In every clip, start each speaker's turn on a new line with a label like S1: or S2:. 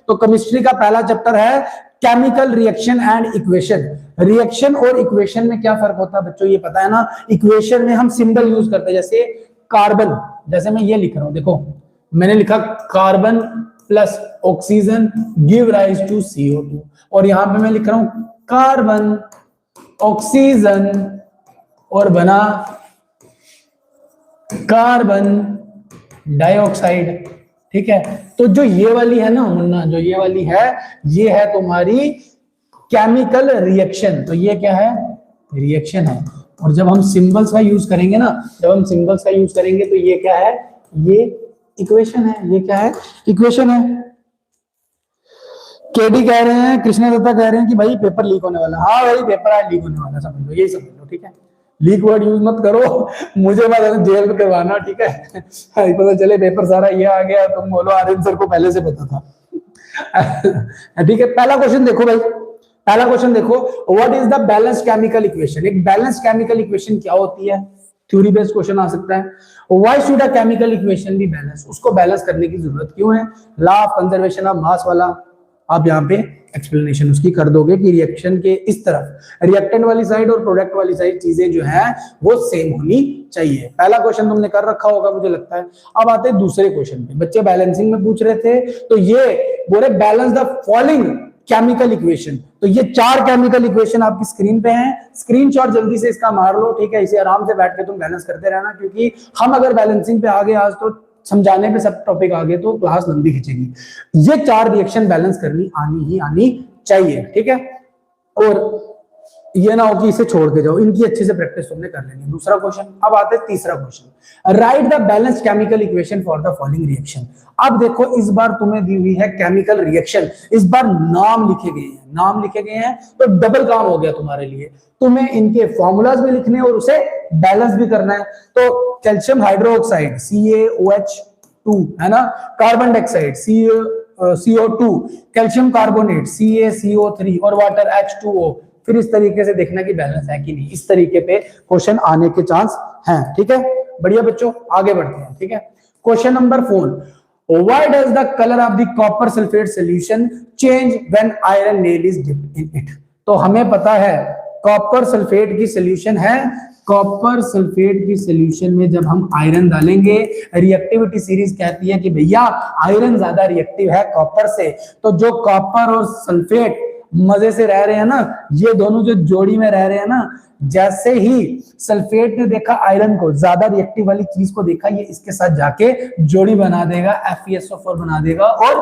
S1: तो केमिस्ट्री का पहला चैप्टर है chemical reaction and equation. Reaction और इक्वेशन में क्या फर्क होता है बच्चों, ये पता है ना। इक्वेशन में हम सिंबल यूज करते हैं, जैसे कार्बन, जैसे मैं ये लिख रहा हूं, देखो मैंने लिखा carbon plus oxygen give rise to CO2, और यहां पे मैं लिख रहा हूं कार्बन ऑक्सीजन और बना कार्बन डाइऑक्साइड। ठीक है, तो जो ये वाली है ना मुन्ना, जो ये वाली है, ये है तुम्हारी केमिकल रिएक्शन। तो ये क्या है, रिएक्शन है। और जब हम सिंबल्स का यूज करेंगे ना, जब हम सिंबल्स का यूज करेंगे तो ये क्या है, ये इक्वेशन है। ये क्या है, इक्वेशन है। केडी कह रहे हैं, कृष्णा दत्ता कह रहे हैं कि भाई पेपर लीक होने वाला। हाँ भाई पेपर आज लीक होने वाला, समझ लो, यही समझ लो। ठीक है, लीक वर्ड यूज मत करो, मुझे मत जेल में करवाना। ठीक है, पता चले पेपर सारा ये आ गया, तुम बोलो आर्यन सर को पहले से पता था। ठीक है, पहला क्वेश्चन देखो भाई, पहला क्वेश्चन देखो, what is the balanced chemical equation. एक बैलेंस्ड केमिकल इक्वेशन क्या होती है, थ्योरी बेस्ड क्वेश्चन आ सकता है। Why should a chemical equation be balance, उसको बैलेंस करने की जरूरत क्यों है। Law of conservation of mass वाला आप यहाँ पे एक्सप्लेनेशन उसकी कर दोगे कि रिएक्शन के इस तरफ रिएक्टेंट वाली साइड और प्रोडक्ट वाली साइड चीजें जो है वो सेम होनी चाहिए। पहला क्वेश्चन तुमने कर रखा होगा मुझे लगता है। अब आते हैं दूसरे क्वेश्चन पे, बच्चे बैलेंसिंग में पूछ रहे थे, तो ये बोले balance the following chemical equation. तो ये 4 केमिकल इक्वेशन आपकी स्क्रीन पे हैं, स्क्रीनशॉट जल्दी से इसका मार लो। ठीक है, इसे आराम से बैठ के तुम बैलेंस करते रहना, क्योंकि हम अगर बैलेंसिंग पे आ गए आज तो समझाने पे सब टॉपिक आगे तो क्लास लंबी खींचेगी। ये 4 रिएक्शन बैलेंस करनी आनी चाहिए। ठीक है, और ये ना हो कि इसे छोड़ के जाओ, इनकी अच्छे से प्रैक्टिस तुमने कर लेनी है। दूसरा क्वेश्चन। अब आते हैं तीसरा question, right the balanced chemical equation for the following reaction. अब देखो इस बार तुम्हें दी हुई है केमिकल रिएक्शन, इस बार नाम लिखे गए हैं, नाम लिखे गए हैं तो डबल काम हो गया तुम्हारे लिए। तुम्हें इनके फॉर्मूलाज भी लिखने और उसे बैलेंस भी करना है। तो कैल्शियम हाइड्रोक्साइड CaOH2 है ना, carbon dioxide CO2, calcium carbonate CaCO3 और वाटर H2O। फिर इस तरीके से देखना कि बैलेंस है कि नहीं, इस तरीके पे क्वेश्चन आने के चांस हैं। ठीक है, बढ़िया बच्चों, आगे बढ़ते हैं। ठीक है, question number 4, why does the color of the copper sulfate solution change when iron nail is dipped in it। तो हमें पता है कॉपर सल्फेट की सोल्यूशन है, कॉपर सल्फेट की सोल्यूशन में जब हम आयरन डालेंगे, रिएक्टिविटी सीरीज कहती है कि भैया आयरन ज्यादा रिएक्टिव है कॉपर से। तो जो कॉपर और सल्फेट मजे से रह रहे हैं ना, ये दोनों जो जोड़ी में रह रहे हैं ना, जैसे ही सल्फेट ने देखा आयरन को, ज्यादा रिएक्टिव वाली चीज को देखा, ये इसके साथ जाके जोड़ी बना देगा, FeSO4 बना देगा और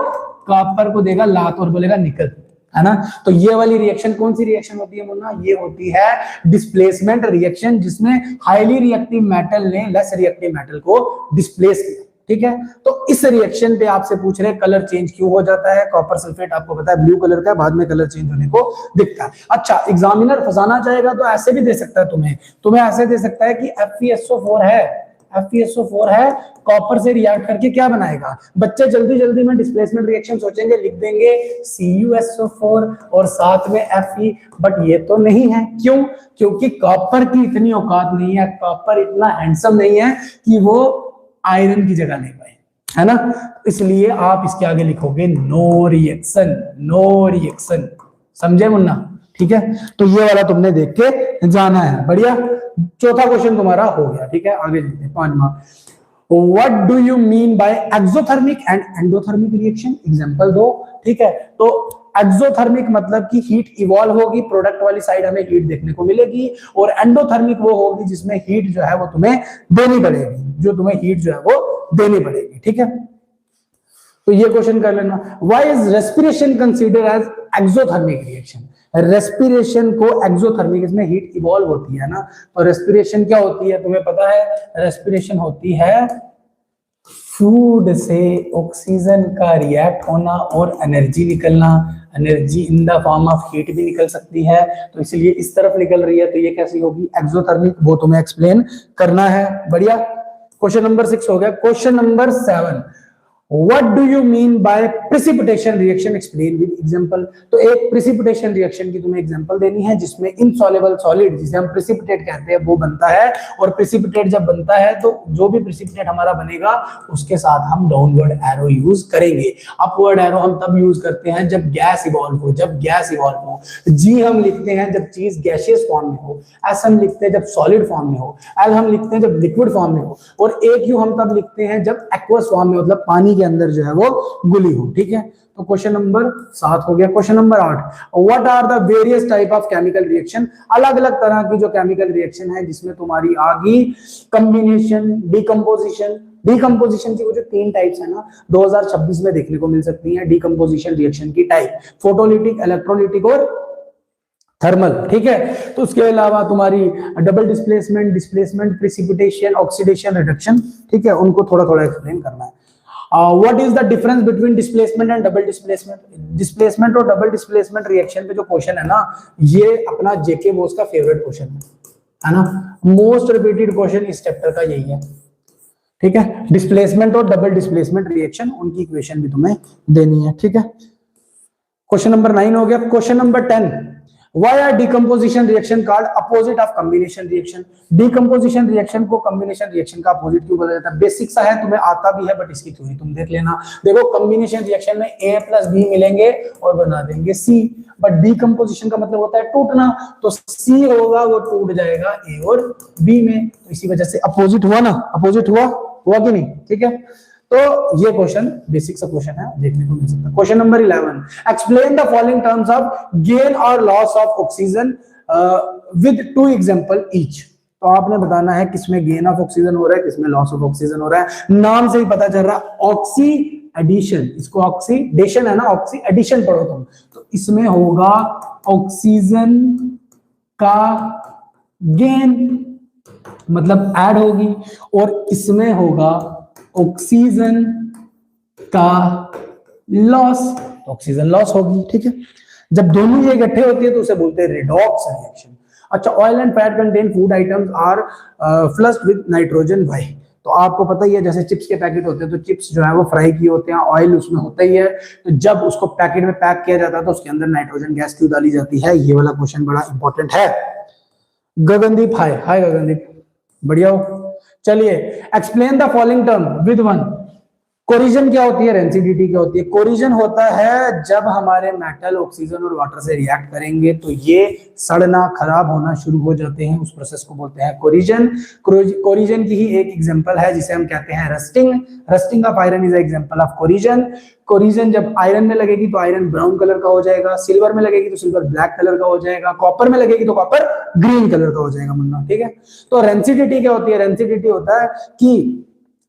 S1: कॉपर को देगा लात और बोलेगा निकल, है ना। तो ये वाली रिएक्शन कौन सी रिएक्शन होती है मुन्ना, ये होती है डिस्प्लेसमेंट रिएक्शन, जिसमें हाईली रिएक्टिव मेटल ने लेस रिएक्टिव मेटल को डिस्प्लेस किया। ठीक है, तो इस रिएक्शन पे आपसे पूछ रहे कलर चेंज क्यों हो जाता है। कॉपर सल्फेट आपको पता है ब्लू कलर का, बाद में कलर चेंज होने को दिखता है। अच्छा, एग्जामिनर फंसाना चाहेगा तो ऐसे भी दे सकता है, तुम्हें ऐसे दे सकता है कि FeSO4 है, कॉपर से रिएक्ट करके क्या बनाएगा। बच्चे जल्दी जल्दी में डिस्प्लेसमेंट रिएक्शन सोचेंगे, लिख देंगे CuSO4 और साथ में Fe, बट ये तो नहीं है। क्यों? क्योंकि कॉपर की इतनी औकात नहीं है, कॉपर इतना हैंडसम नहीं है कि वो आयरन की जगह ले पाए, है ना। इसलिए आप इसके आगे लिखोगे नो रिएक्शन, समझे मुन्ना। ठीक है, तो ये वाला तुमने देख के जाना है। बढ़िया, चौथा क्वेश्चन तुम्हारा हो गया। ठीक है, आगे चलते हैं। 5वां, what do you mean by exothermic and endothermic reaction, example दो। ठीक है, तो एक्सोथर्मिक मतलब कि हीट इवॉल्व होगी, प्रोडक्ट वाली साइड हमें हीट देखने को मिलेगी, और एंडोथर्मिक वो होगी जिसमें हीट जो है वो तुम्हें देनी पड़ेगी, ठीक है। तो ये क्वेश्चन कर लेना, why is respiration consider as exothermic reaction. Respiration को एक्सोथर्मिक, इसमें हीट इवॉल्व होती है ना, तो रेस्पिरेशन क्या होती है तुम्हें पता है, रेस्पिरेशन होती है फूड से ऑक्सीजन का रिएक्ट होना और एनर्जी निकलना। Energy in the form of heat भी निकल सकती है, तो इसलिए इस तरफ निकल रही है, तो ये कैसी होगी, एक्सोथर्मिक, वो तुम्हें एक्सप्लेन करना है। बढ़िया, क्वेश्चन नंबर 6 हो गया। Question number 7, What do you mean by precipitation reaction? Explain with example. तो एक precipitation reaction की तुम्हें example देनी है जिसमें insoluble solid, जिसे हम precipitate कहते हैं, वो बनता है। और precipitate जब बनता है तो जो भी precipitate हमारा बनेगा उसके साथ हम downward arrow use करेंगे। upward arrow हम तब use करते हैं जब गैस इवॉल्व हो, जब गैस इवॉल्व हो। G हम लिखते हैं जब चीज गैसियस फॉर्म में हो, S हम लिखते हैं जब सॉलिड फॉर्म में हो, L हम लिखते हैं जब लिक्विड फॉर्म में हो, और AQ हम तब लिखते हैं जब एक्वस फॉर्म में, मतलब पानी के अंदर जो है वो घुली हो। ठीक है, तो क्वेश्चन नंबर 7 हो गया। Question number 8, what are the various type of chemical reaction? अलग अलग तरह की जो केमिकल रिएक्शन है जिसमें तुम्हारी आ गई कॉम्बिनेशन, डिकम्पोजिशन। डिकम्पोजिशन की वो जो 3 टाइप्स है ना 2026 में देखने को मिल सकती है। डिकम्पोजिशन रिएक्शन की टाइप फोटोलिटिक, इलेक्ट्रोलिटिक और थर्मल। ठीक है, तो उसके अलावा तुम्हारी double displacement, displacement, precipitation, oxidation, reduction. ठीक है, उनको थोड़ा थोड़ा एक्सप्लेन करना है। What is the difference between displacement and double displacement? Displacement और डबल डिस्प्लेसमेंट रिएक्शन पे जो क्वेश्चन है ना, ये अपना जेके बोस का फेवरेट क्वेश्चन है ना। मोस्ट रिपीटेड क्वेश्चन इस चैप्टर का यही है। ठीक है, डिस्प्लेसमेंट और डबल डिस्प्लेसमेंट रिएक्शन, उनकी इक्वेशन भी तुम्हें देनी है। ठीक है, क्वेश्चन नंबर 9 हो गया। Question number 10, why are decomposition reaction called opposite of combination reaction? decomposition reaction को combination reaction का opposite क्यों बोला जाता है? बेसिक सा है, तुम्हें आता भी है, बट इसकी थ्योरी तुम देख लेना। देखो, combination reaction में A plus B मिलेंगे और बना देंगे C, बट decomposition का मतलब होता है टूटना, तो C होगा वो टूट जाएगा A और B में, तो इसी वजह से opposite हुआ ना। opposite हुआ कि नहीं? ठीक है, तो ये क्वेश्चन बेसिक सा क्वेश्चन है, देखने को मिल सकता है। Question number 11, explain the following terms of gain और loss of oxygen with 2 example each. तो आपने बताना है किसमें गेन ऑफ ऑक्सीजन हो रहा है, किसमें लॉस ऑफ ऑक्सीजन हो रहा है। नाम से ही पता चल रहा है ऑक्सी एडिशन, इसको ऑक्सीडेशन है ना, ऑक्सी एडिशन पढ़ो तुम, तो इसमें होगा ऑक्सीजन का गेन, मतलब ऐड होगी, और इसमें होगा ऑक्सीजन का लॉस, ऑक्सीजन लॉस होगी। ठीक है, जब दोनों ये इकट्ठे होती है तो उसे बोलते हैं रिडॉक्स रिएक्शन। अच्छा, oil and fat contain food items are flushed with nitrogen. भाई, तो आपको पता ही है, जैसे चिप्स के पैकेट होते हैं तो चिप्स जो है वो फ्राई किए होते हैं, ऑयल उसमें होता ही है, तो जब उसको पैकेट में पैक किया जाता है तो उसके अंदर नाइट्रोजन गैस क्यों डाली जाती है? ये वाला क्वेश्चन बड़ा इंपॉर्टेंट है। गगनदीप, हाय गगनदीप, बढ़िया हो। चलिए, explain the following term with 1। Corrosion क्या होती है, रेंसिडिटी क्या होती है? कोरिजन होता है जब हमारे मेटल ऑक्सीजन और वाटर से रिएक्ट करेंगे तो ये सड़ना, खराब होना शुरू हो जाते हैं, उस प्रोसेस को बोलते हैं कोरिजन। कोरिजन की ही एक एग्जांपल है जिसे हम कहते हैं rusting. Rusting of iron is example of corrosion. Corrosion जब आयरन में लगेगी तो आयरन ब्राउन कलर का हो जाएगा, सिल्वर में लगेगी तो सिल्वर ब्लैक कलर का हो जाएगा, कॉपर में लगेगी तो कॉपर ग्रीन कलर का हो जाएगा मुन्ना। ठीक है, तो रेंसिडिटी क्या होती है? रेंसिडिटी होता है कि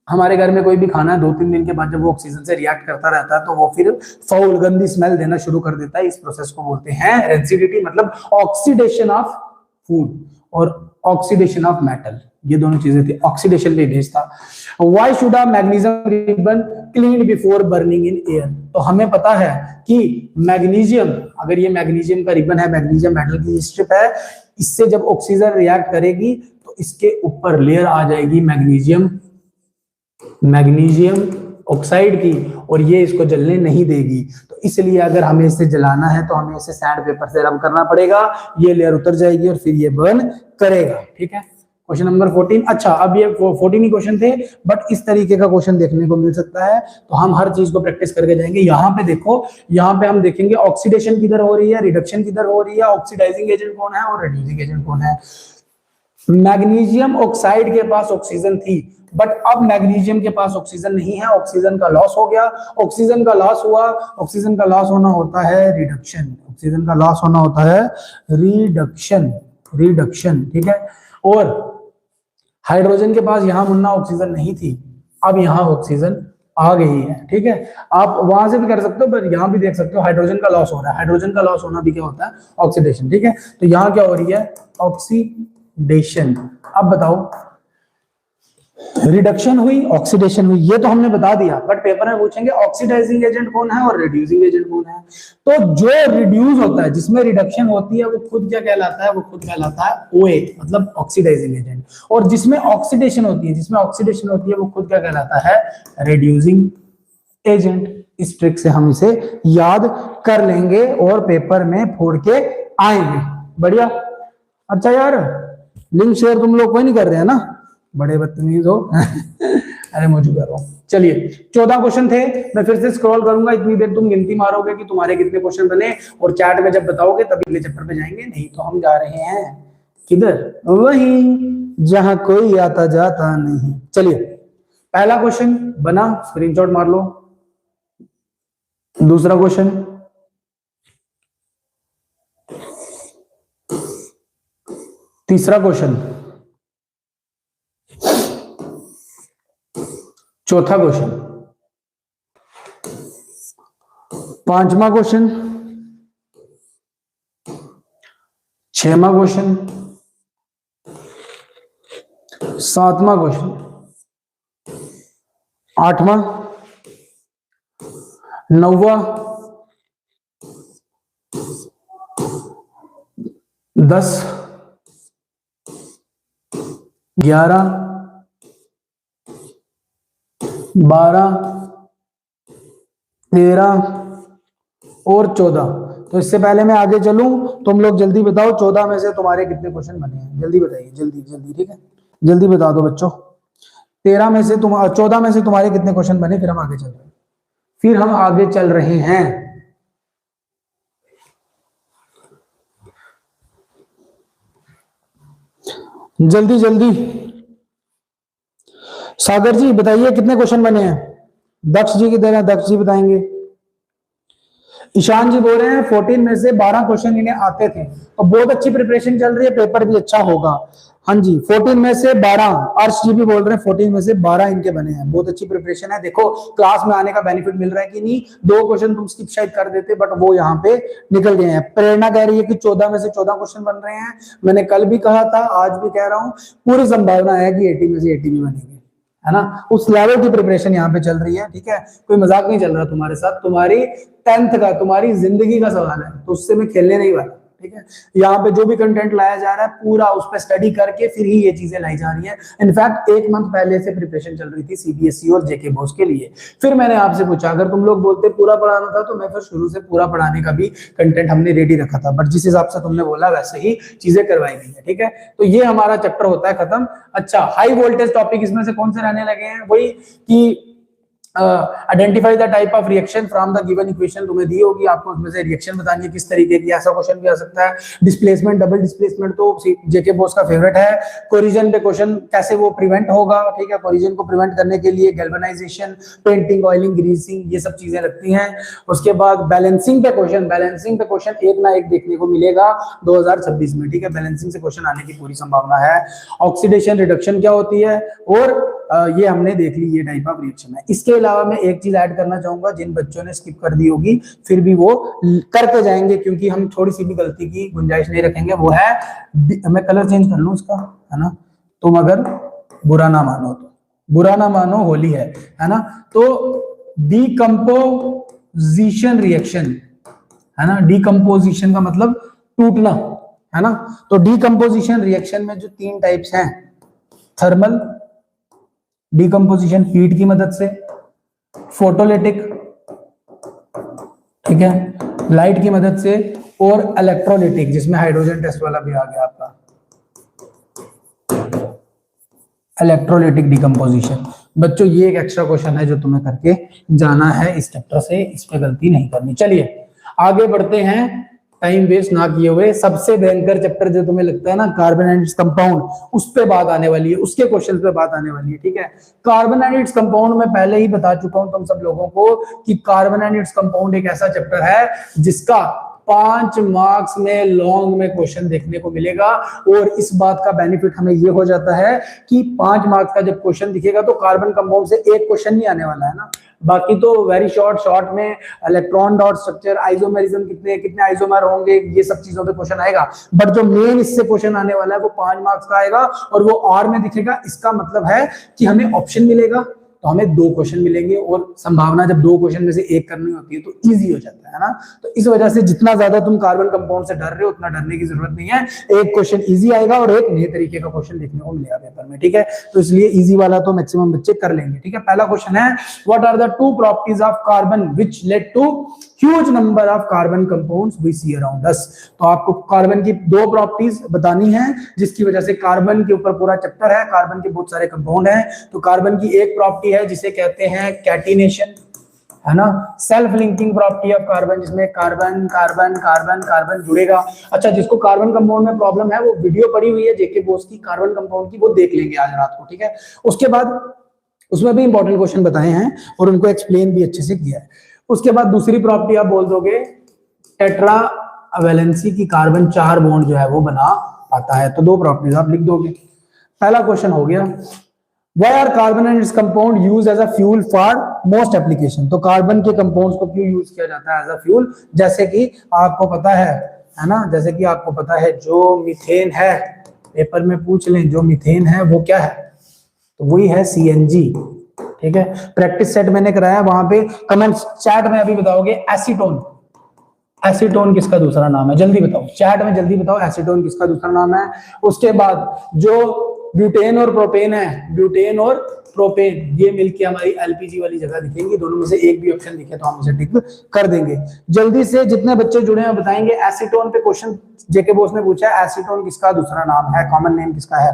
S1: हमारे घर में कोई भी खाना 2-3 दिन के बाद जब वो ऑक्सीजन से रिएक्ट करता रहता है तो वो फिर फाउल, गंदी स्मेल देना शुरू कर देता है। इस प्रोसेस को बोलते हैं रेंसिडिटी, मतलब ऑक्सीडेशन ऑफ फूड और ऑक्सीडेशन ऑफ मेटल, ये दोनों चीजें थी। ऑक्सीडेशन पे बेस था। Why should a magnesium ribbon clean before burning in air? तो हमें पता है कि मैग्नीशियम, अगर ये मैग्नीशियम का रिबन है, मैग्नीशियम मेटल की स्ट्रिप है, इससे जब ऑक्सीजन रिएक्ट करेगी तो इसके ऊपर लेयर आ जाएगी मैग्नीशियम ऑक्साइड की, और ये इसको जलने नहीं देगी। तो इसलिए अगर हमें इसे जलाना है तो हमें इसे सैंड पेपर से रब करना पड़ेगा, ये लेयर उतर जाएगी और फिर ये बर्न करेगा। ठीक है, क्वेश्चन नंबर 14। अच्छा, अब ये 14 ही क्वेश्चन थे, बट इस तरीके का क्वेश्चन देखने को मिल सकता है, तो हम हर चीज को प्रैक्टिस करके जाएंगे। यहाँ पे देखो, यहाँ पे हम देखेंगे ऑक्सीडेशन किधर हो रही है, रिडक्शन किधर हो रही है, ऑक्सीडाइजिंग एजेंट कौन है और रिड्यूसिंग एजेंट कौन है। मैग्नीशियम ऑक्साइड के पास ऑक्सीजन थी, बट अब मैग्नीशियम के पास ऑक्सीजन नहीं है, ऑक्सीजन का लॉस हो गया। ऑक्सीजन का लॉस हुआ, ऑक्सीजन का लॉस होना होता है रिडक्शन, ऑक्सीजन का लॉस होना होता है रिडक्शन। ठीक है, और हाइड्रोजन के पास यहां मुन्ना ऑक्सीजन नहीं थी, अब यहां ऑक्सीजन आ गई है। ठीक है, आप वहां से भी कर सकते हो, पर यहां भी देख सकते हो हाइड्रोजन का लॉस हो रहा है। हाइड्रोजन का लॉस होना भी क्या होता है? ऑक्सीडेशन। ठीक है, तो यहां क्या हो रही है? ऑक्सीडेशन। अब बताओ, रिडक्शन हुई, ऑक्सीडेशन हुई, ये तो हमने बता दिया, बट पेपर में पूछेंगे ऑक्सीडाइजिंग एजेंट कौन है और रिड्यूसिंग एजेंट कौन है। तो जो रिड्यूस होता है, जिसमें रिडक्शन होती है, वो खुद क्या कहलाता है? वो खुद कहलाता है OA, मतलब ऑक्सीडाइजिंग एजेंट। और जिसमें ऑक्सीडेशन होती है, वो खुद क्या कहलाता है? Reducing agent. इस ट्रिक से हम इसे याद कर लेंगे और पेपर में फोड़ के आएंगे। बढ़िया। अच्छा यार, लिंक शेयर तुम लोग कोई नहीं कर रहे हैं ना, बड़े बदतमीज हो। अरे मुझे कर रहा हूं। चलिए 14 क्वेश्चन थे, मैं फिर से स्क्रॉल करूंगा, इतनी देर तुम गिनती मारोगे कि तुम्हारे कितने क्वेश्चन बने, और चैट में जब बताओगे तभी अगले चैप्टर पे जाएंगे। नहीं तो हम जा रहे हैं किधर, वहीं जहां कोई आता जाता नहीं। चलिए पहला क्वेश्चन बना, स्क्रीनशॉट मार लो। दूसरा क्वेश्चन, तीसरा क्वेश्चन, चौथा क्वेश्चन, पांचवा क्वेश्चन, छठवां क्वेश्चन, सातवां क्वेश्चन, आठवां, नौवां, 10, 11, 12, 13 और 14। तो इससे पहले मैं आगे चलूं, तुम लोग जल्दी बताओ 14 में से तुम्हारे कितने क्वेश्चन बने हैं, जल्दी बताइए, जल्दी जल्दी, ठीक है, जल्दी बता दो बच्चों। 13 में से 14 में से तुम्हारे कितने क्वेश्चन बने, फिर हम आगे चल रहे हैं, फिर हम आगे चल रहे हैं। जल्दी जल्दी, सागर जी बताइए कितने क्वेश्चन बने हैं। दक्ष जी की तरह दक्ष जी बताएंगे। ईशान जी बोल रहे हैं 14 में से 12 क्वेश्चन इन्हें आते थे, और बहुत अच्छी प्रिपरेशन चल रही है, पेपर भी अच्छा होगा। हाँ जी 14 में से 12, अर्श जी भी बोल रहे हैं 14 में से 12 इनके बने हैं, बहुत अच्छी प्रिपरेशन है। देखो क्लास में आने का बेनिफिट मिल रहा है कि नहीं, 2 क्वेश्चन तुम स्किप शायद कर देते बट वो यहाँ पे निकल गए हैं। प्रेरणा कह रही है कि 14 में से 14 क्वेश्चन बन रहे हैं, मैंने कल भी कहा था, आज भी कह रहा हूँ, पूरी संभावना है कि 80 में से 80 भी बनेंगे, है ना। उस लेवल की प्रिपरेशन यहाँ पे चल रही है, ठीक है, कोई मजाक नहीं चल रहा तुम्हारे साथ, तुम्हारी 10th का, तुम्हारी जिंदगी का सवाल है, तो उससे मैं खेलने नहीं वाला, ठीक है। यहाँ पे जो भी कंटेंट लाया जा रहा है पूरा उस पर स्टडी करके फिर ही ये चीजें लाई जा रही है। इनफैक्ट 1 मंथ पहले से प्रिपरेशन चल रही थी सीबीएसई और जेके बोस के लिए। फिर मैंने आपसे पूछा, अगर तुम लोग बोलते पूरा पढ़ाना था तो मैं फिर शुरू से पूरा पढ़ाने का भी कंटेंट हमने रेडी रखा था, बट जिस हिसाब से तुमने बोला वैसे ही चीजें करवाई गई है, ठीक है। तो ये हमारा चैप्टर होता है खत्म। अच्छा, हाई वोल्टेज टॉपिक इसमें से कौन से रहने लगे हैं, वही कि identify the type of reaction from the given equation, तुम्हें दी होगी, आपको उसमें से रिएक्शन बतानी है किस तरीके की, ऐसा क्वेश्चन भी आ सकता है। डिस्प्लेसमेंट, डबल डिस्प्लेसमेंट तो जेके बोस का फेवरेट है। कोरिजन पे क्वेश्चन, कैसे वो प्रिवेंट होगा, ठीक है, कोरिजन को प्रिवेंट करने के लिए गैल्वेनाइजेशन, पेंटिंग, ऑयलिंग, ग्रीसिंग, ये सब चीजें लगती हैं। उसके बाद बैलेंसिंग पे क्वेश्चन, बैलेंसिंग पे क्वेश्चन एक ना एक देखने को मिलेगा 2026 में, ठीक है, बैलेंसिंग से क्वेश्चन आने की पूरी संभावना है। ऑक्सीडेशन रिडक्शन क्या होती है, और ये हमने देख ली, ये टाइप ऑफ रिएक्शन है। इसके अलावा मैं एक चीज ऐड करना चाहूंगा, जिन बच्चों ने स्किप कर दी होगी फिर भी वो करके जाएंगे, क्योंकि हम थोड़ी सी भी गलती की गुंजाइश नहीं रखेंगे, वो है, मैं कलर चेंज कर लूं इसका, है ना, तुम अगर बुरा ना मानो तो, बुरा ना मानो होली है ना। तो डीकंपोजिशन रिएक्शन, है ना, डीकंपोजिशन का मतलब टूटना, है ना। तो डीकंपोजिशन रिएक्शन में जो 3 टाइप्स हैं, थर्मल डीकंपोजिशन हीट की मदद से, फोटोलिटिक, ठीक है, लाइट की मदद से, और इलेक्ट्रोलिटिक जिसमें हाइड्रोजन टेस्ट वाला भी आ गया आपका, इलेक्ट्रोलिटिक डीकंपोजिशन। बच्चों ये एक एक्स्ट्रा क्वेश्चन है जो तुम्हें करके जाना है इस चैप्टर से, इस पे गलती नहीं करनी। चलिए आगे बढ़ते हैं, टाइम वेस्ट ना किए हुए। सबसे भयंकर चैप्टर जो तुम्हें लगता है ना, कार्बन एंड इट्स कंपाउंड, उस पे बात आने वाली है, उसके क्वेश्चन पे बात आने वाली है, ठीक है। कार्बन एंड इट्स कंपाउंड में पहले ही बता चुका हूं तुम सब लोगों को कि कार्बन एंड इट्स कंपाउंड एक ऐसा चैप्टर है जिसका 5 मार्क्स में लॉन्ग में क्वेश्चन देखने को मिलेगा। और इस बात का बेनिफिट हमें ये हो जाता है कि 5 मार्क्स का जब क्वेश्चन दिखेगा तो कार्बन कंपाउंड से एक क्वेश्चन नहीं आने वाला है ना, बाकी तो वेरी शॉर्ट में इलेक्ट्रॉन डॉट स्ट्रक्चर, आइसोमेरिज्म, कितने आइसोमर होंगे, ये सब चीजों पे क्वेश्चन आएगा। बट जो मेन इससे क्वेश्चन आने वाला है वो 5 मार्क्स का आएगा और वो आर में दिखेगा। इसका मतलब है कि हमें ऑप्शन मिलेगा, तो हमें 2 क्वेश्चन मिलेंगे, और संभावना जब 2 क्वेश्चन में से एक करनी होती है तो इजी हो जाता है ना। तो इस वजह से जितना ज्यादा तुम कार्बन कंपाउंड से डर रहे हो उतना डरने की जरूरत नहीं है। एक क्वेश्चन इजी आएगा और एक नए तरीके का क्वेश्चन देखने को मिलेगा पेपर में, ठीक है। तो इसलिए इजी वाला तो मैक्सिमम बच्चे कर लेंगे, ठीक है। पहला क्वेश्चन है, what are the 2 properties of carbon which led to huge number of carbon compounds we see around us. तो आपको कार्बन की 2 प्रॉपर्टीज बतानी है जिसकी वजह से, कार्बन के ऊपर पूरा चैप्टर है, कार्बन के बहुत सारे कंपाउंड हैं। तो कार्बन की एक प्रॉपर्टी है जिसे कहते हैं कैटिनेशन, है ना, self linking property of carbon, जिसमें कार्बन कार्बन कार्बन कार्बन जुड़ेगा। अच्छा, जिसको कार्बन कंपाउंड में प्रॉब्लम है वो वीडियो पड़ी हुई है जेके बोस की कार्बन कंपाउंड की, वो देख लेंगे आज रात को, ठीक है। उसके बाद उसमें भी इंपॉर्टेंट क्वेश्चन बताए हैं और उनको एक्सप्लेन भी अच्छे से किया है। उसके बाद दूसरी प्रॉपर्टी आप बोल दोगे टेट्रा वैलेंसी की, कार्बन 4 बॉन्ड जो है वो बना पाता है। तो 2 प्रॉपर्टीज आप लिख दोगे। पहला क्वेश्चन हो गया, Why are carbon and its compound used as a fuel for most application? तो कार्बन के कंपाउंड्स को क्यों यूज किया जाता है एज अ फ्यूल? जैसे कि आपको पता है ना, जैसे कि आपको पता है जो मीथेन है, पेपर में पूछ लें, जो मीथेन है वो क्या है? तो वही है सीएनजी, ठीक है। प्रैक्टिस सेट मैंने कराया, वहां पे कमेंट चैट में अभी बताओगे एसीटोन। एसीटोन किसका दूसरा नाम है? जल्दी बताओ, चैट में जल्दी बताओ, एसीटोन किसका दूसरा नाम है? उसके बाद जो ब्यूटेन और प्रोपेन है, ब्यूटेन और प्रोपेन, ये मिलके हमारी एलपीजी वाली जगह दिखेंगी। दोनों में से एक भी ऑप्शन दिखे तो हम उसे टिक कर देंगे। जल्दी से जितने बच्चे जुड़े हैं बताएंगे। एसीटोन पे क्वेश्चन जेके बोस ने पूछा है, एसीटोन किसका दूसरा नाम है, कॉमन नेम किसका है?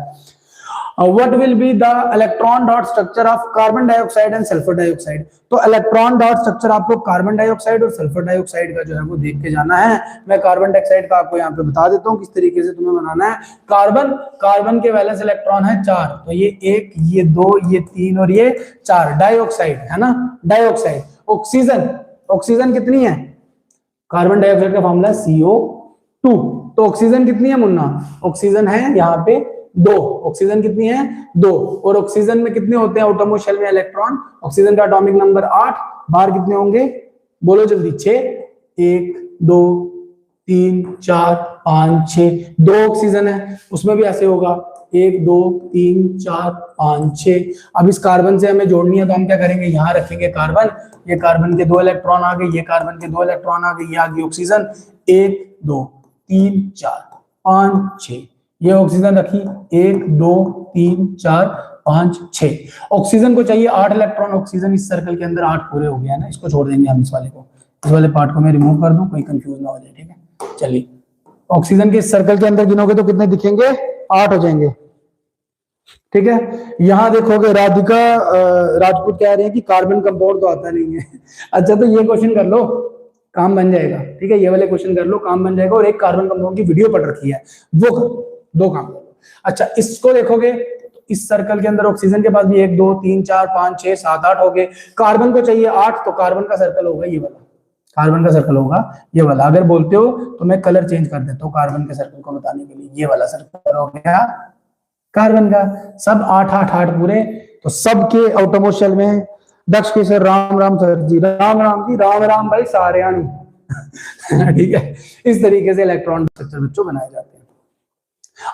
S1: What will be the electron dot structure of carbon dioxide and sulfur dioxide? तो इलेक्ट्रॉन डॉट स्ट्रक्चर आपको कार्बन डाइऑक्साइड और सल्फर डाइऑक्साइड का जो है वो देख के जाना है। मैं कार्बन डाइऑक्साइड का आपको यहाँ पे बता देता हूँ किस तरीके से तुम्हें बनाना है। कार्बन के वैलेंस इलेक्ट्रॉन है 4, तो ये 1, ये 2, ये 3 और ये 4। डाइऑक्साइड है ना, डाइऑक्साइड। ऑक्सीजन कितनी है? कार्बन डाइऑक्साइड का फॉर्मूला है CO2। तो ऑक्सीजन कितनी है मुन्ना? ऑक्सीजन है यहाँ पे 2। ऑक्सीजन कितनी है? 2। और ऑक्सीजन में कितने होते हैं आउटरमोस्ट शेल में इलेक्ट्रॉन? ऑक्सीजन का एटॉमिक नंबर 8, बाहर कितने होंगे बोलो जल्दी? 6। 1 2 3 4 5 6। 2 ऑक्सीजन है, उसमें भी ऐसे होगा 1 2 3 4 5 6। अब इस कार्बन से हमें जोड़नी है तो हम क्या करेंगे? यहाँ रखेंगे कार्बन, ये कार्बन के 2 इलेक्ट्रॉन आ गए, ये कार्बन के 2 इलेक्ट्रॉन आ गए, ये आ गई ऑक्सीजन। 1 2 3 4 5 6, ये ऑक्सीजन रखी 1 2 3 4 5 6। ऑक्सीजन को चाहिए 8 इलेक्ट्रॉन। ऑक्सीजन इस सर्कल के अंदर 8 पूरे हो गया ना, इसको छोड़ देंगे हम, इस वाले को, इस वाले पार्ट को मैं रिमूव कर दूं, कोई कंफ्यूज ना हो जाए, ठीक है। चलिए, ऑक्सीजन के इस सर्कल के अंदर गिनोगे तो कितने दिखेंगे? 8 हो जाएंगे, ठीक है। यहां देखोगे राधिका राजपूत कह रहे हैं कि कार्बन कंपाउंड तो आता नहीं है। अच्छा, तो ये क्वेश्चन कर लो, काम बन जाएगा, ठीक है। ये वाले क्वेश्चन कर लो, काम बन जाएगा। और एक कार्बन कंपाउंड की वीडियो पढ़ रखी है, वो करो, 2 काम करो। अच्छा, इसको देखोगे तो इस सर्कल के अंदर ऑक्सीजन के पास भी 1 2 3 4 5 6 7 8 हो गए। कार्बन को चाहिए 8, तो कार्बन का सर्कल होगा ये वाला, कार्बन का सर्कल होगा ये वाला। अगर बोलते हो तो मैं कलर चेंज कर देता हूँ कार्बन के सर्कल को बताने के लिए। ये वाला सर्कल हो गया कार्बन का। सब 8 8 8 पूरे। तो सबके आउटरमोस्ट शेल में दक्ष के सर, राम राम सर जी, राम राम जी, राम राम भाई सारे ठीक है। इस तरीके से इलेक्ट्रॉन स्ट्रक्चर बच्चों बनाए जाते हैं।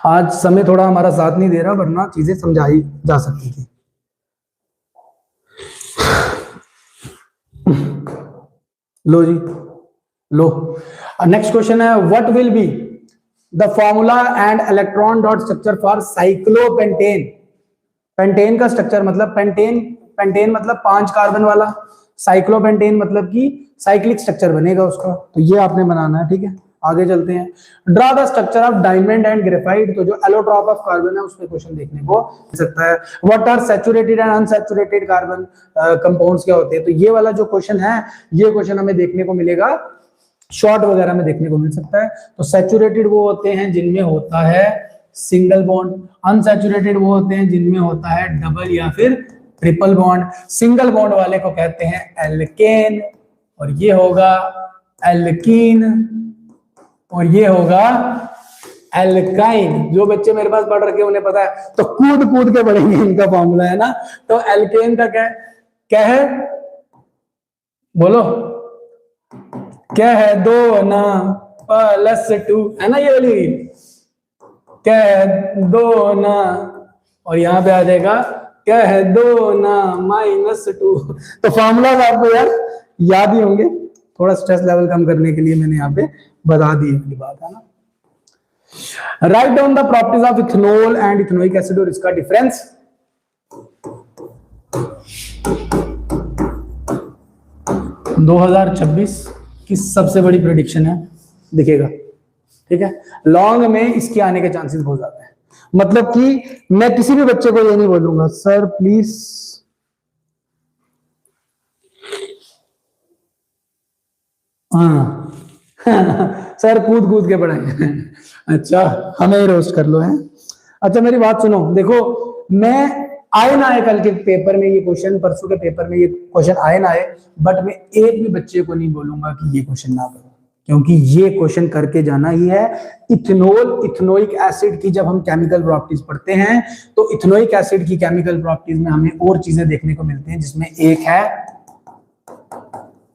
S1: आज समय थोड़ा हमारा साथ नहीं दे रहा, वरना चीजें समझाई जा सकती थी। लो जी, लो। नेक्स्ट क्वेश्चन है, what will be the formula and electron dot structure for cyclopentane? Pentane का स्ट्रक्चर मतलब पेंटेन मतलब 5 कार्बन वाला, साइक्लोपेंटेन मतलब कि साइक्लिक स्ट्रक्चर बनेगा उसका। तो ये आपने बनाना है, ठीक है। आगे चलते हैं। Draw the structure of diamond and graphite. तो जो एलोट्रॉप ऑफ कार्बन है उसमें क्वेश्चन देखने को मिल सकता है। What are saturated and unsaturated carbon compounds क्या होते हैं? तो ये वाला जो क्वेश्चन है, ये क्वेश्चन हमें देखने को मिलेगा शॉर्ट वगैरह में देखने को मिल सकता है। तो सैचुरेटेड वो होते हैं जिनमें होता है सिंगल बॉन्ड, अनसैचुरेटेड वो होते हैं जिनमें होता है डबल या फिर ट्रिपल बॉन्ड। सिंगल बॉन्ड वाले को कहते हैं एल्केन, और ये होगा एल्कीन, और ये होगा एल्काइन। जो बच्चे मेरे पास पढ़ रखे उन्हें पता है, तो कूद कूद के पढ़ेंगे, इनका फॉर्मूला है ना। तो एल्केन का क्या है बोलो? क्या है? 2 ना +2 है ना, ये वाली क्या है? 2 ना, और यहां पे आ जाएगा कह दो ना -2। तो फॉर्मूला आपको यार याद ही होंगे, थोड़ा स्ट्रेस लेवल कम करने के लिए मैंने यहाँ पे बता दी अपनी बात, है ना। Write down the properties of ethanol and ethanoic acid और इसका डिफरेंस। 2026 की सबसे बड़ी प्रेडिक्शन है, दिखेगा, ठीक है। लॉन्ग में इसके आने के चांसेस बहुत ज्यादा है। मतलब कि मैं किसी भी बच्चे को ये नहीं बोलूंगा सर प्लीज हाँ सर कूद कूद के पढ़ाएंगे अच्छा हमें रोस्ट कर लो है। अच्छा मेरी बात सुनो, देखो मैं आए ना आए कल के पेपर में ये क्वेश्चन, परसों के पेपर में ये क्वेश्चन आए ना आए, बट मैं एक भी बच्चे को नहीं बोलूंगा कि ये क्वेश्चन ना करो, क्योंकि ये क्वेश्चन करके जाना ही है। इथेनॉल इथेनोइक एसिड की जब हम केमिकल प्रॉपर्टीज पढ़ते हैं तो इथेनोइक एसिड की केमिकल प्रॉपर्टीज में हमें और चीजें देखने को मिलती हैं, जिसमें एक है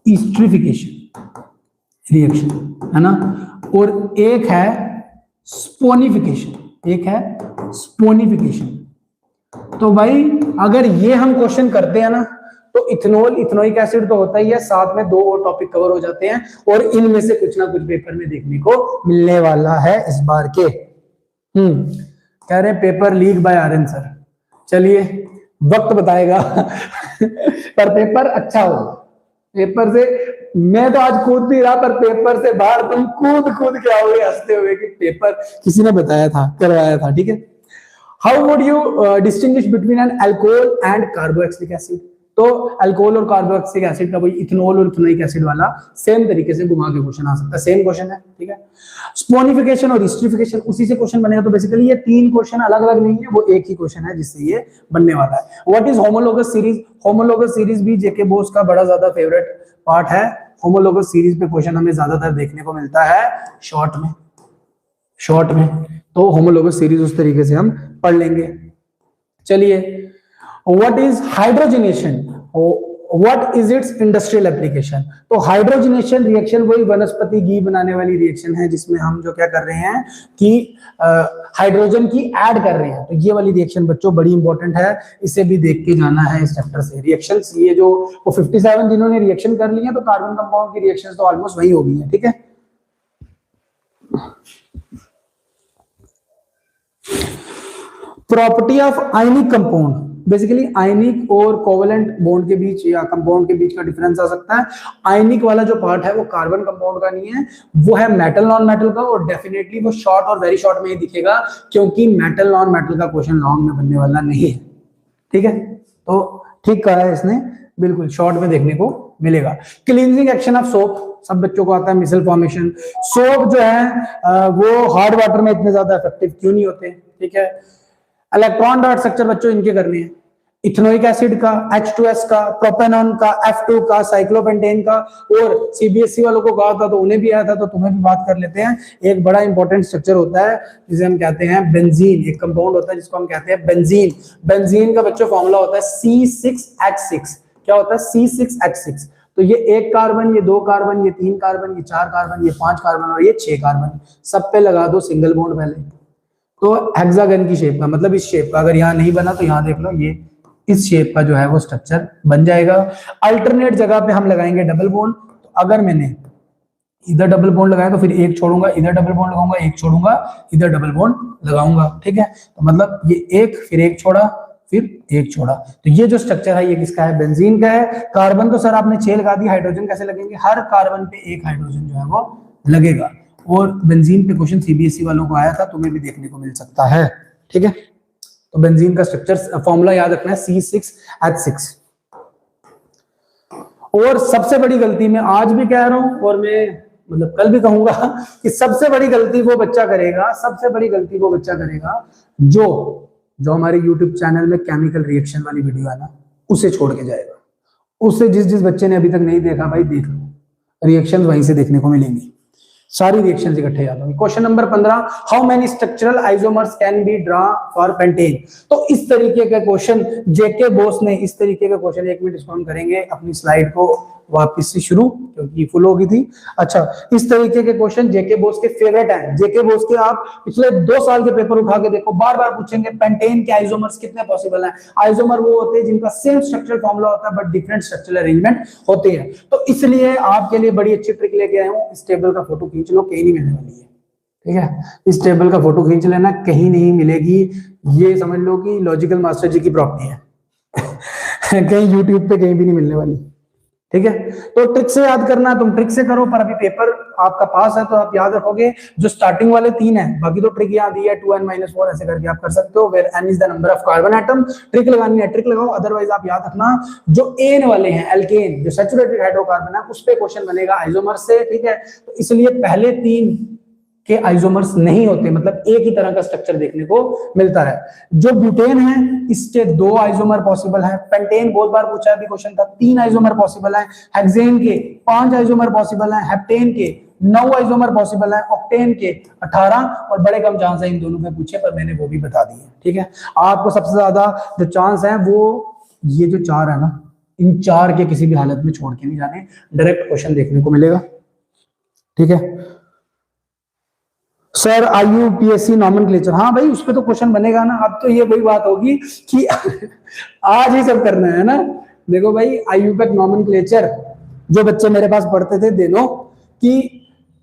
S1: एस्टरिफिकेशन रिएक्शन, है ना, और एक है स्पोनिफिकेशन, एक है स्पोनिफिकेशन। तो भाई अगर ये हम क्वेश्चन करते हैं ना तो इथेनॉल इथेनोइक एसिड तो होता ही है, साथ में दो और टॉपिक कवर हो जाते हैं, और इनमें से कुछ ना कुछ पेपर में देखने को मिलने वाला है इस बार के। कह रहे हैं paper leak by Aryan sir, चलिए वक्त बताएगा पर पेपर अच्छा हो। पेपर से मैं तो आज कूद नहीं रहा, पर पेपर से बाहर तुम कूद कूद के आओगे हंसते हुए कि पेपर किसी ने बताया था, करवाया था, ठीक है। How would you distinguish between an alcohol and carboxylic acid. तो अल्कोहल और कार्बोक्सिलिक एसिड का, वही इथेनॉल और इथेनोइक एसिड वाला सेम तरीके से घुमा के क्वेश्चन आ सकता है, सेम क्वेश्चन है, ठीक है। स्पोनिफिकेशन और एस्टरिफिकेशन उसी से क्वेश्चन बनेगा। तो बेसिकली ये तीन क्वेश्चन अलग अलग नहीं है, वो एक ही क्वेश्चन है जिससे ये बनने वाला है। What is homologous series. Homologous series भी जेके बोस का बड़ा ज्यादा फेवरेट पार्ट है। होमोलोगस सीरीज पे क्वेश्चन हमें ज्यादातर देखने को मिलता है शॉर्ट में, तो होमोलोगस सीरीज उस तरीके से हम पढ़ लेंगे। चलिए, what is hydrogenation, what is it's industrial application. तो हाइड्रोजनेशन रिएक्शन वही वनस्पति घी बनाने वाली रिएक्शन है, जिसमें हम जो क्या कर रहे हैं कि हाइड्रोजन की ऐड कर रहे हैं। तो ये वाली रिएक्शन बच्चों बड़ी इंपॉर्टेंट है, इसे भी देख के जाना है इस चैप्टर से। रिएक्शंस ये जो वो 57 जिन्होंने रिएक्शन कर ली है, तो कार्बन कंपाउंड की रिएक्शंस तो ऑलमोस्ट वही हो गई है, ठीक है। Property of ionic compound, basically ionic और कोवेलेंट बॉन्ड के बीच या कंपाउंड के बीच का डिफरेंस आ सकता है। आयनिक वाला जो पार्ट है वो कार्बन कंपाउंड का नहीं है, वो है मेटल नॉन मेटल का, और डेफिनेटली वो शॉर्ट और वेरी शॉर्ट में ही दिखेगा, क्योंकि मेटल नॉन मेटल का क्वेश्चन लॉन्ग में बनने वाला नहीं है, ठीक है। तो ठीक कहा है इसने, बिल्कुल शॉर्ट में देखने को मिलेगा। क्लींजिंग एक्शन ऑफ सोप, सब बच्चों को आता है मिसल फॉर्मेशन। सोप जो है वो हार्ड वाटर में इतने ज्यादा इफेक्टिव क्यों नहीं होते, ठीक है। इलेक्ट्रॉन डॉट स्ट्रक्चर बच्चों इनके करने हैं, इथेनोइक एसिड का, H2S का, प्रोपेनॉन का, F2 का, साइक्लोपेंटेन का, और सीबीएसई वालों को कहा था तो उन्हें भी आया था, तो तुम्हें भी बात कर लेते हैं। एक बड़ा इंपॉर्टेंट स्ट्रक्चर होता है जिसे हम कहते हैं बेंजीन, एक कंपाउंड होता है जिसको हम कहते हैं बेंजीन। बेंजीन का बच्चों फॉर्मूला होता है C6H6। क्या होता है? C6H6। तो ये एक कार्बन, ये दो कार्बन, ये तीन कार्बन, ये चार कार्बन, ये पांच कार्बन और ये 6 कार्बन, सब पे लगा दो सिंगल बॉन्ड पहले। तो हेक्सागन की शेप का, मतलब इस शेप का, अगर यहाँ नहीं बना तो यहाँ देख लो, ये इस शेप का जो है वो स्ट्रक्चर बन जाएगा। अल्टरनेट जगह पे हम लगाएंगे डबल बॉन्ड। तो अगर मैंने इधर डबल बॉन्ड लगाया तो फिर एक छोड़ूंगा, इधर डबल बॉन्ड लगाऊंगा, एक छोड़ूंगा, इधर डबल बॉन्ड लगाऊंगा, ठीक है। तो मतलब ये एक, फिर एक छोड़ा, फिर एक छोड़ा। तो ये जो स्ट्रक्चर है ये किसका है? बेंजीन का है। कार्बन तो सर आपने 6 लगा दी, हाइड्रोजन कैसे लगेंगे? हर कार्बन पे एक हाइड्रोजन जो है वो लगेगा। और बेंजीन पे क्वेश्चन सीबीएसई वालों को आया था, तुम्हें भी देखने को मिल सकता है, ठीक है। तो बेंजीन का स्ट्रक्चर फॉर्मूला याद रखना है C6H6। और सबसे बड़ी गलती मैं आज भी कह रहा हूं और मैं मतलब कल भी कहूंगा कि सबसे बड़ी गलती वो बच्चा करेगा, सबसे बड़ी गलती वो बच्चा करेगा जो हमारे YouTube चैनल में केमिकल रिएक्शन वाली वीडियो है ना, उसे छोड़ के जाएगा। उसे जिस बच्चे ने अभी तक नहीं देखा भाई देख लो, रिएक्शन वहीं से देखने को मिलेंगी, सारी रिएक्शंस इकट्ठे याद होंगी। Question number 15, how many structural isomers can be draw for pentane. तो इस तरीके के क्वेश्चन जेके बोस ने, इस तरीके के क्वेश्चन, 1 मिनट इसको हम करेंगे, अपनी स्लाइड को वापस से शुरू, क्योंकि फुल हो गई थी। अच्छा, इस तरीके के क्वेश्चन जेके बोस के फेवरेट हैं। जेके बोस के आप पिछले 2 साल के पेपर उठा के देखो, बार बार पूछेंगे पेंटेन के आइसोमर्स कितने पॉसिबल हैं। आइसोमर वो होते हैं जिनका सेम स्ट्रक्चरल फॉर्मूला होता है बट डिफरेंट स्ट्रक्चरल अरेंजमेंट होते हैं। तो इसलिए आपके लिए बड़ी अच्छी ट्रिक लेके आया हूं, इस टेबल का फोटो खींच लो, कहीं नहीं मिलने वाली है, ठीक है। इस टेबल का फोटो खींच लेना, कहीं नहीं मिलेगी, ये समझ लो कि लॉजिकल मास्टर जी की प्रॉपर्टी है। कहीं यूट्यूब पे कहीं भी नहीं मिलने वाली, ठीक है। तो ट्रिक से याद करना, तुम ट्रिक से करो, पर अभी पेपर आपका पास है तो आप याद रखोगे जो स्टार्टिंग वाले 3 है, बाकी तो ट्रिक याद ही है 2n-4 ऐसे करके आप कर सकते हो, where n is the number of carbon atom. Trick लगानी है ट्रिक लगाओ, अदरवाइज आप याद रखना जो एन वाले हैं, एल्केन जो सैचुरेटेड हाइड्रोकार्बन है उस पे क्वेश्चन बनेगा आइसोमर से, ठीक है। तो इसलिए पहले 3 के आइसोमर्स नहीं होते, मतलब एक ही तरह का स्ट्रक्चर देखने को मिलता है। जो ब्यूटेन है इसके 2 आइसोमर पॉसिबल है, पेंटेन बहुत बार पूछा है, अभी क्वेश्चन था 3 आइसोमर पॉसिबल है, हेक्सेन के 5 आइसोमर पॉसिबल है, हेप्टेन के 9 आइसोमर पॉसिबल है, ऑक्टेन के 18, और बड़े कम चांस है इन दोनों पे पूछे, पर मैंने वो भी बता दिए, ठीक है। आपको सबसे ज्यादा जो चांस है वो ये जो 4 है ना, इन 4 के किसी भी हालत में छोड़ के नहीं जाने, डायरेक्ट क्वेश्चन देखने को मिलेगा, ठीक है। सर IUPAC नॉमेनक्लेचर, हाँ भाई उस पे तो क्वेश्चन बनेगा ना। अब तो ये वही बात होगी कि आज ही सब करना है ना। देखो भाई IUPAC नॉमेनक्लेचर जो बच्चे मेरे पास पढ़ते थे, दे लो कि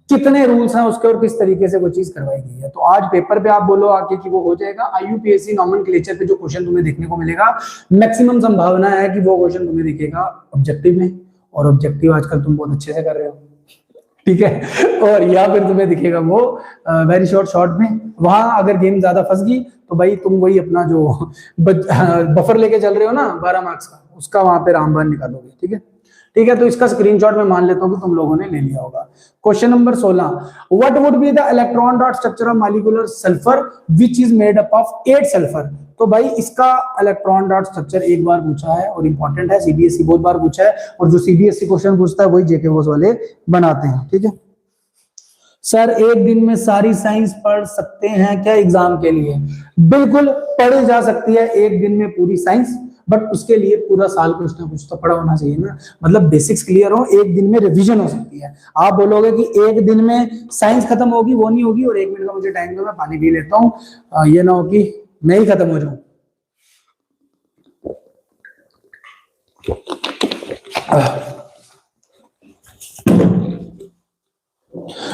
S1: कितने रूल्स हैं उसके और किस तरीके से वो चीज करवाई गई है। तो आज पेपर पे आप बोलो आके कि वो हो जाएगा। IUPAC नॉमेनक्लेचर पे जो क्वेश्चन तुम्हें देखने को मिलेगा, मैक्सिमम संभावना है कि वो क्वेश्चन तुम्हें दिखेगा ऑब्जेक्टिव में, और ऑब्जेक्टिव आजकल तुम बहुत अच्छे से कर रहे हो, ठीक है। और या फिर तुम्हें दिखेगा वो वेरी शॉर्ट में। वहां अगर गेम ज्यादा फंस गई तो भाई तुम वही अपना जो बफर लेके चल रहे हो ना 12 मार्क्स का, उसका वहां पे रामबाण निकालोगे, ठीक है। ठीक है, तो इसका स्क्रीनशॉट मैं मान लेता हूं कि तुम लोगों ने ले लिया होगा। Question number 16, what would be the electron dot structure of molecular sulphur which is made up of 8 sulphur. तो भाई इसका इलेक्ट्रॉन डॉट स्ट्रक्चर एक बार पूछा है और इंपॉर्टेंट है, सीबीएसई बहुत बार पूछा है, और जो सीबीएसई क्वेश्चन पूछता है वही जेके बोस वाले बनाते हैं, ठीक है। सर एक दिन में सारी साइंस पढ़ सकते हैं क्या एग्जाम के लिए? बिल्कुल पढ़ी जा सकती है एक दिन में पूरी साइंस, बट उसके लिए पूरा साल कुछ ना कुछ तो पढ़ा होना चाहिए ना, मतलब बेसिक्स क्लियर हो, एक दिन में रिवीजन हो सकती है। आप बोलोगे कि एक दिन में साइंस खत्म होगी, वो नहीं होगी। और 1 मिनट का मुझे टाइम दो, मैं पानी पी लेता हूँ, ये ना हो कि मैं ही खत्म हो जाऊं।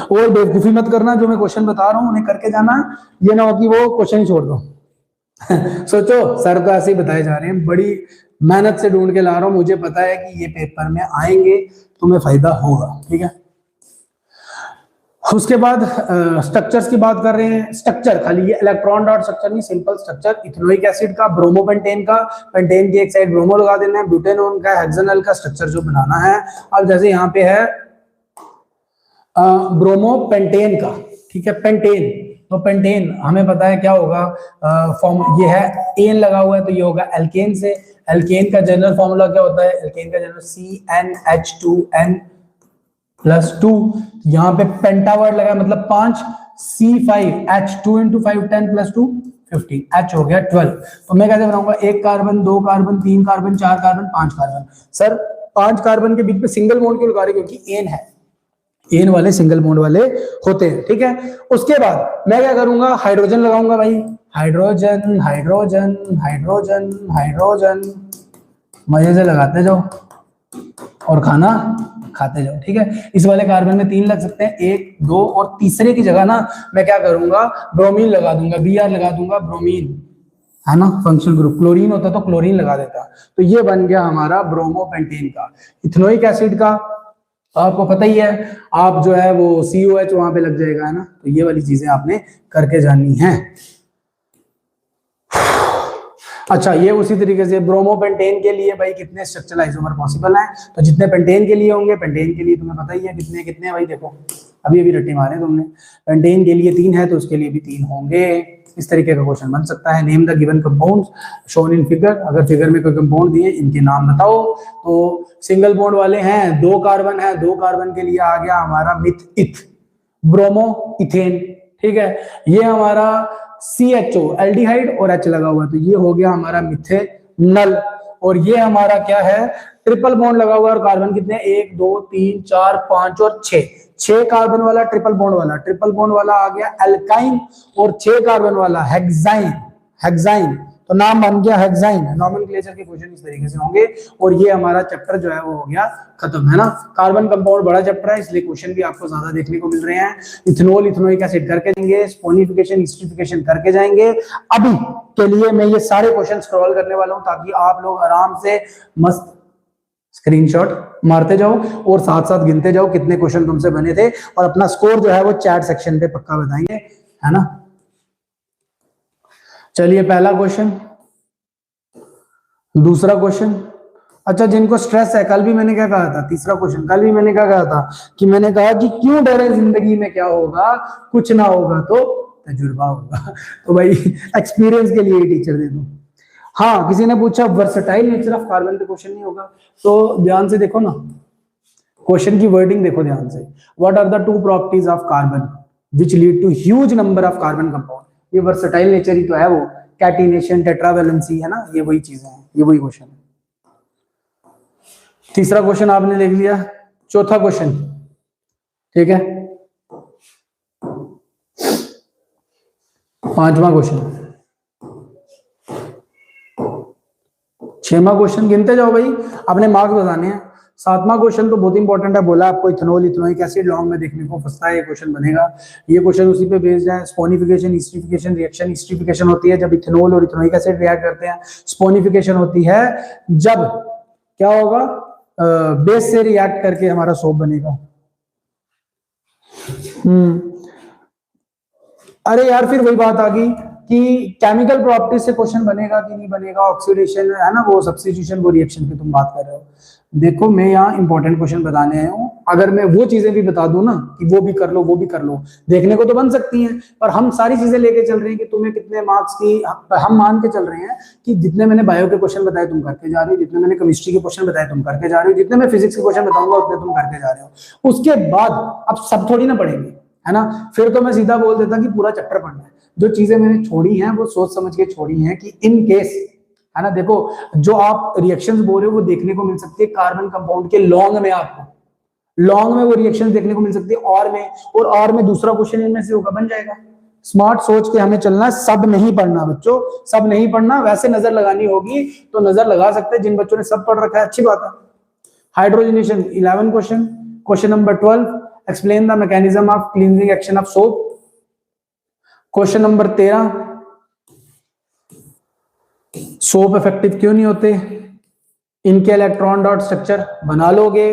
S1: और बेवकूफी मत करना, जो मैं क्वेश्चन बता रहा हूं उन्हें करके जाना, ये ना हो कि वो क्वेश्चन ही छोड़ दो। सोचो सर तो ऐसे ही बताए जा रहे हैं, बड़ी मेहनत से ढूंढ के ला रहा हूं, मुझे पता है कि ये पेपर में आएंगे, तुम्हें फायदा होगा, ठीक है। उसके बाद स्ट्रक्चर्स की बात कर रहे हैं। स्ट्रक्चर खाली ये इलेक्ट्रॉन डॉट स्ट्रक्चर नहीं, सिंपल स्ट्रक्चर इथेनोइक एसिड का, ब्रोमोपेंटेन का, पेंटेन की एक साइड ब्रोमो लगा देना है, ब्यूटेनोन का, हेक्सेनल का स्ट्रक्चर जो बनाना है। अब जैसे यहाँ पे है ब्रोमोपेंटेन का, ठीक है, पेंटेन, तो पेंटेन हमें पता है क्या होगा, फॉर्म ये है, एन लगा हुआ है तो ये होगा एल्केन से। एल्केन का जनरल फॉर्मूला क्या होता है? एल्केन का जनरल CnH2n+2, यहाँ पे पेंटावर्ड लगा मतलब 5, C5H2 × 5 10 + 2 15, H हो गया 12। तो मैं कैसे बनाऊंगा? 1 carbon, 2 carbon, 3 carbon, 4 carbon, 5 carbon. Sir 5 carbon के बीच में सिंगल बॉन्ड क्यों लगा रहे? क्योंकि एन है, एन वाले सिंगल बॉन्ड वाले होते हैं, ठीक है। उसके बाद मैं क्या करूंगा? हाइड्रोजन लगाऊंगा भाई, हाइड्रोजन हाइड्रोजन हाइड्रोजन हाइड्रोजन, मजे से लगाते जाओ और खाना खाते जाओ, ठीक है। इस वाले कार्बन में 3 लग सकते हैं, 1 2, और तीसरे की जगह ना मैं क्या करूंगा? ब्रोमीन लगा दूंगा, Br लगा दूंगा, ब्रोमीन है ना फंक्शनल ग्रुप। क्लोरीन होता तो क्लोरीन लगा देता। तो ये बन गया हमारा ब्रोमोपेंटेन का। इथेनोइक एसिड का आपको पता ही है, आप जो है वो COH वहां पे लग जाएगा, है ना। तो ये वाली चीजें आपने करके जानी है। अच्छा, ये उसी तरीके से ब्रोमोपेंटेन के लिए भाई कितने स्ट्रक्चरल आइसोमर पॉसिबल हैं? तो जितने पेंटेन के लिए होंगे, पेंटेन के लिए तुम्हें पता ही है कितने कितने भाई, देखो अभी अभी रट्टे मारे तुमने। पेंटेन के लिए 3 है तो उसके लिए भी 3 होंगे। इस तरीके का क्वेश्चन बन सकता है। Name the given compounds shown in figure, अगर फिगर में कोई कंपाउंड दिए इनके नाम बताओ। तो सिंगल बॉन्ड वाले हैं, 2 कार्बन है, 2 कार्बन के लिए आ गया हमारा मिथ ब्रोमो इथेन, ठीक है। ये हमारा CHO एल्डिहाइड और H लगा हुआ है तो ये हो गया हमारा मिथेनल। और ये हमारा क्या है, ट्रिपल बॉन्ड लगा हुआ है और कार्बन कितने, 1 2 3 4 5 और 6 कार्बन वाला ट्रिपल बॉन्ड वाला आ गया एल्काइन, और 6 कार्बन वाला हेक्साइन, तो नाम बन गया हेक्साइन। नॉमेनक्लेचर के क्वेश्चन इस तरीके से होंगे और ये हमारा चैप्टर जो है वो हो गया खत्म, है ना। कार्बन कंपाउंड बड़ा चैप्टर है, इसलिए क्वेश्चन भी आपको ज्यादा देखने को मिल रहे हैं। इथेनॉल इथेनोइक एसिड करके जाएंगे, स्पोनिफिकेशन एस्टरिफिकेशन करके जाएंगे। अभी के लिए मैं ये सारे क्वेश्चन स्क्रॉल करने वाला हूं ताकि आप लोग आराम से मस्त स्क्रीनशॉट मारते जाओ और साथ साथ गिनते जाओ कितने क्वेश्चन तुमसे बने थे, और अपना स्कोर जो है वो चैट सेक्शन पे पक्का बताएंगे, है ना। चलिए पहला क्वेश्चन, दूसरा क्वेश्चन। अच्छा, जिनको स्ट्रेस है, कल भी मैंने क्या कहा था, तीसरा क्वेश्चन, कल भी मैंने क्या कहा था कि मैंने कहा कि क्यों डरे जिंदगी में, क्या होगा, कुछ ना होगा तो तजुर्बा होगा। तो भाई एक्सपीरियंस के लिए टीचर दे दूं। हाँ, किसी ने पूछा वर्सेटाइल नेचर ऑफ कार्बन पे क्वेश्चन नहीं होगा, तो ध्यान से देखो ना, क्वेश्चन की वर्डिंग देखो ध्यान से। What are the 2 properties of carbon which lead to huge number of carbon compound. ये वर्सेटाइल नेचर ही तो है, वो कैटिनेशन, टेट्रावैलेंसी, है ना, ये वही चीजें हैं, ये वही क्वेश्चन है। तीसरा क्वेश्चन आपने देख लिया, चौथा क्वेश्चन, ठीक है, पांचवा क्वेश्चन, छठवां क्वेश्चन, गिनते जाओ भाई, अपने मार्क्स बताने हैं। सातवां क्वेश्चन तो बहुत इंपॉर्टेंट है, बोला आपको इथेनॉल इथेनोइक एसिड लॉन्ग में देखने को फंसता है, ये क्वेश्चन बनेगा। ये क्वेश्चन उसी पे बेस्ड है। स्पोनिफिकेशन एस्टरिफिकेशन रिएक्शन, एस्टरिफिकेशन होती है जब इथेनॉल और इथेनोइक एसिड रिएक्ट करते हैं, स्पोनिफिकेशन होती है जब क्या होगा, बेस से रिएक्ट करके हमारा सोप बनेगा। अरे यार, फिर वही बात आ गई कि केमिकल प्रॉपर्टीज से क्वेश्चन बनेगा कि नहीं बनेगा, ऑक्सीडेशन है ना, वो सब्स्टिट्यूशन, वो रिएक्शन की तुम बात कर रहे हो। देखो, मैं यहाँ इंपॉर्टेंट क्वेश्चन बताने आया हूँ, अगर मैं वो चीजें भी बता दूं ना कि वो भी कर लो, वो भी कर लो, देखने को तो बन सकती हैं, पर हम सारी चीजें लेके चल रहे हैं कि तुम्हें कितने मार्क्स की, हम मान के चल रहे हैं कि जितने मैंने बायो के क्वेश्चन बताए तुम करके जा रहे हो, जितने मैंने केमिस्ट्री के क्वेश्चन बताए तुम करके जा रहे हो, जितने मैं फिजिक्स के क्वेश्चन बताऊंगा उतने तुम करके जा रहे हो। उसके बाद अब सब थोड़ी ना पढ़ेंगे, है ना, फिर तो मैं सीधा बोल देता कि पूरा चैप्टर पढ़ना है। जो चीजें मैंने छोड़ी हैं वो सोच समझ के छोड़ी हैं कि इन केस, है ना, देखो जो आप रिएक्शंस बोल रहे हो वो देखने को मिल सकती है कार्बन कंपाउंड के लॉन्ग में, आपको लॉन्ग में वो रिएक्शंस देखने को मिल सकती है, और में दूसरा क्वेश्चन इनमें से होगा, बन जाएगा। स्मार्ट सोच के हमें चलना है, सब नहीं पढ़ना बच्चों, सब नहीं पढ़ना। वैसे नजर लगानी होगी तो नजर लगा सकते हैं, जिन बच्चों ने सब पढ़ रखा है अच्छी बात है। Hydrogenation 11 question. Question number 12, explain the mechanism of cleansing action of soap. Question number 13, soap effective क्यों नहीं होते, इनके इलेक्ट्रॉन डॉट स्ट्रक्चर बना लोगे।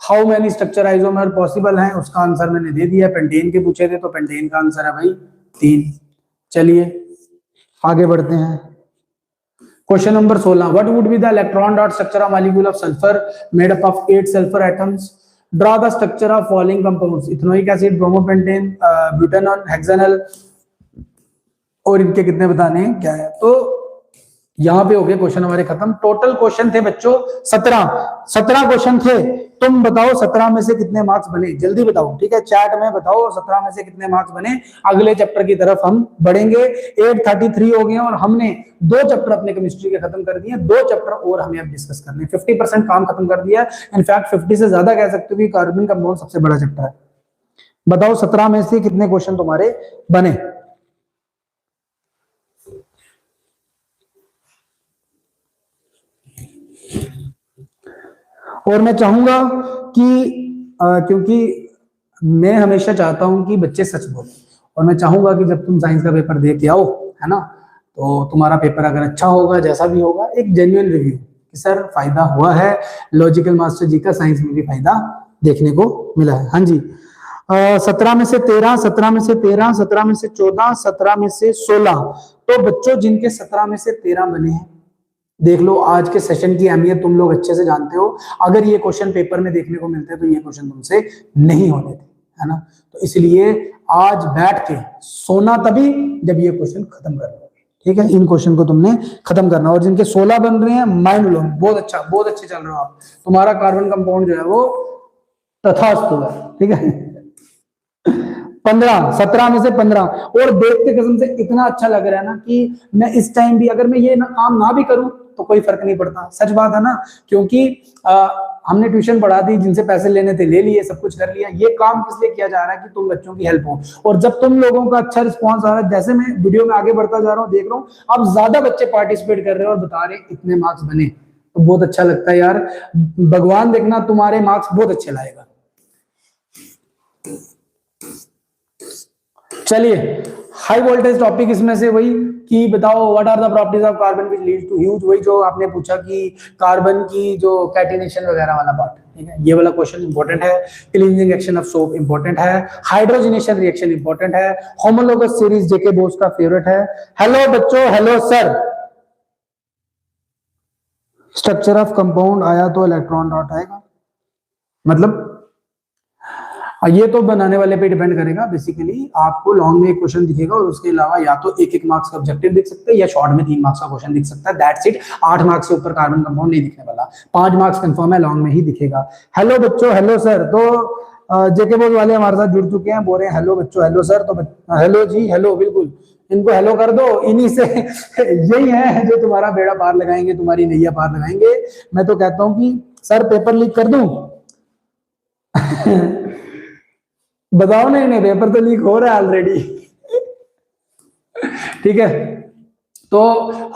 S1: How many structure isomer possible हैं, उसका आंसर मैंने दे दिया। पेंटेन के पूछे थे तो पेंटेन का आंसर है भाई 3। चलिए आगे बढ़ते हैं। Question number 16, what would be the electron dot structure of molecule of sulphur made up of 8 sulphur atoms. Draw the structure of following compounds, ethanoic acid, bromopentane, butanol, hexanal, और इनके कितने बताने हैं, क्या है। तो यहां पे हो गए क्वेश्चन हमारे खत्म। टोटल क्वेश्चन थे बच्चों 17 क्वेश्चन थे। तुम बताओ 17 में से कितने मार्क्स बने, जल्दी बताओ, ठीक है, चैट में बताओ 17 में से कितने मार्क्स बने। अगले चैप्टर की तरफ हम बढ़ेंगे। 833 हो गए और हमने 2 चैप्टर अपने केमिस्ट्री के खत्म कर दिए, 2 चैप्टर और हमें अब डिस्कस करने। 50% काम खत्म कर दिया, इनफैक्ट 50 से ज्यादा कह सकते हो कि कार्बन कंपाउंड सबसे बड़ा चैप्टर है। बताओ 17 में से कितने क्वेश्चन तुम्हारे बने। और मैं चाहूंगा कि क्योंकि मैं हमेशा चाहता हूं कि बच्चे सच बोलें, और मैं चाहूंगा कि जब तुम साइंस का पेपर दे के आओ, है ना, तो तुम्हारा पेपर अगर अच्छा होगा, जैसा भी होगा, एक जेन्युइन रिव्यू कि सर फायदा हुआ है, लॉजिकल मास्टर जी का साइंस में भी फायदा देखने को मिला है। हाँ जी, 17 में से 13, 17 में से 13, 17 में से 14, 17 में से 16। तो बच्चों जिनके 17 में से 13 बने हैं, देख लो आज के सेशन की अहमियत तुम लोग अच्छे से जानते हो। अगर ये क्वेश्चन पेपर में देखने को मिलते तो ये क्वेश्चन तुमसे नहीं होने थे, है ना। तो इसलिए आज बैठ के सोना तभी जब ये क्वेश्चन खत्म कर लोगे, ठीक है। इन क्वेश्चन को तुमने खत्म करना। और जिनके 16 बन रहे हैं, माइंड ब्लोइंग, बहुत अच्छा, बहुत अच्छे चल रहे हो आप। तुम्हारा कार्बन कंपाउंड जो है वो तथास्तु है, ठीक है। 15, 17 में से 15। और देखते कसम से इतना अच्छा लग रहा है ना कि मैं इस टाइम भी, अगर मैं ये काम ना भी करूं तो कोई फर्क नहीं पड़ता। सच बात है ना, क्योंकि हमने ट्यूशन पढ़ा दी, जिनसे पैसे लेने थे ले लिए, सब कुछ कर लिया। ये काम किस लिए किया जा रहा है कि तुम बच्चों की हेल्प हो। और जब तुम लोगों का अच्छा रिस्पॉन्स आ रहा है, जैसे मैं वीडियो में आगे बढ़ता जा रहा हूँ, देख रहा हूँ अब ज्यादा बच्चे पार्टिसिपेट कर रहे हैं और बता रहे हैं इतने मार्क्स बने, तो बहुत अच्छा लगता है यार। भगवान देखना तुम्हारे मार्क्स बहुत अच्छे लाएगा। चलिए, हाई वोल्टेज टॉपिक इसमें से वही कि बताओ what are the properties of carbon which leads to huge, वही जो आपने पूछा कि कार्बन की जो कैटिनेशन वगैरह वाला पार्ट, ठीक है, ये वाला क्वेश्चन इंपॉर्टेंट है। Cleansing action of soap important है। हाइड्रोजनेशन रिएक्शन इंपॉर्टेंट है। होमोलोगस सीरीज जेके बोस का फेवरेट है। हेलो बच्चों, hello sir. Structure of compound आया तो इलेक्ट्रॉन डॉट आएगा, मतलब ये तो बनाने वाले पे डिपेंड करेगा। बेसिकली आपको लॉन्ग में एक क्वेश्चन दिखेगा और उसके अलावा या तो एक एक मार्क्स का ऑब्जेक्टिव दिख सकता है या शॉर्ट में 3 मार्क्स का क्वेश्चन दिख सकता है। That's it. 8 मार्क्स से ऊपर कार्बन कंपाउंड नहीं दिखने वाला। 5 मार्क्स कंफर्म है, लॉन्ग में ही दिखेगा। हेलो बच्चों, हेलो सर। तो जेके बोस वाले हमारे साथ जुड़ चुके हैं, बोल रहे हैं हेलो बच्चों, हेलो सर। तो हेलो जी, हेलो, बिल्कुल इनको हेलो कर दो। इन्हीं से यही है जो तुम्हारा बेड़ा पार लगाएंगे, तुम्हारी नैया पार लगाएंगे। मैं तो कहता हूँ कि सर पेपर लीक कर दूं। बताओ। नहीं, पेपर तो लीक हो रहा है ऑलरेडी। ठीक है, तो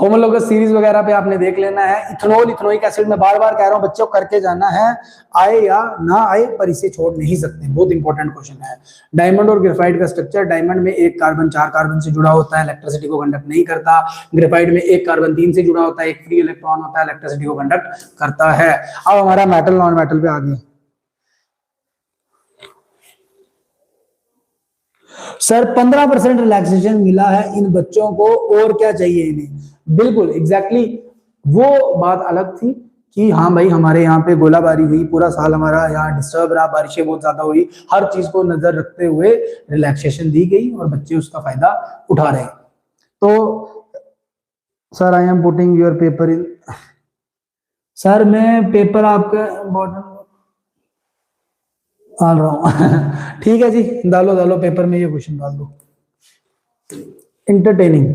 S1: होमोलोगस सीरीज वगैरह पे आपने देख लेना है। इथेनॉल, इथेनोइक एसिड में बार बार कह रहा हूं बच्चों, करके जाना है, आए या ना आए, पर इसे छोड़ नहीं सकते। बहुत इंपॉर्टेंट क्वेश्चन है। डायमंड और ग्रेफाइट का स्ट्रक्चर। डायमंड में एक कार्बन 4 कार्बन से जुड़ा होता है, इलेक्ट्रिसिटी को कंडक्ट नहीं करता। ग्रेफाइट में एक कार्बन 3 से जुड़ा होता है, एक फ्री इलेक्ट्रॉन होता है, इलेक्ट्रिसिटी को कंडक्ट करता है। अब हमारा मेटल नॉन मेटल पे आ गए। सर 15% रिलैक्सेशन मिला है इन बच्चों को, और क्या चाहिए इन्हें। बिल्कुल एग्जैक्टली वो बात अलग थी कि हाँ भाई हमारे यहाँ पे गोलाबारी हुई, पूरा साल हमारा यहाँ डिस्टर्ब रहा, बारिशें बहुत ज्यादा हुई, हर चीज को नजर रखते हुए रिलैक्सेशन दी गई और बच्चे उसका फायदा उठा रहे हैं। तो sir I am putting your paper in. Sir मैं पेपर आपका बॉटम डाल रहा हूँ। ठीक है जी, डालो पेपर में ये क्वेश्चन डाल दो। इंटरटेनिंग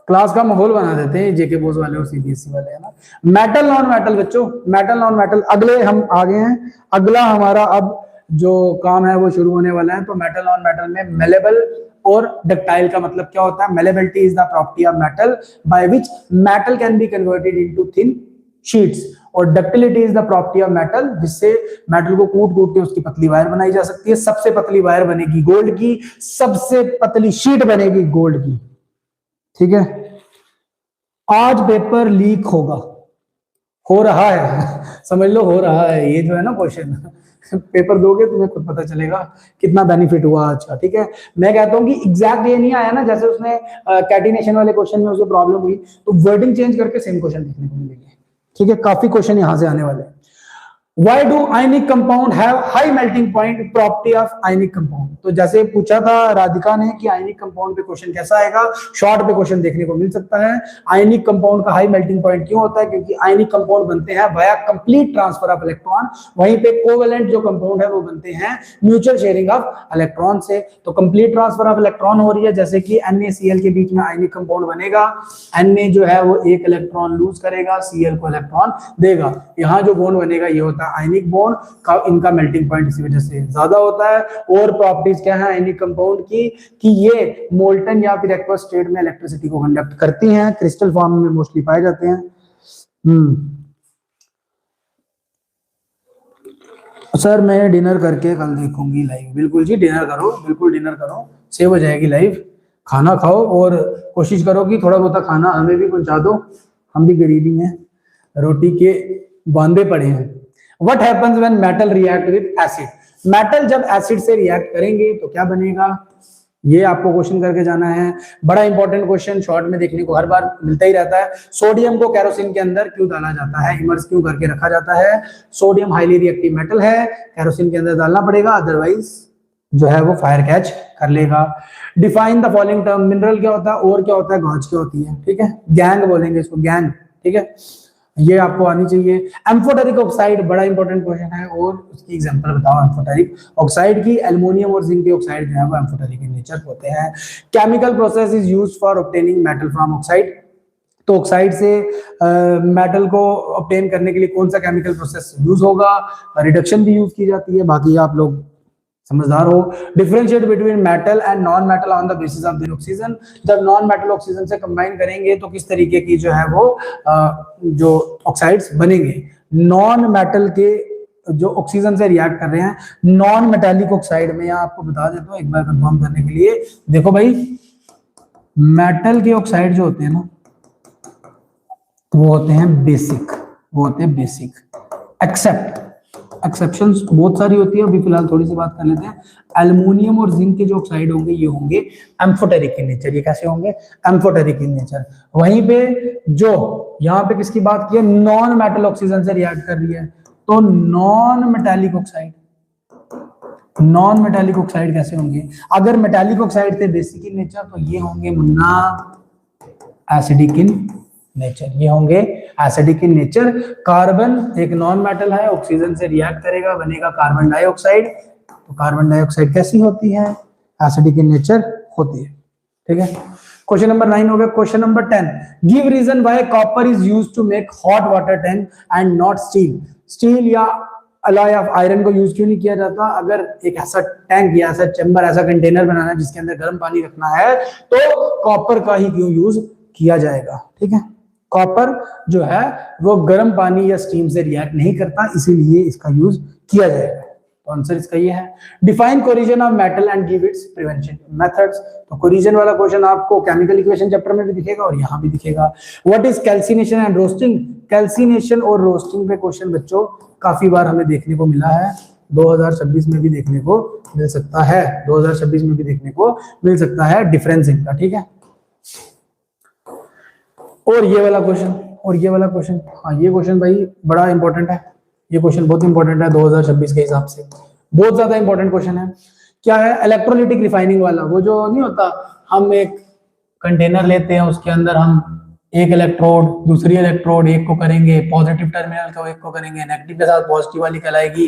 S1: क्लास का माहौल बना देते हैं जेके बोस वाले और सीबीएसई वाले, है ना। मेटल नॉन मेटल बच्चों, मेटल नॉन मेटल अगले हम आगे हैं। अगला हमारा अब जो काम है वो शुरू होने वाला है। तो मेटल नॉन मेटल में मेलेबल और डक्टाइल का मतलब क्या होता है। Malleability is the property of metal by which metal can be converted into thin sheets, और ductility is the property of metal, जिससे मेटल को कूट कूट के उसकी पतली वायर बनाई जा सकती है। सबसे पतली वायर बनेगी गोल्ड की, सबसे पतली शीट बनेगी गोल्ड की। ठीक है, आज पेपर लीक होगा, हो रहा है। समझ लो हो रहा है। ये जो है ना क्वेश्चन, पेपर दोगे तुम्हें खुद पता चलेगा कितना बेनिफिट हुआ आज का। ठीक है, मैं कहता हूं कि एग्जैक्ट ये नहीं आया ना, जैसे उसने कैटिनेशन वाले क्वेश्चन में उसे प्रॉब्लम हुई, तो वर्डिंग चेंज करके सेम क्वेश्चन लिखने को मिलेंगे। ठीक है, काफी क्वेश्चन यहां से आने वाले हैं। Why do ionic compound have high melting point? Property of ionic compound। तो जैसे पूछा था राधिका ने कि आयनिक कंपाउंड पे क्वेश्चन कैसा आएगा, शॉर्ट पे क्वेश्चन देखने को मिल सकता है। आयनिक कंपाउंड का हाई मेल्टिंग पॉइंट क्यों होता है, क्योंकि आयनिक कंपाउंड बनते हैं via complete transfer of electron. वहीं पे कोवेलेंट जो कंपाउंड है वो बनते हैं म्यूचुअल शेयरिंग ऑफ इलेक्ट्रॉन से। तो कंप्लीट ट्रांसफर ऑफ इलेक्ट्रॉन हो रही है, जैसे कि NaCl के बीच में आयनिक कंपाउंड बनेगा। Na जो है वो एक इलेक्ट्रॉन लूज करेगा, Cl को इलेक्ट्रॉन देगा। यहाँ जो बॉन्ड बनेगा ये होता है आयनिक बॉन्ड का, इनका मेल्टिंग पॉइंट इसी वजह से ज्यादा होता है। और प्रॉपर्टीज क्या है आयनिक कंपाउंड की, कि ये मोल्टन या फिर एक्वस स्टेट में इलेक्ट्रिसिटी को कंडक्ट करती हैं, क्रिस्टल फॉर्म में मोस्टली पाए जाते हैं। सर मैं डिनर करके कल देखूंगी लाइव। बिल्कुल जी, डिनर करो, बिल्कुल डिनर करो, सेव हो जाएगी लाइव। खाना खाओ और कोशिश करो कि थोड़ा बहुत खाना हमें भी पहुंचा दो, हम भी गरीबी हैं, रोटी के बांधे पड़े हैं। What happens when metal react with acid? Metal जब एसिड से रिएक्ट करेंगे तो क्या बनेगा, ये आपको क्वेश्चन करके जाना है। बड़ा इंपॉर्टेंट क्वेश्चन, शॉर्ट में देखने को हर बार मिलता ही रहता है। सोडियम को केरोसिन के अंदर क्यों डाला जाता है, इमर्स क्यों करके रखा जाता है। सोडियम हाईली रिएक्टिव मेटल है, केरोसिन के अंदर डालना पड़ेगा, अदरवाइज जो है वो फायर कैच कर लेगा। Define the following term. Mineral क्या होता है, और क्या होता है, गॉज क्या होती है। ठीक है, गैंग बोलेंगे इसको, गैंग। ठीक है, ये आपको आनी चाहिए। एम्फोटेरिक ऑक्साइड बड़ा इंपॉर्टेंट क्वेश्चन है, और उसकी एग्जांपल बताओ एम्फोटेरिक ऑक्साइड की। एल्युमिनियम और जिंक के ऑक्साइड जो है वो एम्फोटेरिक इन नेचर होते हैं। Chemical process is used for obtaining metal from oxide. तो ऑक्साइड से मेटल को ऑब्टेन करने के लिए कौन सा केमिकल प्रोसेस यूज होगा, रिडक्शन भी यूज की जाती है, बाकी आप लोग समझदार हो। Differentiate between metal and non metal on the basis of their oxygen, जब नॉन मेटल ऑक्सीजन से कंबाइन करेंगे तो किस तरीके की जो है वो जो ऑक्साइड्स बनेंगे। नॉन मेटल के जो ऑक्सीजन से रिएक्ट कर रहे हैं नॉन मेटालिक ऑक्साइड में, यहाँ आपको बता देता हूँ एक बार कंफर्म करने के लिए। देखो भाई, मेटल के ऑक्साइड जो होते हैं ना वो होते हैं बेसिक, वो होते हैं बेसिक। एक्सेप्शंस बहुत सारी होती है, अभी फिलहाल थोड़ी सी बात कर लेते हैं। एल्युमिनियम और जिंक के जो ऑक्साइड होंगे ये होंगे एम्फोटेरिक इन नेचर। ये कैसे होंगे? Amphoteric in nature. वहीं पे जो यहाँ पे किसकी बात की है, नॉन मेटल ऑक्सीजन से रिएक्ट कर रही है, तो non metallic oxide, non metallic oxide कैसे होंगे? अगर मेटालिक ऑक्साइड थे बेसिक इन नेचर तो ये होंगे मुन्ना एसिडिक इन नेचर, ये होंगे एसिडिक इन नेचर। कार्बन एक नॉन मेटल है, ऑक्सीजन से रिएक्ट करेगा, बनेगा कार्बन डाइऑक्साइड। तो कार्बन डाइऑक्साइड कैसी होती है? एसिडिक इन नेचर होती है। ठीक है, क्वेश्चन नंबर 9 हो गया। Question number 10, give reason why copper is used to make hot water tank and not steel. Steel या अलॉय ऑफ आयरन को यूज क्यों नहीं किया जाता? अगर एक ऐसा टैंक या ऐसा चैम्बर, ऐसा कंटेनर बनाना है जिसके अंदर गर्म पानी रखना है, तो कॉपर का ही क्यों यूज किया जाएगा? ठीक है, कॉपर जो है वो गर्म पानी या स्टीम से रिएक्ट नहीं करता, इसीलिए इसका यूज किया जाएगा। तो आंसर इसका ये है। Define corrosion of metal and give its prevention methods. तो कोरिजन वाला क्वेश्चन आपको केमिकल इक्वेशन चैप्टर में भी दिखेगा और यहाँ भी दिखेगा। What is calcination and roasting? Calcination और रोस्टिंग पे क्वेश्चन बच्चों काफी बार हमें देखने को मिला है, 2026 में भी देखने को मिल सकता है, 2026 में भी देखने को मिल सकता है डिफरेंस इनका। ठीक है, और ये वाला क्वेश्चन, और ये वाला क्वेश्चन, हाँ ये क्वेश्चन भाई बड़ा इंपॉर्टेंट है, ये क्वेश्चन बहुत इंपॉर्टेंट है 2026 के हिसाब से, बहुत ज्यादा इंपॉर्टेंट क्वेश्चन है। क्या है? इलेक्ट्रोलिटिक रिफाइनिंग वाला। वो जो नहीं होता, हम एक कंटेनर लेते हैं, उसके अंदर हम एक इलेक्ट्रोड दूसरी इलेक्ट्रोड, एक को करेंगे पॉजिटिव टर्मिनल को, एक को करेंगे नेगेटिव के साथ, पॉजिटिव वाली कहलाएगी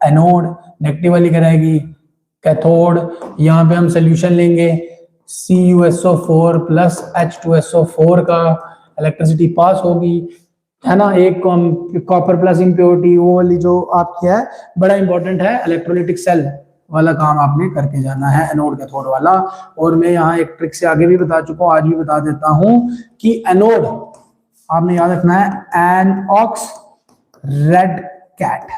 S1: एनोड, नेगेटिव वाली कहलाएगी कैथोड। यहाँ पे हम सोल्यूशन लेंगे CuSO4 प्लस H2SO4 का, इलेक्ट्रिसिटी पास होगी, है ना। एक को हम कॉपर प्लस इम्प्योरिटी, वो वाली जो आपकी है, बड़ा इंपॉर्टेंट है। इलेक्ट्रोलिटिक सेल वाला काम आपने करके जाना है, एनोड कैथोड वाला। और मैं यहाँ एक ट्रिक से आगे भी बता चुका हूँ, आज भी बता देता हूँ कि एनोड आपने याद रखना है एनऑक्स रेड कैट।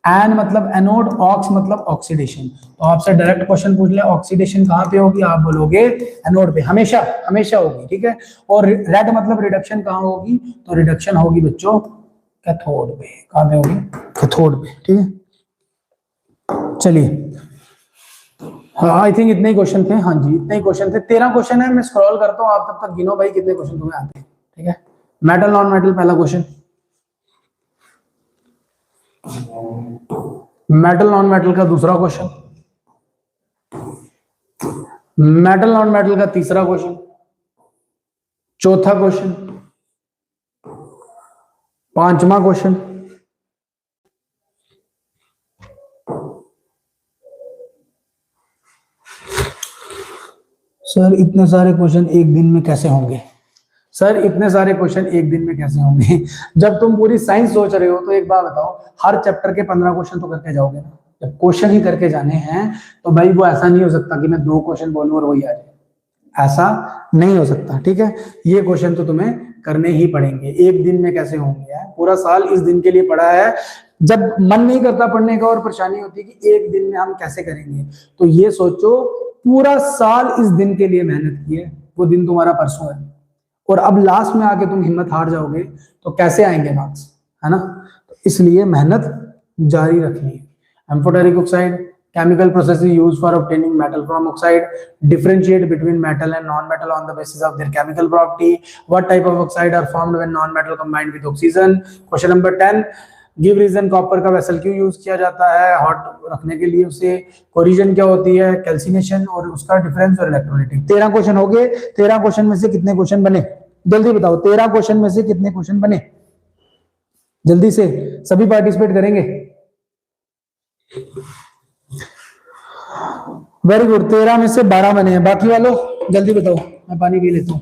S1: एन मतलब एनोड, ऑक्स मतलब ऑक्सीडेशन। तो आपसे डायरेक्ट क्वेश्चन पूछ ले ऑक्सीडेशन कहाँ पे होगी, आप बोलोगे एनोड पे, हमेशा हमेशा होगी। ठीक है, और रेड मतलब रिडक्शन कहाँ होगी, तो रिडक्शन होगी बच्चों कैथोड पे। कहाँ पे होगी? कैथोड पे। ठीक है, चलिए, हाँ आई थिंक इतने ही क्वेश्चन थे। हाँ जी इतने ही क्वेश्चन थे, 13 क्वेश्चन है। मैं स्क्रॉल करता हूँ, आप तब तक गिनो भाई कितने क्वेश्चन तुम्हें आते हैं। ठीक है, मेटल नॉन मेटल पहला क्वेश्चन, मेटल नॉन मेटल का दूसरा क्वेश्चन, मेटल नॉन मेटल का तीसरा क्वेश्चन, चौथा क्वेश्चन, पांचवा क्वेश्चन, सर इतने सारे क्वेश्चन एक दिन में कैसे होंगे? सर इतने सारे क्वेश्चन एक दिन में कैसे होंगे? जब तुम पूरी साइंस सोच रहे हो तो एक बात बताओ, हर चैप्टर के 15 क्वेश्चन तो करके जाओगे ना। जब क्वेश्चन ही करके जाने हैं तो भाई वो ऐसा नहीं हो सकता कि मैं 2 क्वेश्चन बोलूं और वही आ जाए, ऐसा नहीं हो सकता। ठीक है, ये क्वेश्चन तो तुम्हें करने ही पड़ेंगे। एक दिन में कैसे होंगे यार? पूरा साल इस दिन के लिए पढ़ा है, जब मन नहीं करता पढ़ने का और परेशानी होती है कि एक दिन में हम कैसे करेंगे, तो ये सोचो पूरा साल इस दिन के लिए मेहनत की है, वो दिन तुम्हारा परसों है, और अब लास्ट में आके तुम हिम्मत हार जाओगे तो कैसे आएंगे मार्क्स, है ना। तो इसलिए मेहनत जारी रखनी है। Amphoteric oxide, chemical processes used for obtaining metal from oxide, differentiate between metal and non-metal on the basis of their chemical property, what type of oxide are formed when non-metal combined with oxygen। Question number 10, give reason copper का vessel क्यों use किया जाता है hot रखने के लिए उसे, corrosion क्या होती है, कैल्सिनेशन और उसका डिफरेंस और इलेक्ट्रोलिटिक। 13 क्वेश्चन हो गए। 13 क्वेश्चन में से कितने क्वेश्चन बने जल्दी बताओ? 13 क्वेश्चन में से कितने क्वेश्चन बने जल्दी से? सभी पार्टिसिपेट करेंगे? वेरी गुड, 13 में से 12 बने हैं। बाकी वालों जल्दी बताओ, मैं पानी पी लेता हूँ।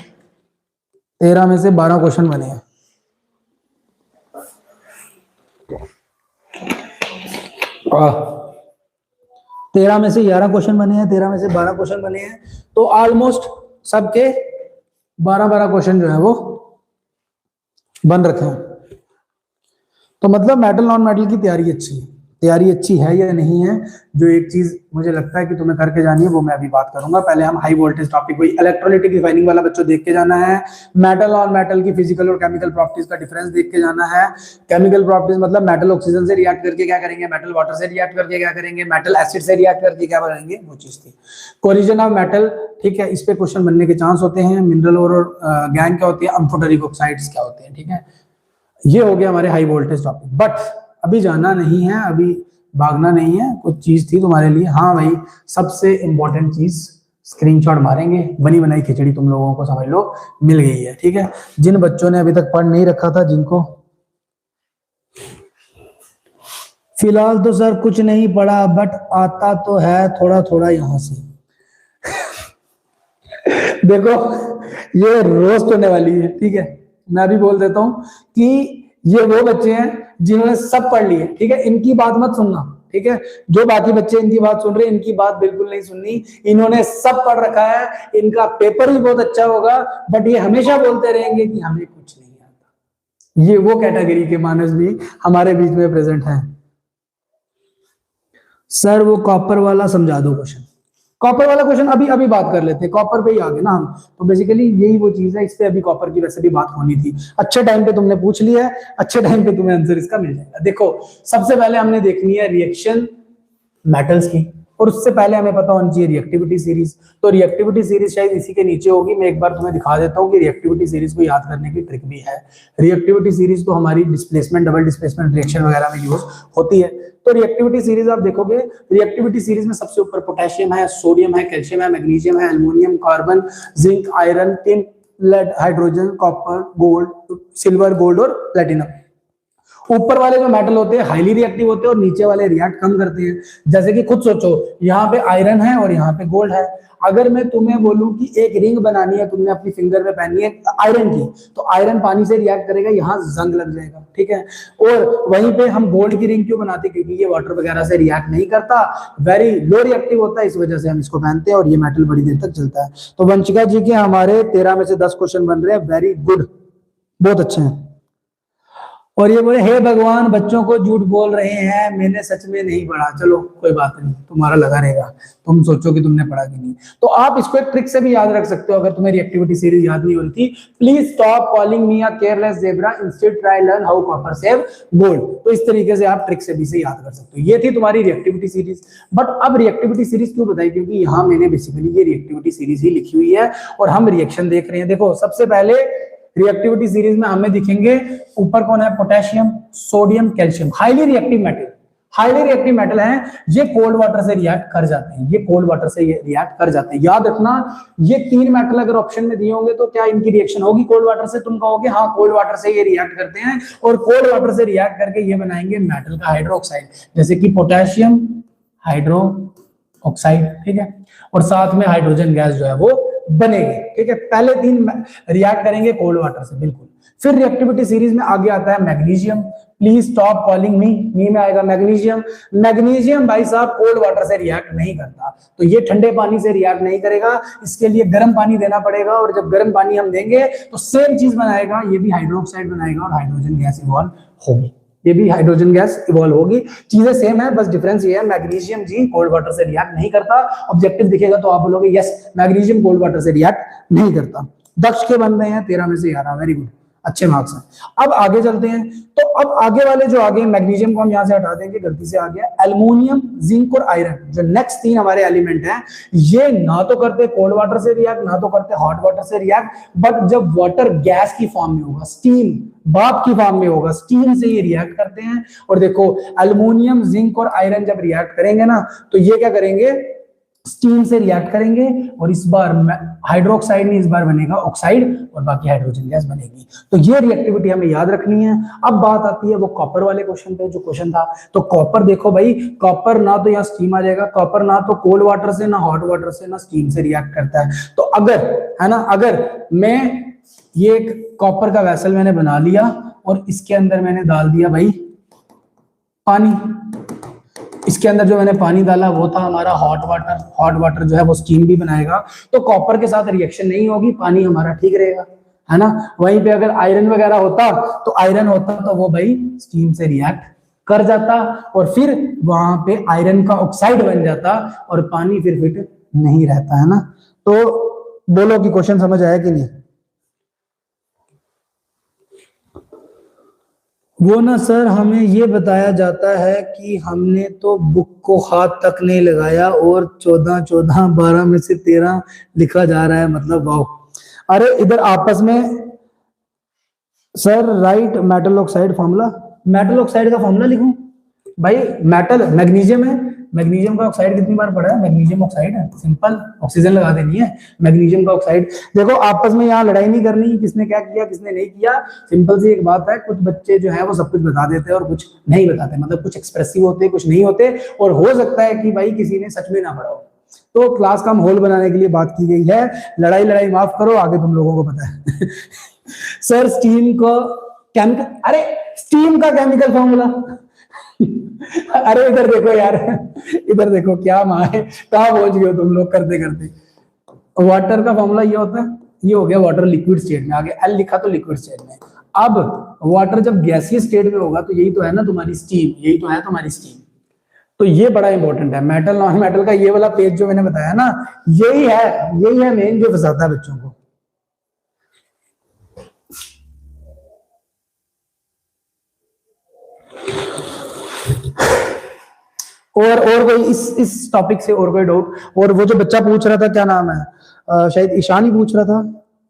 S1: 13 में से 12 क्वेश्चन बने हैं। आह, 13 में से 11 क्वेश्चन बने हैं, 13 में से 12 क्वेश्चन बने हैं, तो ऑलमोस्ट सबके 12-12 क्वेश्चन जो है वो बन रखे हैं। तो मतलब मेटल नॉन मेटल की तैयारी अच्छी है या नहीं है। जो एक चीज मुझे लगता है कि तुम्हें करके जानी है वो मैं अभी बात करूंगा। पहले हम हाई वोल्टेज टॉपिक, कोई इलेक्ट्रोलाइटिक रिफाइनिंग वाला बच्चों देख के जाना है। मेटल और मेटल की फिजिकल और केमिकल प्रॉपर्टीज का डिफरेंस देख के जाना है। केमिकल प्रॉपर्टीज मतलब मेटल ऑक्सीजन से रिएक्ट करके क्या करेंगे, मेटल वाटर से रिएक्ट करके क्या करेंगे, मेटल एसिड से रिएक्ट करके क्या करेंगे, वो चीज थी। कोलिजन ऑफ मेटल, ठीक है, इस पे क्वेश्चन बनने के चांस होते हैं। मिनरल और गैंग क्या होती है, अम्फोटेरिक ऑक्साइड्स क्या होते हैं, ठीक है। ये हो गया हमारे हाई वोल्टेज टॉपिक। बट अभी जाना नहीं है, अभी भागना नहीं है, कुछ चीज थी तुम्हारे लिए। हाँ भाई, सबसे इंपॉर्टेंट चीज स्क्रीनशॉट मारेंगे, बनी बनाई खिचड़ी तुम लोगों को समझ लो मिल गई है, ठीक है। जिन बच्चों ने अभी तक पढ़ नहीं रखा था, जिनको फिलहाल तो सर कुछ नहीं पढ़ा बट आता तो है थोड़ा थोड़ा यहां से देखो ये रोस्ट होने वाली है, ठीक है। मैं भी बोल देता हूं कि ये वो बच्चे हैं जिन्होंने सब पढ़ लिए, ठीक है। इनकी बात मत सुनना, ठीक है। जो बाकी बच्चे इनकी बात सुन रहे हैं, इनकी बात बिल्कुल नहीं सुननी। इन्होंने सब पढ़ रखा है, इनका पेपर भी बहुत अच्छा होगा, बट ये हमेशा बोलते रहेंगे कि हमें कुछ नहीं आता। ये वो कैटेगरी के मानस भी हमारे बीच में प्रेजेंट हैं। सर वो कॉपर वाला समझा दो क्वेश्चन। कॉपर वाला क्वेश्चन अभी बात कर लेते हैं, कॉपर पे ही आ गए ना हम। तो बेसिकली यही वो चीज है, इस पे अभी कॉपर की वैसे भी बात होनी थी। अच्छे टाइम पे तुमने पूछ लिया है, अच्छे टाइम पे तुम्हें आंसर इसका मिल जाएगा। देखो सबसे पहले हमने देखनी है रिएक्शन मेटल्स की, और उससे पहले हमें पता होनी चाहिए रिएक्टिविटी सीरीज। तो रिएक्टिविटी सीरीज शायद इसी के नीचे होगी। मैं एक बार तुम्हें दिखा देता हूँ कि रिएक्टिविटी सीरीज को याद करने की ट्रिक भी है। रिएक्टिविटी सीरीज तो हमारी डिस्प्लेसमेंट, डबल डिस्प्लेसमेंट रिएक्शन वगैरह में यूज होती है। तो रिएक्टिविटी सीरीज आप देखोगे, रिएक्टिविटी सीरीज में सबसे ऊपर पोटेशियम है, सोडियम है, कैल्शियम है, मैग्नीशियम है, aluminium, carbon, zinc, iron, tin, lead, hydrogen, copper, gold, silver, gold और प्लेटिनम। ऊपर वाले जो मेटल होते हैं हाईली रिएक्टिव होते हैं और नीचे वाले रिएक्ट कम करते हैं। जैसे कि खुद सोचो, यहाँ पे आयरन है और यहाँ पे गोल्ड है। अगर मैं तुम्हें बोलूं कि एक रिंग बनानी है, तुमने अपनी फिंगर में पहनी है आयरन की, तो आयरन पानी से रिएक्ट करेगा, यहाँ जंग लग जाएगा, ठीक है। और वहीं पे हम गोल्ड की रिंग क्यों बनाते हैं, क्योंकि ये वाटर वगैरह से रिएक्ट नहीं करता, वेरी लो रिएक्टिव होता है, इस वजह से हम इसको पहनते हैं और ये मेटल बड़ी देर तक चलता है। तो वंशिका जी के हमारे 13 में से 10 क्वेश्चन बन रहे हैं, वेरी गुड, बहुत अच्छे हैं। और ये बोले हे भगवान बच्चों को झूठ बोल रहे हैं, मैंने सच में नहीं पढ़ा। चलो कोई बात नहीं, तुम्हारा लगा रहेगा, तुम सोचो कि तुमने पढ़ा कि नहीं। तो आप इसको एक ट्रिक से भी याद रख सकते हो। अगर तुम्हें रिएक्टिविटी सीरीज याद नहीं हो रही थी, please stop calling me a careless zebra, instead try learn how copper save gold. तो इस तरीके से आप ट्रिक से भी से याद कर सकते हो। ये थी तुम्हारी रिएक्टिविटी सीरीज। बट अब रिएक्टिविटी सीरीज क्यों बताई, क्योंकि यहाँ मैंने बेसिकली ये रिएक्टिविटी सीरीज ही लिखी हुई है और हम रिएक्शन देख रहे हैं। देखो सबसे पहले रिएक्टिविटी सीरीज में हमें दिखेंगे ऊपर कौन है, potassium, sodium, calcium, highly reactive metal. Highly reactive metal हैं, ये कोल्ड वाटर से रिएक्ट कर जाते हैं, ये कोल्ड वाटर से ये रिएक्ट कर जाते हैं। याद रखना, ये 3 मेटल अगर ऑप्शन में दिए होंगे तो क्या इनकी रिएक्शन होगी कोल्ड वाटर से, तुम कहोगे हाँ कोल्ड वाटर से ये रिएक्ट करते हैं, और कोल्ड वाटर से रिएक्ट करके ये बनाएंगे मेटल का हाइड्रोक्साइड, जैसे कि पोटेशियम हाइड्रोक्साइड, ठीक है। और साथ में हाइड्रोजन गैस जो है वो बनेगी, ठीक है। पहले 3 रिएक्ट करेंगे कोल्ड वाटर से, बिल्कुल। फिर रिएक्टिविटी सीरीज में आगे आता है magnesium. Please stop calling me में आएगा मैग्नीशियम। मैग्नीशियम भाई साहब कोल्ड वाटर से रिएक्ट नहीं करता, तो ये ठंडे पानी से रिएक्ट नहीं करेगा, इसके लिए गर्म पानी देना पड़ेगा। और जब गर्म पानी हम देंगे तो सेम चीज बनाएगा, ये भी हाइड्रोक्साइड बनाएगा और हाइड्रोजन गैस इवॉल्व होगी, ये भी हाइड्रोजन गैस इवॉल्व होगी। चीजें सेम है, बस डिफरेंस ये है मैग्नीशियम जी कोल्ड वाटर से रिएक्ट नहीं करता। ऑब्जेक्टिव दिखेगा तो आप बोलोगे यस मैग्नीशियम कोल्ड वाटर से रिएक्ट नहीं करता। दक्ष के बन रहे हैं 13 में से 11, वेरी गुड, अच्छे मार्क्स हैं। अब आगे चलते हैं। तो अब आगे वाले जो आगे मैग्नीशियम को हम यहां से हटा देंगे, गलती से आ गया। एल्युमिनियम, जिंक और आयरन, जो नेक्स्ट 3 हमारे एलिमेंट हैं, ये ना तो करते कोल्ड वाटर से रिएक्ट, ना तो करते हॉट वाटर से रिएक्ट, बट जब वाटर गैस की फॉर्म में होगा, स्टीम भाप की फॉर्म में होगा, स्टीम से ये रिएक्ट करते हैं। और देखो एल्युमिनियम, जिंक और आयरन जब रिएक्ट करेंगे ना, तो ये क्या करेंगे, स्टीम से रिएक्ट करेंगे, और इस बार हाइड्रोक्साइड नहीं, इस बार बनेगा ऑक्साइड और बाकी हाइड्रोजन गैस बनेगी। तो ये रिएक्टिविटी हमें याद रखनी है। अब बात आती है वो कॉपर वाले क्वेश्चन पे, जो क्वेश्चन था। तो कॉपर देखो भाई, कॉपर ना तो यहाँ स्टीम आ जाएगा, कॉपर ना तो कोल्ड वाटर से, ना हॉट वाटर से, ना स्टीम से रिएक्ट करता है। तो अगर है ना, अगर मैं ये एक कॉपर का वेसल मैंने बना लिया और इसके अंदर मैंने डाल दिया भाई पानी। इसके अंदर जो मैंने पानी डाला वो था हमारा हॉट वाटर। हॉट वाटर जो है वो स्टीम भी बनाएगा, तो कॉपर के साथ रिएक्शन नहीं होगी, पानी हमारा ठीक रहेगा, है ना। वहीं पे अगर आयरन वगैरह होता तो आयरन होता तो वो भाई स्टीम से रिएक्ट कर जाता और फिर वहां पे आयरन का ऑक्साइड बन जाता और पानी फिर फिट नहीं रहता, है ना। तो बोलो कि क्वेश्चन समझ आया कि नहीं। वो ना सर हमें ये बताया जाता है कि हमने तो बुक को हाथ तक नहीं लगाया और 14 14 12 में से 13 लिखा जा रहा है, मतलब वाओ। अरे इधर आपस में sir right metal oxide formula, metal oxide का फॉर्मूला लिखूं भाई। मेटल मैग्नीशियम है, मैग्नीशियम का ऑक्साइड कितनी बार पढ़ा है, मैग्नीशियम ऑक्साइड है, सिंपल ऑक्सीजन लगा देनी है, मैग्नीशियम का ऑक्साइड। देखो आपस में यहाँ लड़ाई नहीं करनी किसने क्या किया किसने नहीं किया, सिंपल सी एक बात है, कुछ बच्चे जो है वो सब कुछ बता देते हैं और कुछ नहीं बताते, मतलब कुछ एक्सप्रेसिव होते कुछ नहीं होते, और हो सकता है कि भाई किसी ने सच में ना पढ़ा हो। तो क्लास का माहौल बनाने के लिए बात की गई है, लड़ाई लड़ाई माफ करो, आगे तुम लोगों को पता है। सर स्टीम को केमिकल, अरे स्टीम का केमिकल फॉर्मूला। अरे इधर देखो यार, इधर देखो क्या माँ है, कहाँ पहुंच गए तुम लोग करते करते। वाटर का फॉर्मूला ये होता है, ये हो गया वाटर लिक्विड स्टेट में, आगे एल लिखा तो लिक्विड स्टेट में। अब वाटर जब गैसीय स्टेट में होगा तो यही तो है ना तुम्हारी स्टीम, यही तो है तुम्हारी स्टीम। तो ये बड़ा इंपॉर्टेंट है, मेटल नॉन मेटल का ये वाला पेज जो मैंने बताया ना, यही है मेन जो फंसाता है बच्चों को। और कोई इस टॉपिक से और कोई डाउट। और वो जो बच्चा पूछ रहा था क्या नाम है, शायद ईशान ही पूछ रहा था,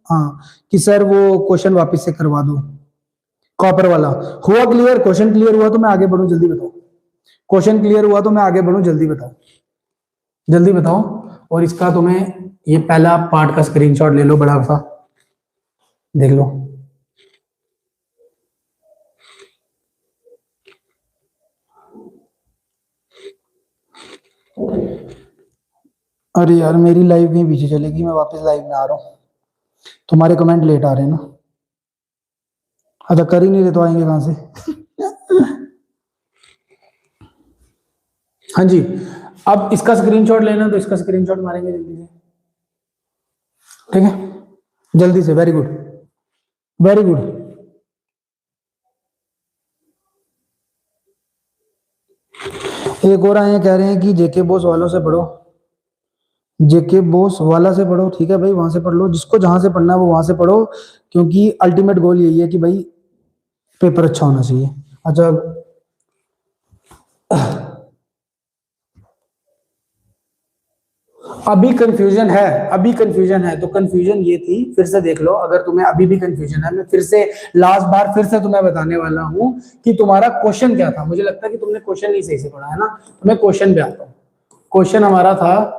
S1: हाँ, कि सर वो क्वेश्चन वापस से करवा दो कॉपर वाला। हुआ क्लियर, क्वेश्चन क्लियर हुआ तो मैं आगे बढ़ूं, जल्दी बताओ। क्वेश्चन क्लियर हुआ तो मैं आगे बढ़ूं, जल्दी बताओ, जल्दी बताओ। और इसका तुम्हें ये पहला पार्ट का स्क्रीनशॉट ले लो, बड़ा सा देख लो। अरे यार मेरी लाइव कहीं पीछे चलेगी, मैं वापस लाइव में आ रहा हूँ, तुम्हारे कमेंट लेट आ रहे हैं ना। अच्छा कर ही नहीं रहे तो आएंगे कहां से। हाँ जी, अब इसका स्क्रीनशॉट लेना तो इसका स्क्रीनशॉट मारेंगे जल्दी से, ठीक है, जल्दी से। Very good, very good. एक और आए कह रहे हैं कि जेके बोस वालों से पढ़ो, जेके बोस वाला से पढ़ो, ठीक है भाई, वहां से पढ़ लो, जिसको जहां से पढ़ना है वो वहां से पढ़ो, क्योंकि अल्टीमेट गोल यही है कि भाई पेपर अच्छा होना चाहिए। अच्छा अभी कंफ्यूजन है, अभी कंफ्यूजन है, तो कंफ्यूजन ये थी, फिर से देख लो अगर तुम्हें अभी भी कंफ्यूजन है, मैं फिर से लास्ट बार फिर से तुम्हें बताने वाला हूं कि तुम्हारा क्वेश्चन क्या था। मुझे लगता है कि तुमने क्वेश्चन नहीं सही से पढ़ा है ना, तो मैं क्वेश्चन पे आता हूं। क्वेश्चन हमारा था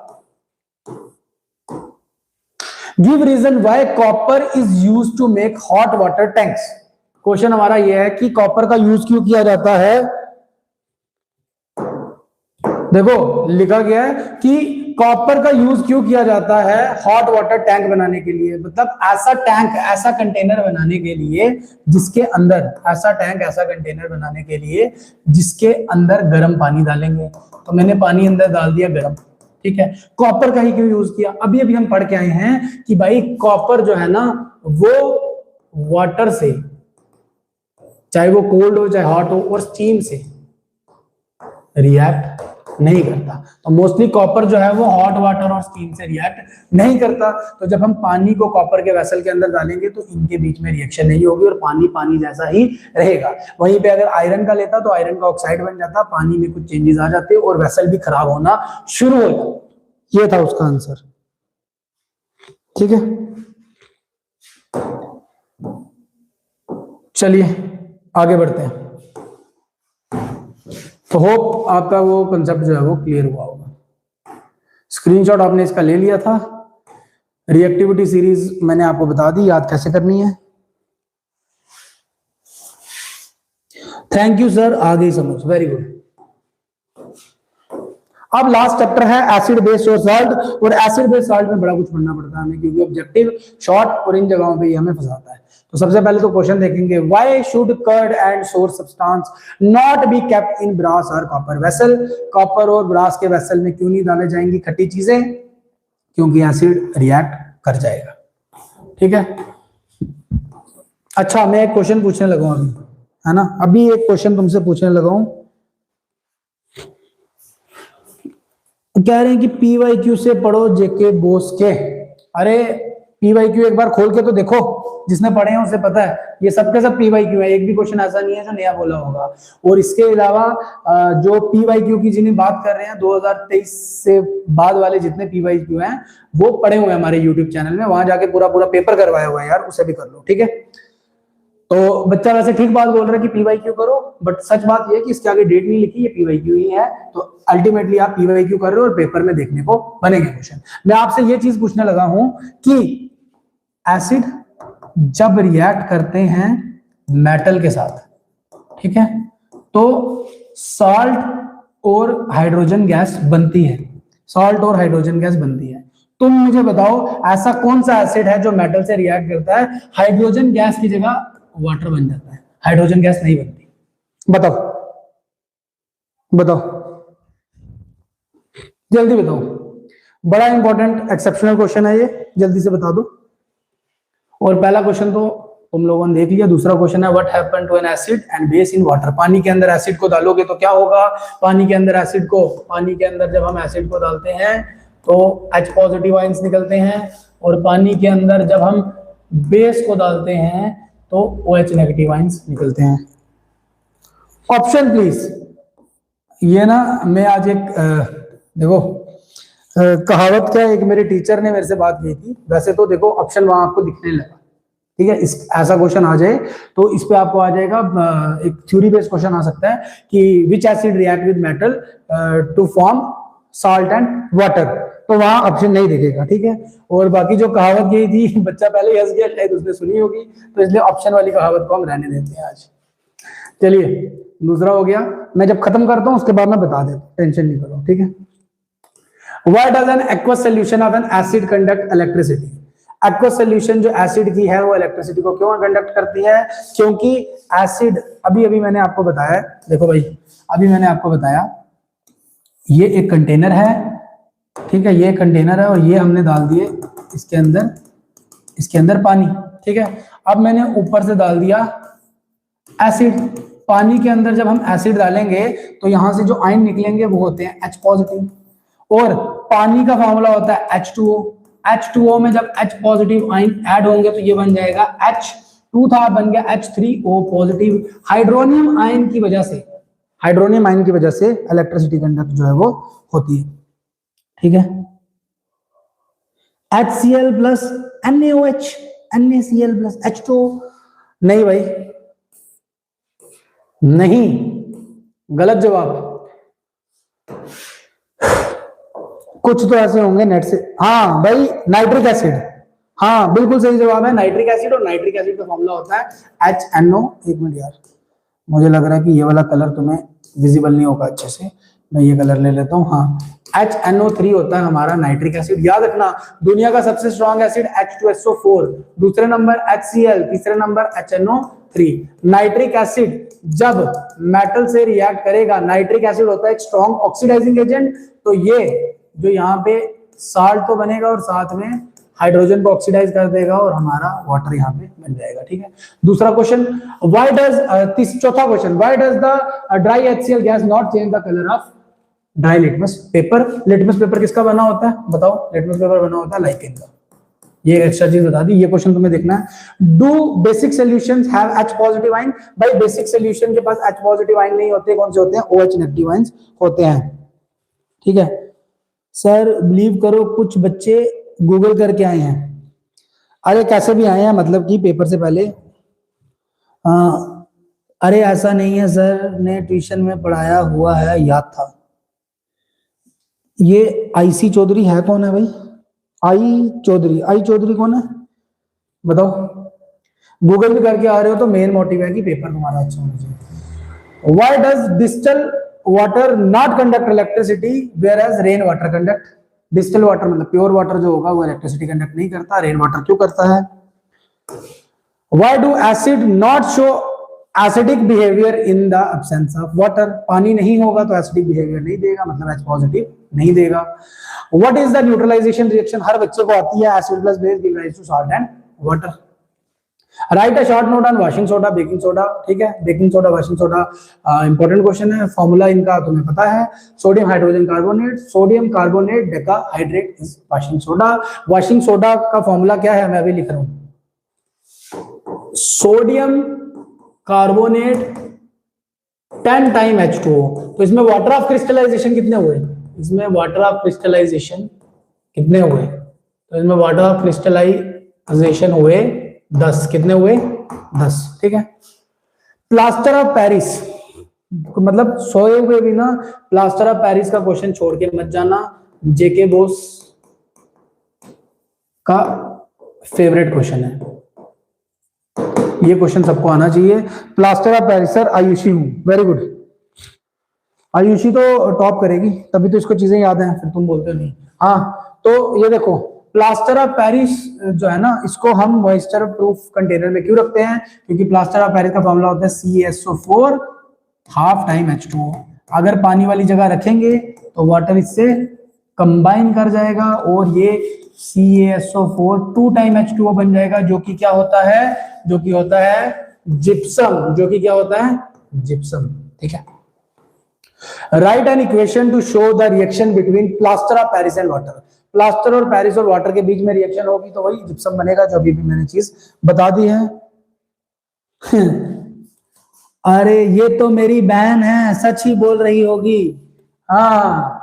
S1: give reason why copper is used to make hot water tanks. Question हमारा यह है कि कॉपर का यूज क्यों किया जाता है। देखो लिखा गया है कि कॉपर का यूज क्यों किया जाता है हॉट वाटर टैंक बनाने के लिए, मतलब ऐसा टैंक ऐसा कंटेनर बनाने के लिए जिसके अंदर, ऐसा टैंक ऐसा कंटेनर बनाने के लिए जिसके अंदर गर्म पानी डालेंगे। तो मैंने पानी अंदर डाल दिया गर्म, ठीक है। कॉपर का ही क्यों यूज किया, अभी अभी हम पढ़ के आए हैं कि भाई कॉपर जो है ना वो वाटर से, चाहे वो कोल्ड हो चाहे हॉट हो, और स्टीम से रिएक्ट नहीं करता। तो मोस्टली कॉपर जो है वो हॉट वाटर और स्टीम से रिएक्ट नहीं करता। तो जब हम पानी को कॉपर के वेसल के अंदर डालेंगे तो इनके बीच में रिएक्शन नहीं होगी और पानी पानी जैसा ही रहेगा। वहीं पे अगर आयरन का लेता तो आयरन का ऑक्साइड बन जाता, पानी में कुछ चेंजेस आ जाते और वेसल भी खराब होना शुरू हो जाता। ये था उसका आंसर, ठीक है। चलिए आगे बढ़ते हैं। तो होप आपका वो कंसेप्ट जो है वो क्लियर हुआ होगा। स्क्रीनशॉट आपने इसका ले लिया था। रिएक्टिविटी सीरीज मैंने आपको बता दी याद कैसे करनी है। थैंक यू सर, आ गई समझ, वेरी गुड। अब लास्ट चैप्टर है एसिड बेस और सॉल्ट, और एसिड बेस सॉल्ट में बड़ा कुछ पढ़ना पड़ता है हमें, क्योंकि ऑब्जेक्टिव शॉर्ट और इन जगहों पे ही हमें फंसाता है। तो सबसे पहले तो क्वेश्चन देखेंगे, why should curd and sour substance not be kept in brass और कॉपर वेसल। कॉपर और ब्रास के वेसल में क्यों नहीं डाले जाएंगी खट्टी चीजें? क्योंकि एसिड रिएक्ट कर जाएगा। ठीक है, अच्छा मैं एक क्वेश्चन पूछने लगा हूं अभी, है ना, अभी एक क्वेश्चन तुमसे पूछने लगा हूं। कह रहे हैं कि पीवाईक्यू से पढ़ो जेके बोस के। अरे पीवाईक्यू एक बार खोल के तो देखो, जिसने पढ़े हैं उसे पता है ये सबके सब पीवाईक्यू है, एक भी क्वेश्चन ऐसा नहीं है जो नया बोला होगा। और इसके अलावा जो पीवाईक्यू की जिन्हें बात कर रहे हैं 2023 से बाद वाले जितने पीवाईक्यू हैं वो पढ़े हुए हैं हमारे यूट्यूब चैनल में, वहां जाके पूरा पूरा पेपर करवाया हुआ है यार, उसे भी कर लो। ठीक है, तो बच्चा वैसे ठीक बात बोल रहा है कि पीवाईक्यू करो, बट सच बात ये है कि इसके आगे डेट नहीं लिखी, ये पीवाईक्यू ही है। तो अल्टीमेटली आप पीवाईक्यू कर रहे हो और पेपर में देखने को बनेंगे क्वेश्चन। मैं आपसे ये चीज पूछने लगा हूं कि एसिड जब रिएक्ट करते हैं मेटल के साथ, ठीक है, तो सॉल्ट और हाइड्रोजन गैस बनती है, सॉल्ट और हाइड्रोजन गैस बनती है। तुम मुझे बताओ ऐसा कौन सा एसिड है जो मेटल से रिएक्ट करता है, हाइड्रोजन गैस की जगह वाटर बन जाता है, हाइड्रोजन गैस नहीं बनती? बताओ बताओ, जल्दी बताओ, बड़ा इंपॉर्टेंट एक्सेप्शनल क्वेश्चन है ये, जल्दी से बता दो। और पहला क्वेश्चन तो तुम लोगों ने देख लिया, दूसरा क्वेश्चन है what happened to an acid and base in water. पानी के अंदर एसिड को डालोगे तो क्या होगा? पानी के अंदर एसिड को, पानी के अंदर जब हम एसिड को डालते हैं तो H पॉजिटिव आयंस निकलते हैं, और पानी के अंदर जब हम बेस को डालते हैं तो OH नेगेटिव आयंस निकलते हैं। Option please. ये ना मैं आज एक देखो कहावत क्या, एक मेरे टीचर ने मेरे से बात की थी, वैसे तो देखो ऑप्शन वहां आपको दिखने लगा, ठीक है, इस ऐसा क्वेश्चन आ जाए तो इस पे आपको आ जाएगा, एक थ्योरी बेस्ड क्वेश्चन आ सकता है कि which acid react with metal to form salt and water, तो वहां ऑप्शन नहीं दिखेगा। ठीक है, और बाकी जो कहावत यही थी, बच्चा पहले हंस गया, शायद उसने सुनी होगी, तो इसलिए ऑप्शन वाली कहावत को हम रहने देते हैं आज। चलिए दूसरा हो गया, मैं जब खत्म करता हूं उसके बाद मैं बता देता हूं, टेंशन नहीं करो। ठीक है, Why does an aqueous solution of an acid conduct electricity? Aqueous solution जो एसिड की है वो इलेक्ट्रिसिटी को क्यों कंडक्ट करती है? क्योंकि एसिड, अभी अभी मैंने आपको बताया, देखो भाई अभी मैंने आपको बताया, ये एक कंटेनर है, ठीक है, ये कंटेनर है और ये हमने डाल दिए इसके अंदर पानी। ठीक है, अब मैंने ऊपर से डाल दिया एसिड। पानी के अंदर जब हम एसिड डालेंगे तो यहां से जो आयन निकलेंगे वो होते हैं H पॉजिटिव, और पानी का फॉर्मूला होता है H2O। H2O में जब H पॉजिटिव आयन ऐड होंगे तो ये बन जाएगा H2 था, बन गया H3O पॉजिटिव। हाइड्रोनियम आयन की वजह से, हाइड्रोनियम आयन की वजह से इलेक्ट्रिसिटी कंडक्ट जो है वो होती है। ठीक है, HCl plus NaOH, NaCl plus H2O, नहीं भाई नहीं, गलत जवाब। कुछ तो ऐसे होंगे नेट से, हाँ भाई नाइट्रिक एसिड, हाँ बिल्कुल सही जवाब है नाइट्रिक एसिड, और नाइट्रिक एसिड का फॉर्मूला होता है HNO। एक मिनट यार, मुझे लग रहा है कि ये वाला कलर तुम्हें विजिबल नहीं होगा अच्छे से, मैं ये कलर ले लेता हूँ। हाँ, HNO3 होता है हमारा नाइट्रिक एसिड। याद रखना, दुनिया का सबसे स्ट्रॉन्ग एसिड H2SO4, दूसरे नंबर HCl, तीसरे नंबर HNO3। नाइट्रिक एसिड जब मेटल से रिएक्ट करेगा, नाइट्रिक एसिड होता है एक स्ट्रॉन्ग ऑक्सीडाइजिंग एजेंट, तो ये जो यहाँ पे साल्ट तो बनेगा और साथ में हाइड्रोजन को ऑक्सीडाइज कर देगा और हमारा वाटर यहाँ पे बन जाएगा। ठीक है, दूसरा क्वेश्चन, व्हाई डज, चौथा question, why does the dry HCl gas not change the colour of dry litmus paper? Litmus paper किसका बना होता है बताओ? लिटमस पेपर बना होता है लाइकेन का। ये एक्स्ट्रा चीज बता दी, ये क्वेश्चन तुम्हें देखना है। Do basic solutions have H positive ion? भाई बेसिक सॉल्यूशन के पास H पॉजिटिव आयन नहीं होते, कौन से होते हैं? OH नेगेटिव आयंस होते हैं। ठीक है सर, बिलीव करो कुछ बच्चे गूगल करके आए हैं, अरे कैसे भी आए हैं, मतलब कि पेपर से पहले। अरे ऐसा नहीं है सर ने ट्यूशन में पढ़ाया हुआ है, याद था। ये IC चौधरी है, कौन है भाई? आई चौधरी कौन है बताओ? गूगल भी करके आ रहे हो तो मेन मोटिव है कि पेपर तुम्हारा अच्छा होना चाहिए। Why does distilled water not conduct electricity whereas rain water conduct. Distilled water मतलब प्योर वाटर जो होगा वो इलेक्ट्रिसिटी कंडक्ट नहीं करता, रेन वाटर क्यों करता है? Why do acid not show acidic behaviour in the absence of water? पानी नहीं होगा तो एसिडिक बिहेवियर नहीं देगा, मतलब H पॉजिटिव नहीं देगा। What is the neutralisation reaction? हर बच्चे को आती है, acid plus base give rise to salt and water. Write a short note on washing soda, baking soda, ठीक है, baking soda washing soda important question है। फॉर्मूला इनका तुम्हें पता है, sodium hydrogen carbonate, sodium carbonate decahydrate is washing soda. Washing soda का formula क्या है, मैं अभी लिख रहा हूं, सोडियम कार्बोनेट 10 टाइम H2O। तो इसमें वाटर ऑफ क्रिस्टलाइजेशन कितने हुए? इसमें वाटर ऑफ क्रिस्टलाइजेशन कितने हुए? तो इसमें वाटर ऑफ क्रिस्टलाइजेशन हुए 10। कितने हुए? 10, ठीक है। प्लास्टर ऑफ पेरिस, मतलब सोए हुए भी ना प्लास्टर ऑफ पेरिस का क्वेश्चन छोड़ के मत जाना, जेके बोस का फेवरेट क्वेश्चन है, ये क्वेश्चन सबको आना चाहिए। Plaster of Paris, sir Ayushi हूं, वेरी गुड। आयुषी तो टॉप करेगी, तभी तो इसको चीजें याद हैं, फिर तुम बोलते नहीं। हाँ तो ये देखो, प्लास्टर ऑफ पेरिस जो है ना, इसको हम मॉइस्चर प्रूफ कंटेनर में क्यों रखते हैं? क्योंकि प्लास्टर ऑफ पेरिस का फॉर्मूला होता है CaSO4 हाफ टाइम H2O। अगर पानी वाली जगह रखेंगे तो वाटर इससे कंबाइन कर जाएगा और ये CaSO4 2 टाइम H2O बन जाएगा, जो कि क्या होता है? जो कि होता है जिप्सम, जो कि क्या होता है? जिप्सम, ठीक है। Right an equation two show the reaction between plaster of Paris and water. Plaster और पेरिस और वाटर के बीच में रिएक्शन होगी तो वही जिप्सम बनेगा, जो अभी भी मैंने चीज बता दी है। अरे ये तो मेरी बहन है, सच ही बोल रही होगी। हाँ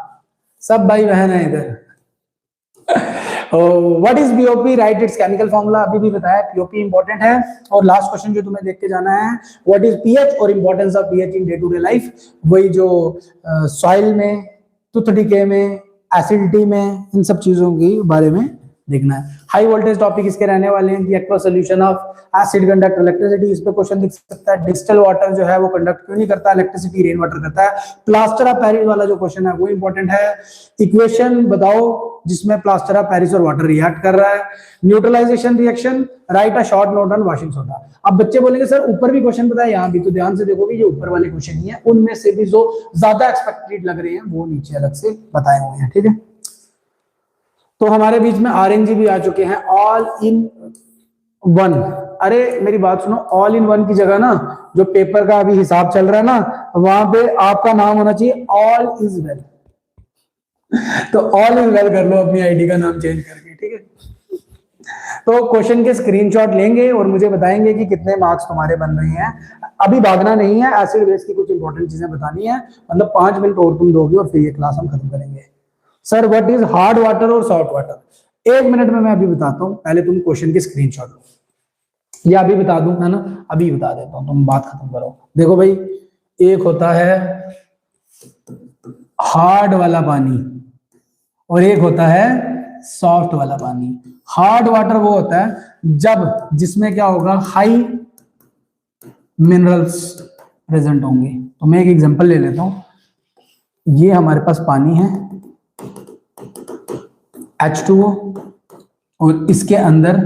S1: सब भाई बहन है इधर। What is BOP? Right it's chemical formula, अभी भी बताया, पीओपी इंपॉर्टेंट है। और लास्ट क्वेश्चन जो तुम्हें देख के जाना है, व्हाट इज पीएच और importance of pH in day to day life. वही जो सॉइल में, टूथ डिके में, एसिडिटी में, इन सब चीजों के बारे में देखना है। हाई वोल्टेज टॉपिक इसके रहने वाले हैं, aqua solution of acid conduct electricity, इस पे क्वेश्चन दिख सकता है। डिस्टिल वाटर जो है वो कंडक्ट क्यों नहीं करता इलेक्ट्रिसिटी, रेन वाटर करता है। प्लास्टर ऑफ पेरिस वाला जो क्वेश्चन है वो इंपॉर्टेंट है। इक्वेशन बताओ जिसमें प्लास्टर ऑफ पेरिस और वाटर रिएक्ट कर रहा है। Neutralisation reaction, write a short note on washing soda. अब बच्चे बोलेंगे सर ऊपर भी क्वेश्चन बताया, यहाँ भी, तो ध्यान से देखोगे ये ऊपर वाले क्वेश्चन ही है, उनमें से भी जो ज्यादा एक्सपेक्टेड लग रहे हैं वो नीचे अलग से बताए हुए हैं, ठीक है। तो हमारे बीच में RNG भी आ चुके हैं, ऑल इन वन। अरे मेरी बात सुनो, ऑल इन वन की जगह ना, जो पेपर का अभी हिसाब चल रहा है ना, वहां पे आपका नाम होना चाहिए ऑल इज वेल। तो ऑल इज वेल कर लो अपनी आईडी का नाम चेंज करके, ठीक है। तो क्वेश्चन के स्क्रीनशॉट लेंगे और मुझे बताएंगे कि कितने मार्क्स तुम्हारे बन रहे हैं। अभी भागना नहीं है, एसिड बेस की कुछ इंपॉर्टेंट चीजें बतानी है, मतलब 5 मिनट और तुम दोगे और फिर ये क्लास हम खत्म करेंगे। Sir what is hard water और सॉफ्ट वाटर? 1 मिनट में मैं अभी बताता हूं, पहले तुम क्वेश्चन के स्क्रीनशॉट लो, या अभी बता दूं, है ना, अभी बता देता हूं, तुम बात खत्म करो। देखो भाई, एक होता है हार्ड वाला पानी और एक होता है सॉफ्ट वाला पानी। हार्ड वाटर वो होता है जब जिसमें क्या होगा, हाई मिनरल्स प्रेजेंट होंगे। तो मैं एक एग्जांपल ले लेता हूं, ये हमारे पास पानी है H2O और इसके अंदर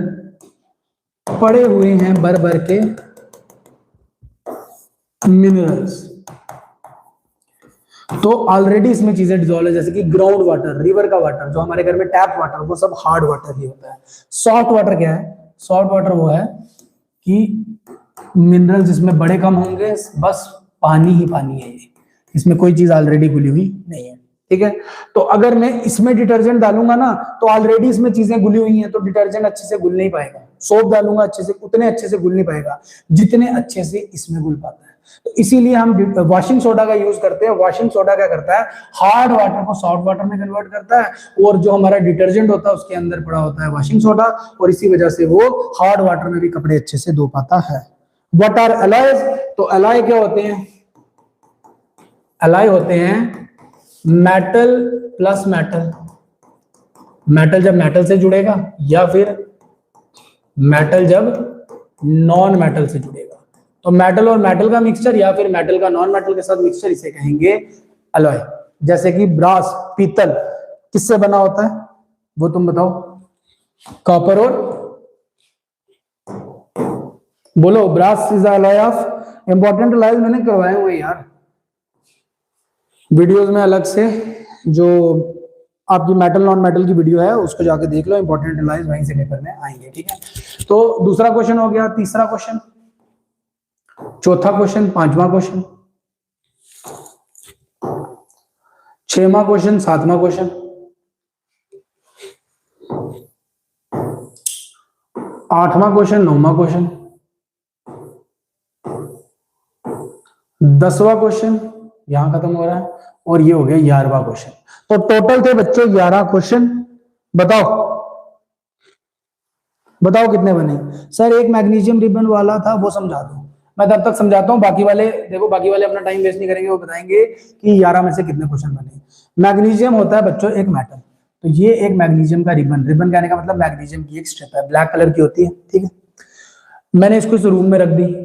S1: पड़े हुए हैं भर भर के मिनरल्स। तो ऑलरेडी इसमें चीजें डिजोल्व है, जैसे कि ग्राउंड वाटर, रिवर का वाटर, जो हमारे घर में टैप वाटर, वो सब हार्ड वाटर ही होता है। सॉफ्ट वाटर क्या है? सॉफ्ट वाटर वो है कि मिनरल जिसमें बड़े कम होंगे, बस पानी ही पानी है ये, इसमें कोई चीज ऑलरेडी घुली हुई नहीं है, ठीक है। तो अगर मैं इसमें डिटर्जेंट डालूंगा ना, तो ऑलरेडी इसमें चीजें घुली हुई हैं, तो डिटर्जेंट अच्छे से घुल नहीं पाएगा। सोप डालूंगा अच्छे से, उतने अच्छे से घुल नहीं पाएगा जितने अच्छे से इसमें घुल पाता है। तो इसीलिए हम वॉशिंग सोडा का यूज करते हैं। वॉशिंग सोडा क्या करता है, हार्ड वाटर को सॉफ्ट वाटर में कन्वर्ट करता है, और जो हमारा डिटर्जेंट होता है उसके अंदर पड़ा होता है वॉशिंग सोडा, और इसी वजह से वो हार्ड वाटर में भी कपड़े अच्छे से धो पाता है। What are alloys? तो एलॉय क्या होते हैं? एलॉय होते हैं मेटल प्लस मेटल। मेटल जब मेटल से जुड़ेगा, या फिर मेटल जब नॉन मेटल से जुड़ेगा। तो मेटल और मेटल का मिक्सचर या फिर मेटल का नॉन मेटल के साथ मिक्सचर, इसे कहेंगे अलॉय। जैसे कि ब्रास, पीतल किससे बना होता है वो तुम बताओ? कॉपर और, बोलो, brass is alloy of. Important alloy मैंने करवाए हुए यार वीडियोस में अलग से, जो आपकी मेटल नॉन मेटल की वीडियो है उसको जाके देख लो, इंपॉर्टेंट अलॉयज वहीं से पेपर में आएंगे, ठीक है। तो दूसरा क्वेश्चन हो गया, तीसरा क्वेश्चन, चौथा क्वेश्चन, पांचवा क्वेश्चन, छठवां क्वेश्चन, सातवां क्वेश्चन, आठवां क्वेश्चन, नौवां क्वेश्चन, 10वां क्वेश्चन यहां खत्म हो रहा है, और ये हो गया 11वां क्वेश्चन। तो टोटल थे बच्चों 11 क्वेश्चन। बताओ बताओ कितने बने? सर एक मैग्नीशियम रिबन वाला था वो समझा दो। मैं तब तक समझाता हूं, बाकी वाले देखो, बाकी वाले अपना टाइम वेस्ट नहीं करेंगे, वो बताएंगे कि 11 में से कितने क्वेश्चन बने। मैग्नीशियम होता है बच्चों एक मेटल, तो ये एक मैग्नीशियम का रिबन, रिबन कहने का मतलब मैग्नीशियम की एक स्ट्रिप है, ब्लैक कलर की होती है, ठीक है। मैंने इसको इस रूम में रख दी,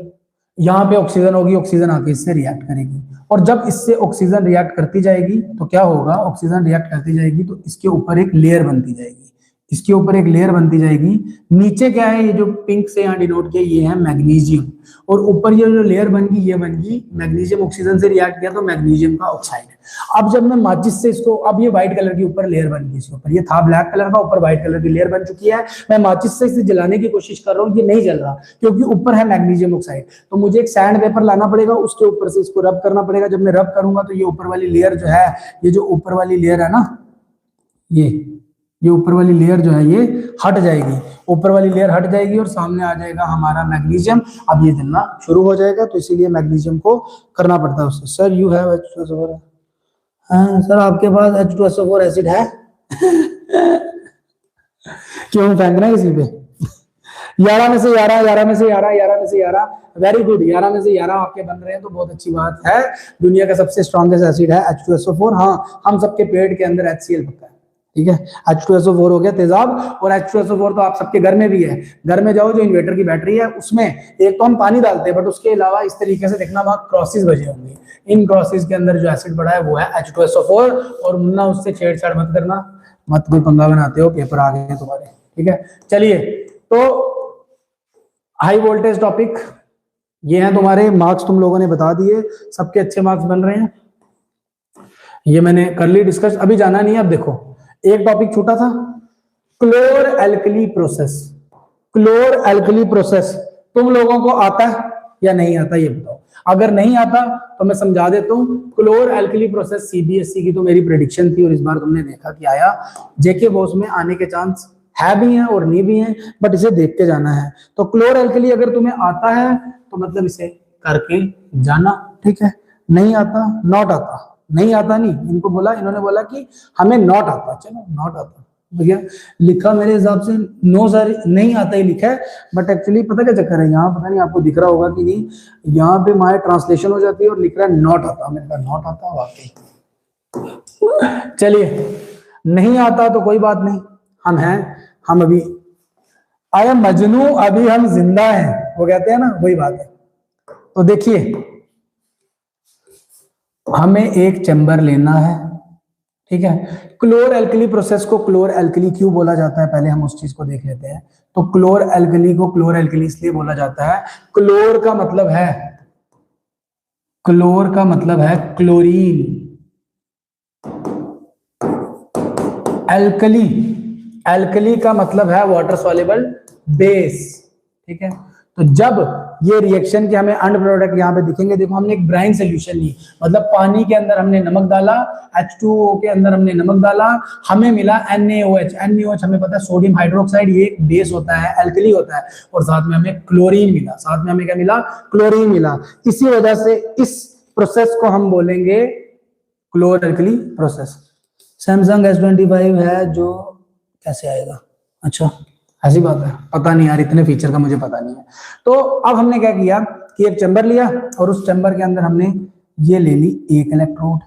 S1: यहाँ पे ऑक्सीजन होगी, ऑक्सीजन आके इससे रिएक्ट करेगी, और जब इससे ऑक्सीजन रिएक्ट करती जाएगी तो क्या होगा? ऑक्सीजन रिएक्ट करती जाएगी तो इसके ऊपर एक लेयर बनती जाएगी, इसके ऊपर एक लेयर बनती जाएगी। नीचे क्या है? ये जो पिंक से यहाँ डिनोट किया ये है मैग्नीशियम, और ऊपर ये जो लेयर बन गई ये बन गई मैग्नीशियम ऑक्सीजन से रिएक्ट किया तो मैग्नीशियम का ऑक्साइड है। अब जब मैं माचिस से इसको, अब ये व्हाइट कलर की ऊपर लेयर बन गई, इसके ऊपर ये था ब्लैक कलर का, ऊपर व्हाइट कलर की लेयर बन चुकी है। मैं माचिस से इसे जलाने की कोशिश कर रहा हूँ, ये नहीं जल रहा क्योंकि ऊपर है मैग्नीशियम ऑक्साइड। तो मुझे एक सैंड पेपर लाना पड़ेगा, उसके ऊपर से इसको रब करना पड़ेगा। जब मैं रब करूंगा तो ये ऊपर वाली लेयर जो है, ये जो ऊपर वाली लेयर है ना, ये ऊपर वाली लेयर जो है ये हट जाएगी, ऊपर वाली लेयर हट जाएगी और सामने आ जाएगा हमारा मैग्नीशियम। अब ये जलना शुरू हो जाएगा, तो इसीलिए मैग्नीशियम को करना पड़ता है उससे। सर यू हैव H2SO4, हाँ सर आपके पास H2SO4 एसिड है क्यों फेंकना किसी पे? 11 में से 11, 11 में से 11, 11 में से 11, वेरी गुड, 11 में से 11 आपके बन रहे हैं तो बहुत अच्छी बात है। दुनिया का सबसे स्ट्रॉन्गेस्ट एसिड है H2SO4। हाँ, हम सबके पेट के अंदर HCl पक्का है, ठीक है। H2SO4 हो गया तेजाब, और H2SO4 तो आप सबके घर में भी है। घर में जाओ, जो इन्वर्टर की बैटरी है उसमें एक तो हम पानी डालते हैं, बट उसके अलावा इस तरीके से देखना वहां क्रॉसेस बजे होंगे, इन क्रॉसेस के अंदर जो एसिड पड़ा है वो है H2SO4। और मुन्ना उससे छेड़छाड़ मत करना, मत कोई पंगा बनाते हो, पेपर आ गए तुम्हारे, ठीक है। चलिए, तो हाई वोल्टेज टॉपिक ये है तुम्हारे। मार्क्स तुम लोगों ने बता दिए, सबके अच्छे मार्क्स बन रहे हैं, ये मैंने कर ली डिस्कस, अभी जाना नहीं है। अब देखो एक टॉपिक छूटा था, क्लोर एल्कली प्रोसेस। क्लोर एल्कली प्रोसेस तुम लोगों को आता है या नहीं आता ये बताओ। अगर नहीं आता तो मैं समझा देता हूं। क्लोर एल्कली प्रोसेस सीबीएसई की तो मेरी प्रेडिक्शन थी, और इस बार तुमने देखा कि आया। जेके बॉस में आने के चांस है भी हैं और नहीं भी हैं, बट इसे देख के जाना है। तो क्लोर एल्कली अगर तुम्हें आता है तो मतलब इसे करके जाना, ठीक है। नहीं आता, नॉट आता, नहीं आता नहीं, इनको बोला, इन्होंने बोला कि हमें नॉट आता, चलो नॉट आता भैया, लिखा मेरे हिसाब से नो सर नहीं आता ही लिखा है, बट एक्चुअली पता क्या चक्कर है, यहाँ पता नहीं आपको दिख रहा होगा कि नहीं, यहाँ पे माय ट्रांसलेशन हो जाती है और लिख रहा है नॉट आता। मैंने कहा नॉट आता वाकई। चलिए, नहीं आता तो कोई बात नहीं, हम हैं, हम अभी आया मजनू, अभी हम जिंदा हैं, वो कहते हैं ना, वही बात है। तो देखिए, हमें एक चैम्बर लेना है, ठीक है। क्लोर एल्कली प्रोसेस को क्लोर एल्कली क्यों बोला जाता है, पहले हम उस चीज को देख लेते हैं। तो क्लोर एल्कली को क्लोर एल्कली इसलिए बोला जाता है, क्लोर का मतलब है, क्लोर का मतलब है क्लोरीन, एल्कली, एल्कली का मतलब है वाटर सॉल्युबल बेस, ठीक है। तो जब ये रिएक्शन के हमें अंड प्रोडक्ट यहाँ पे दिखेंगे, देखो हमने एक ब्राइन सोल्यूशन ली, मतलब पानी के अंदर हमने नमक डाला, H2O के अंदर हमने नमक डाला, हमें मिला NaOH। NaOH हमें पता है सोडियम हाइड्रोक्साइड, ये एक बेस होता है, एल्कली होता है, और साथ में हमें क्लोरीन मिला, साथ में हमें क्या मिला, क्लोरीन मिला। इसी वजह से इस प्रोसेस को हम बोलेंगे क्लोर एल्कली प्रोसेस। सैमसंग S25 है जो कैसे आएगा, अच्छा ऐसी बात है, पता नहीं यार, इतने फीचर का मुझे पता नहीं है। तो अब हमने क्या किया कि एक चैम्बर लिया, और उस चैम्बर के अंदर हमने ये ले ली एक इलेक्ट्रोड,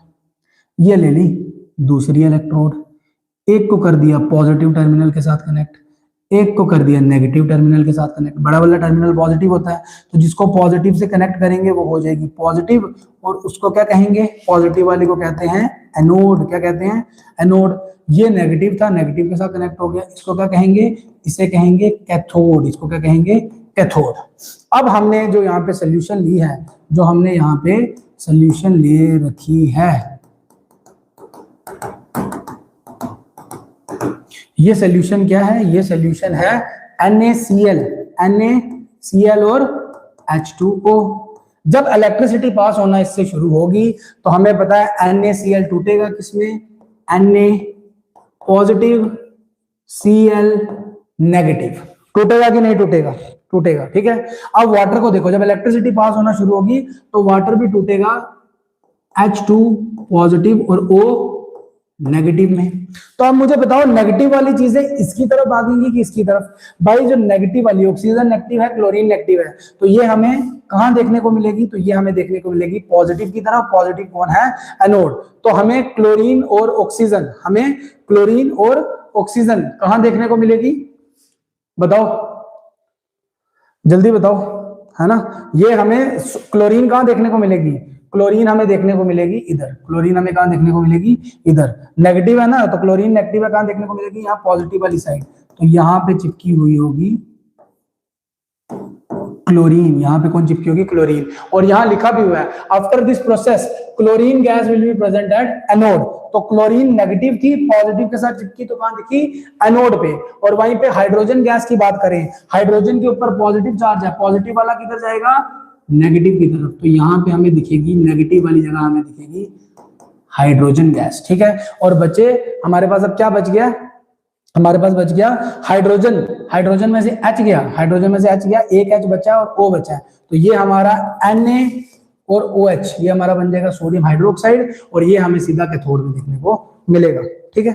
S1: ये ले ली दूसरी इलेक्ट्रोड, एक को कर दिया पॉजिटिव टर्मिनल के साथ कनेक्ट, एक को कर दिया नेगेटिव टर्मिनल के साथ कनेक्ट, बड़ा वाला टर्मिनल पॉजिटिव होता है, तो जिसको पॉजिटिव से कनेक्ट करेंगे वो हो जाएगी पॉजिटिव, और उसको क्या कहेंगे, पॉजिटिव वाले को कहते हैं एनोड। क्या कहते हैं, एनोड। ये नेगेटिव था, नेगेटिव के साथ कनेक्ट हो गया, इसको क्या कहेंगे, इसे कहेंगे कैथोड। इसको क्या कहेंगे, कैथोड। अब हमने जो यहाँ पे सोल्यूशन ली है, जो हमने यहाँ पे सोल्यूशन ले रखी है, ये सोल्यूशन क्या है, ये सोल्यूशन है NaCl, NaCl और H2O। जब इलेक्ट्रिसिटी पास होना इससे शुरू होगी तो हमें पता है NaCl टूटेगा किसमें, Na पॉजिटिव, Cl नेगेटिव। टूटेगा कि नहीं टूटेगा, टूटेगा। ठीक है, अब वाटर को देखो, जब इलेक्ट्रिसिटी पास होना शुरू होगी तो वाटर भी टूटेगा H2 पॉजिटिव और O नेगेटिव में। तो अब मुझे बताओ नेगेटिव वाली चीजें इसकी तरफ भागेंगी कि इसकी तरफ। भाई जो नेगेटिव वाली, ऑक्सीजन नेगेटिव है, क्लोरीन नेगेटिव है, तो ये हमें कहां देखने को मिलेगी, तो ये हमें देखने को मिलेगी पॉजिटिव की तरफ। पॉजिटिव कौन है, एनोड। तो हमें क्लोरीन और ऑक्सीजन, हमें क्लोरीन और ऑक्सीजन कहां देखने को मिलेगी, बताओ जल्दी बताओ, है ना। ये हमें क्लोरीन कहां देखने को मिलेगी, क्लोरीन हमें देखने को मिलेगी इधर। क्लोरीन हमें कहां देखने को मिलेगी, इधर। नेगेटिव है ना, तो क्लोरीन नेगेटिव है, कहां देखने को मिलेगी, यहाँ पॉजिटिव वाली साइड। तो यहाँ पे चिपकी हुई होगी क्लोरीन, यहाँ पे कौन चिपकी होगी, क्लोरीन। और यहाँ लिखा भी हुआ है after this process chlorine gas will be present at anode. तो क्लोरीन नेगेटिव थी, पॉजिटिव के साथ चिपकी, तो कहां दिखी, एनोड पे। और वहीं पे हाइड्रोजन गैस की बात करें, हाइड्रोजन के ऊपर पॉजिटिव चार्ज है, पॉजिटिव वाला किधर जाएगा, नेगेटिव की तरफ। तो यहाँ पे हमें दिखेगी नेगेटिव वाली जगह हमें दिखेगी हाइड्रोजन गैस। ठीक है, और बचे हमारे पास अब क्या बच गया, हमारे पास बच गया हाइड्रोजन। हाइड्रोजन में से H गया, हाइड्रोजन में से H गया, एक H बचा और O बचा है। तो ये हमारा Na और OH, ये हमारा बन जाएगा सोडियम हाइड्रोक्साइड, और ये हमें सीधा कैथोड में देखने को मिलेगा। ठीक है,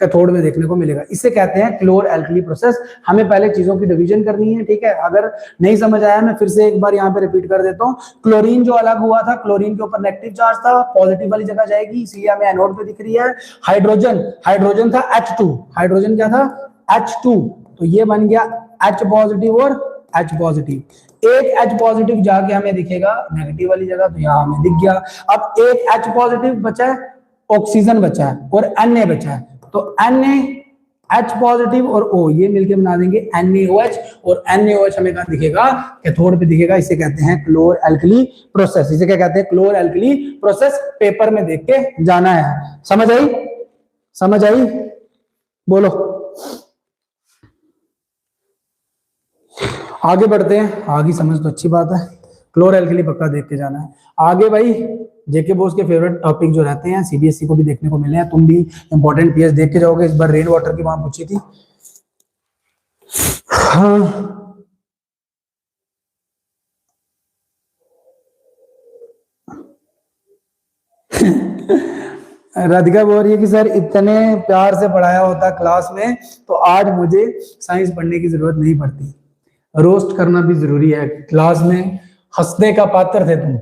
S1: कैथोड में देखने को मिलेगा। इसे कहते हैं क्लोर एल्कली प्रोसेस। हमें पहले चीजों की डिवीजन करनी है। ठीक है, अगर नहीं समझ आया मैं फिर से एक बार यहाँ पे रिपीट कर देता हूँ। क्लोरीन जो अलग हुआ था, क्लोरीन के ऊपर नेगेटिव चार्ज था, पॉजिटिव वाली जगह जाएगी, इसलिए हमें एनोड पे दिख रही है। हाइड्रोजन, हाइड्रोजन था H2, हाइड्रोजन क्या था, H2, तो ये बन गया H पॉजिटिव और H पॉजिटिव। एक H पॉजिटिव जाके हमें दिखेगा नेगेटिव वाली जगह, तो यहाँ हमें दिख गया। अब एक H पॉजिटिव बचा है, ऑक्सीजन बचा है और Na बचा है, तो Na H पॉजिटिव और O ये मिलके बना देंगे NaOH, और NaOH हमें कहां दिखेगा, कैथोड पे दिखेगा। इसे कहते हैं क्लोर एल्कली प्रोसेस। इसे क्या कहते हैं, क्लोर एल्कली प्रोसेस। पेपर में देख के जाना है। समझ आई, समझ आई, बोलो। आगे बढ़ते हैं, आगे समझ तो अच्छी बात है, क्लोर एल्कली पक्का देख के जाना है। आगे भाई जेके बोस के फेवरेट टॉपिक जो रहते हैं, सीबीएसई को भी देखने को मिले हैं, तुम भी इंपॉर्टेंट पीएच देख के जाओगे। इस बार रेन वाटर की वहां पूछी थी। हाँ, राधिका बोल रही है कि सर इतने प्यार से पढ़ाया होता क्लास में तो आज मुझे साइंस पढ़ने की जरूरत नहीं पड़ती। रोस्ट करना भी जरूरी है, क्लास में हंसने का पात्र थे तुम।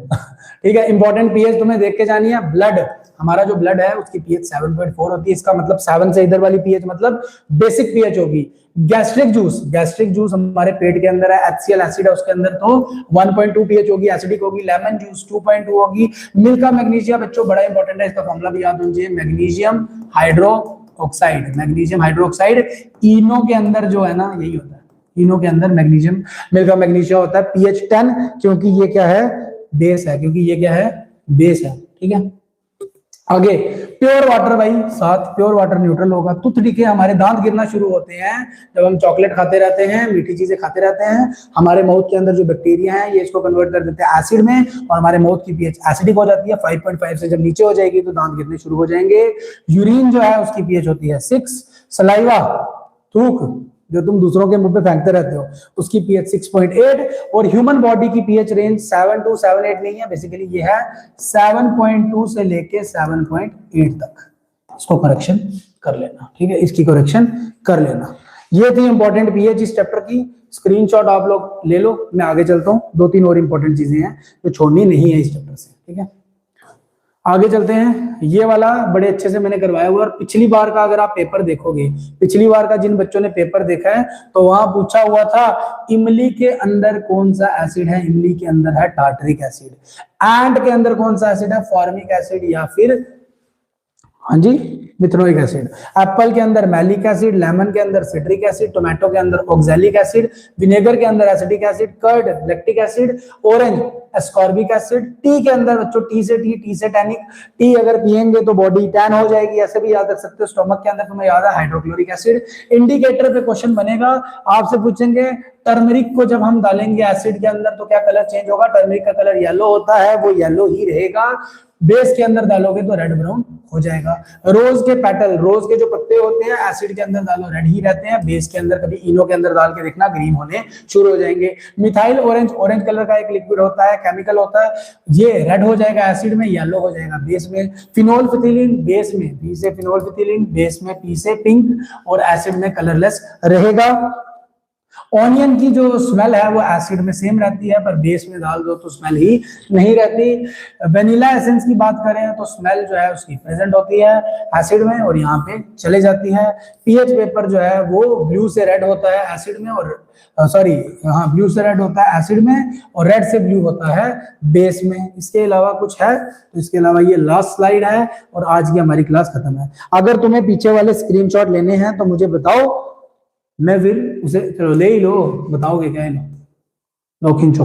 S1: ठीक है, इंपॉर्टेंट पीएच तुम्हें देख के जानी है। ब्लड, हमारा जो ब्लड है उसकी पीएच 7.4 होती है। इसका मतलब 7 से इधर वाली पीएच मतलब बेसिक पीएच होगी। गैस्ट्रिक जूस, गैस्ट्रिक जूस हमारे पेट के अंदर है, HCl एसिड है उसके अंदर, तो 1.2 पीएच होगी, एसिडिक होगी। लेमन जूस 2.2 होगी। मिल्क का मैग्नीशिया बच्चों बड़ा इंपॉर्टेंट है, इसका फॉर्मूला भी याद होना चाहिए, मैग्नीशियम हाइड्रोक्साइड। मैग्नीशियम हाइड्रोक्साइड इनो के अंदर जो है ना यही होता है, इनो के अंदर मैग्नीशियम, मिल्क का मैग्नीशिया होता है। पीएच 10 क्योंकि ये क्या है, बेस है, क्योंकि ये क्या है, बेस है। ठीक है, आगे प्योर वाटर भाई 7, प्योर वाटर न्यूट्रल होगा। टूथपिक हमारे दांत गिरना शुरू होते हैं जब हम चॉकलेट खाते रहते हैं, मीठी चीजें खाते रहते हैं। हमारे माउथ के अंदर जो बैक्टीरिया है ये इसको कन्वर्ट कर देते हैं एसिड में, और हमारे माउथ की पीएच एसिडिक हो जाती है। 5.5 से जब नीचे हो जाएगी तो दांत गिरने शुरू हो जाएंगे। यूरिन जो है उसकी पीएच होती है 6। सलाइवा, थूक जो तुम दूसरों के मुंह पे फेंकते रहते हो, उसकी पीएच 6.8। और ह्यूमन बॉडी की पीएच रेंज 7 to 7.8 नहीं है, बेसिकली ये है 7.2 से लेके 7.8 तक। इसको करेक्शन कर लेना। ठीक है, इसकी करेक्शन कर लेना। ये थी इंपॉर्टेंट पीएच इस चैप्टर की। स्क्रीनशॉट आप लोग ले लो, मैं आगे चलता हूँ। 2-3 और इंपॉर्टेंट चीजें हैं जो छोड़नी नहीं है इस चैप्टर से। ठीक है, आगे चलते हैं। ये वाला बड़े अच्छे से मैंने करवाया हुआ, और पिछली बार का अगर आप पेपर देखोगे, पिछली बार का जिन बच्चों ने पेपर देखा है तो वहां पूछा हुआ था इमली के अंदर कौन सा एसिड है, इमली के अंदर है टार्टरिक एसिड। एंड के अंदर कौन सा एसिड है, फॉर्मिक एसिड या फिर हाँ जी मिथनोइक एसिड। एप्पल के अंदर मैलिक एसिड, लेमन के अंदर सिट्रिक एसिड, टोमेटो के अंदर ऑक्सैलिक एसिड, विनेगर के अंदर acetic acid, curd lactic acid, orange ascorbic acid. Tea के अंदर बच्चों टी से टैनिक, टी अगर पिएंगे तो बॉडी टैन हो जाएगी, ऐसे भी याद रख सकते हो। स्टोमक के अंदर तुम्हें याद है हाइड्रोक्लोरिक एसिड। इंडिकेटर पे क्वेश्चन बनेगा, आपसे पूछेंगे टर्मरिक को जब हम डालेंगे एसिड के अंदर तो क्या कलर चेंज होगा, टर्मरिक का कलर येलो होता है, वो येलो ही रहेगा। बेस के अंदर डालोगे तो रेड ब्राउन हो जाएगा। रोज के पेटल, रोज के जो पत्ते होते हैं एसिड के अंदर डालो रेड ही रहते हैं, बेस के अंदर कभी इनो के अंदर डाल के देखना ग्रीन होने शुरू हो जाएंगे। मिथाइल ऑरेंज, ऑरेंज कलर का एक लिक्विड होता है, केमिकल होता है, ये रेड हो जाएगा एसिड में, येलो हो जाएगा बेस में। फिनोल्फिथिलीन बेस में, पी से फिनोल्फिथिलीन, बेस में पी से पिंक, और एसिड में कलरलेस रहेगा। ऑनियन की जो स्मेल है वो एसिड में सेम रहती है, पर बेस में डाल दो तो स्मेल ही नहीं रहती। वेनिला एसेंस की बात करें तो स्मेल जो है उसकी प्रेजेंट होती है एसिड में और यहाँ पे चले जाती है। पीएच पेपर जो है वो ब्लू से रेड होता है एसिड में, और सॉरी हाँ ब्लू से रेड होता है एसिड में और रेड से ब्लू होता है बेस में। इसके अलावा कुछ है तो इसके अलावा ये लास्ट स्लाइड है और आज की हमारी क्लास खत्म है। अगर तुम्हें पीछे वाले स्क्रीनशॉट लेने हैं तो मुझे बताओ, मैं फिर उसे चलो ले ही लो, बताओगे क्या है, लो खींचो।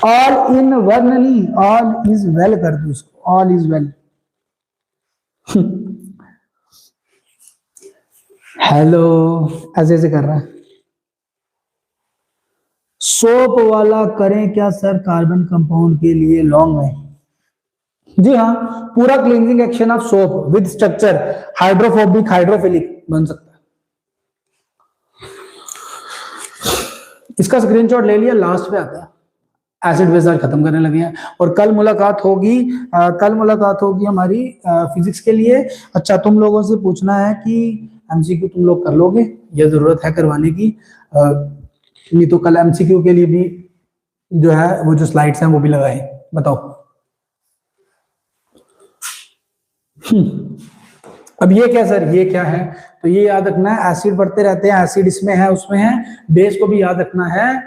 S1: All in vernally, all is well कर दो इसको, ऑल इज वेल। हेलो ऐसे ऐसे कर रहा है। सोप वाला करें क्या सर कार्बन कंपाउंड के लिए लॉन्ग में? जी हाँ, पूरा cleansing action of soap with structure hydrophobic hydrophilic बन सकता है। इसका स्क्रीनशॉट ले लिया, लास्ट पे आता है। एसिड बेस आज खत्म करने लगे हैं और कल मुलाकात होगी हमारी फिजिक्स के लिए। अच्छा तुम लोगों से पूछना है कि एमसीक्यू तुम लोग कर लोगे, ये जरूरत है करवाने की, नहीं तो कल एमसीक्यू के लिए भी जो है वो जो स्लाइड्स हैं वो भी लगाए। बताओ। अब ये क्या सर, ये क्या है, तो ये याद रखना है एसिड बढ़ते रहते हैं, एसिड इसमें है उसमें है। बेस को भी याद रखना है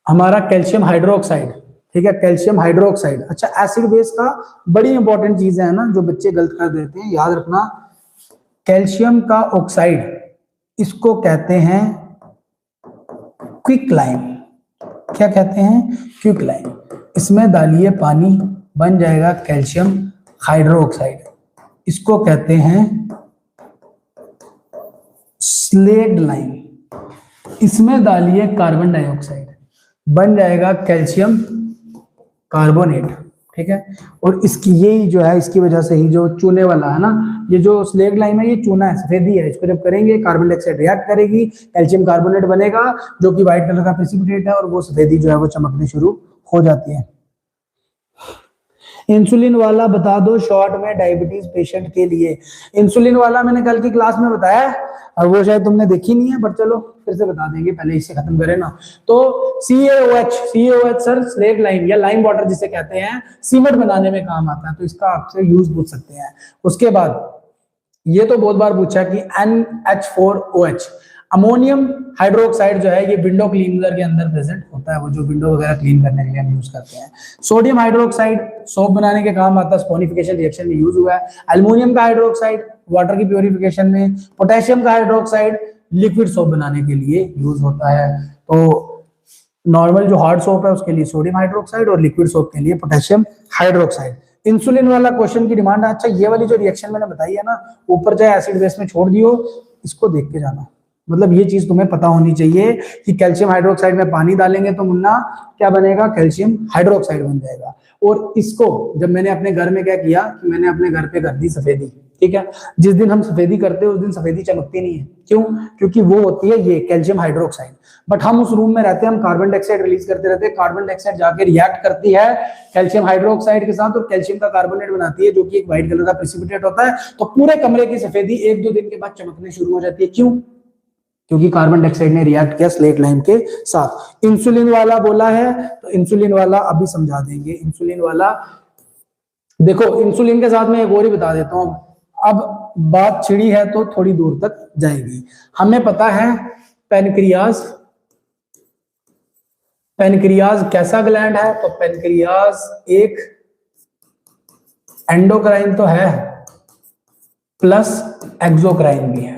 S1: हमारा कैल्शियम हाइड्रोक्साइड, ठीक है, कैल्शियम हाइड्रोक्साइड। अच्छा एसिड बेस का बड़ी इंपॉर्टेंट चीजें है ना जो बच्चे गलत कर देते हैं, याद रखना कैल्शियम का ऑक्साइड इसको कहते हैं क्विक लाइम। क्या कहते हैं? Quick lime. इसमें डालिए पानी, बन जाएगा कैल्शियम हाइड्रोक्साइड। इसको कहते हैं स्लेग्ड लाइम। इसमें डालिए कार्बन डाइऑक्साइड, बन जाएगा कैल्शियम कार्बोनेट, ठीक है। और इसकी यही जो है इसकी वजह से ही जो चूने वाला है ना, ये जो स्लेग्ड लाइम है ये चूना है, सफेदी है। इसको जब करेंगे कार्बन डाइऑक्साइड रिएक्ट करेगी, कैल्शियम कार्बोनेट बनेगा जो कि व्हाइट कलर का प्रेसिपिटेट है और वो सफेदी जो है वो चमकनी शुरू हो जाती है। इंसुलिन वाला बता दो शॉर्ट में डायबिटीज पेशेंट के लिए। इंसुलिन वाला मैंने कल की क्लास में बताया और वो शायद तुमने देखी नहीं है, पर चलो फिर से बता देंगे, पहले इससे खत्म करें ना। तो CaOH सर स्लेग्ड लाइम या लाइम वाटर जिसे कहते हैं, सीमेंट बनाने में काम आता है, तो इसका आपसे यूज पूछ सकते हैं। उसके बाद ये तो बहुत बार पूछा कि NH4OH अमोनियम हाइड्रोक्साइड जो है ये विंडो क्लीनर के अंदर प्रेजेंट होता है, वो जो विंडो वगैरह क्लीन करने के लिए हम यूज करते हैं। सोडियम हाइड्रोक्साइड सोप बनाने के काम आता है, स्पोनिफिकेशन रिएक्शन में यूज हुआ है। एल्युमिनियम का हाइड्रोक्साइड वाटर की प्योरिफिकेशन में। पोटेशियम का हाइड्रोक्साइड लिक्विड सोप बनाने के लिए यूज होता है। तो नॉर्मल जो हार्ड सोप है उसके लिए सोडियम हाइड्रोक्साइड और लिक्विड सोप के लिए पोटेशियम हाइड्रोक्साइड। इंसुलिन वाला क्वेश्चन की डिमांड है। अच्छा ये वाली जो रिएक्शन मैंने बताई है ना, ऊपर चाहे एसिड बेस में छोड़ दियो, इसको देख के जाना। मतलब ये चीज तुम्हें पता होनी चाहिए कि कैल्शियम हाइड्रोक्साइड में पानी डालेंगे तो मुन्ना क्या बनेगा, कैल्शियम हाइड्रोक्साइड बन जाएगा। और इसको जब मैंने अपने घर में क्या किया कि मैंने अपने घर पे कर दी सफेदी, ठीक है। जिस दिन हम सफेदी करते हैं उस दिन सफेदी चमकती नहीं है, क्यों? क्योंकि वो होती है ये कैल्शियम हाइड्रोक्साइड। बट हम उस रूम में रहते हैं, हम कार्बन डाइऑक्साइड रिलीज करते रहते हैं, कार्बन डाइऑक्साइड जाके रिएक्ट करती है कैल्शियम हाइड्रोक्साइड के साथ और कैल्शियम का कार्बोनेट बनाती है जो कि एक व्हाइट कलर का प्रेसिपिटेट होता है। तो पूरे कमरे की सफेदी 1-2 दिन के बाद चमकने शुरू हो जाती है। क्यों? क्योंकि कार्बन डाइऑक्साइड ने रिएक्ट किया स्लेग्ड लाइम के साथ। इंसुलिन वाला बोला है तो इंसुलिन वाला अभी समझा देंगे। इंसुलिन वाला देखो इंसुलिन के साथ में एक और ही बता देता हूँ, अब बात छिड़ी है तो थोड़ी दूर तक जाएगी। हमें पता है पेनक्रियाज, पेनक्रियाज कैसा ग्लैंड है, तो पेनक्रियाज एक एंडोक्राइन तो है प्लस एक्सोक्राइन भी है,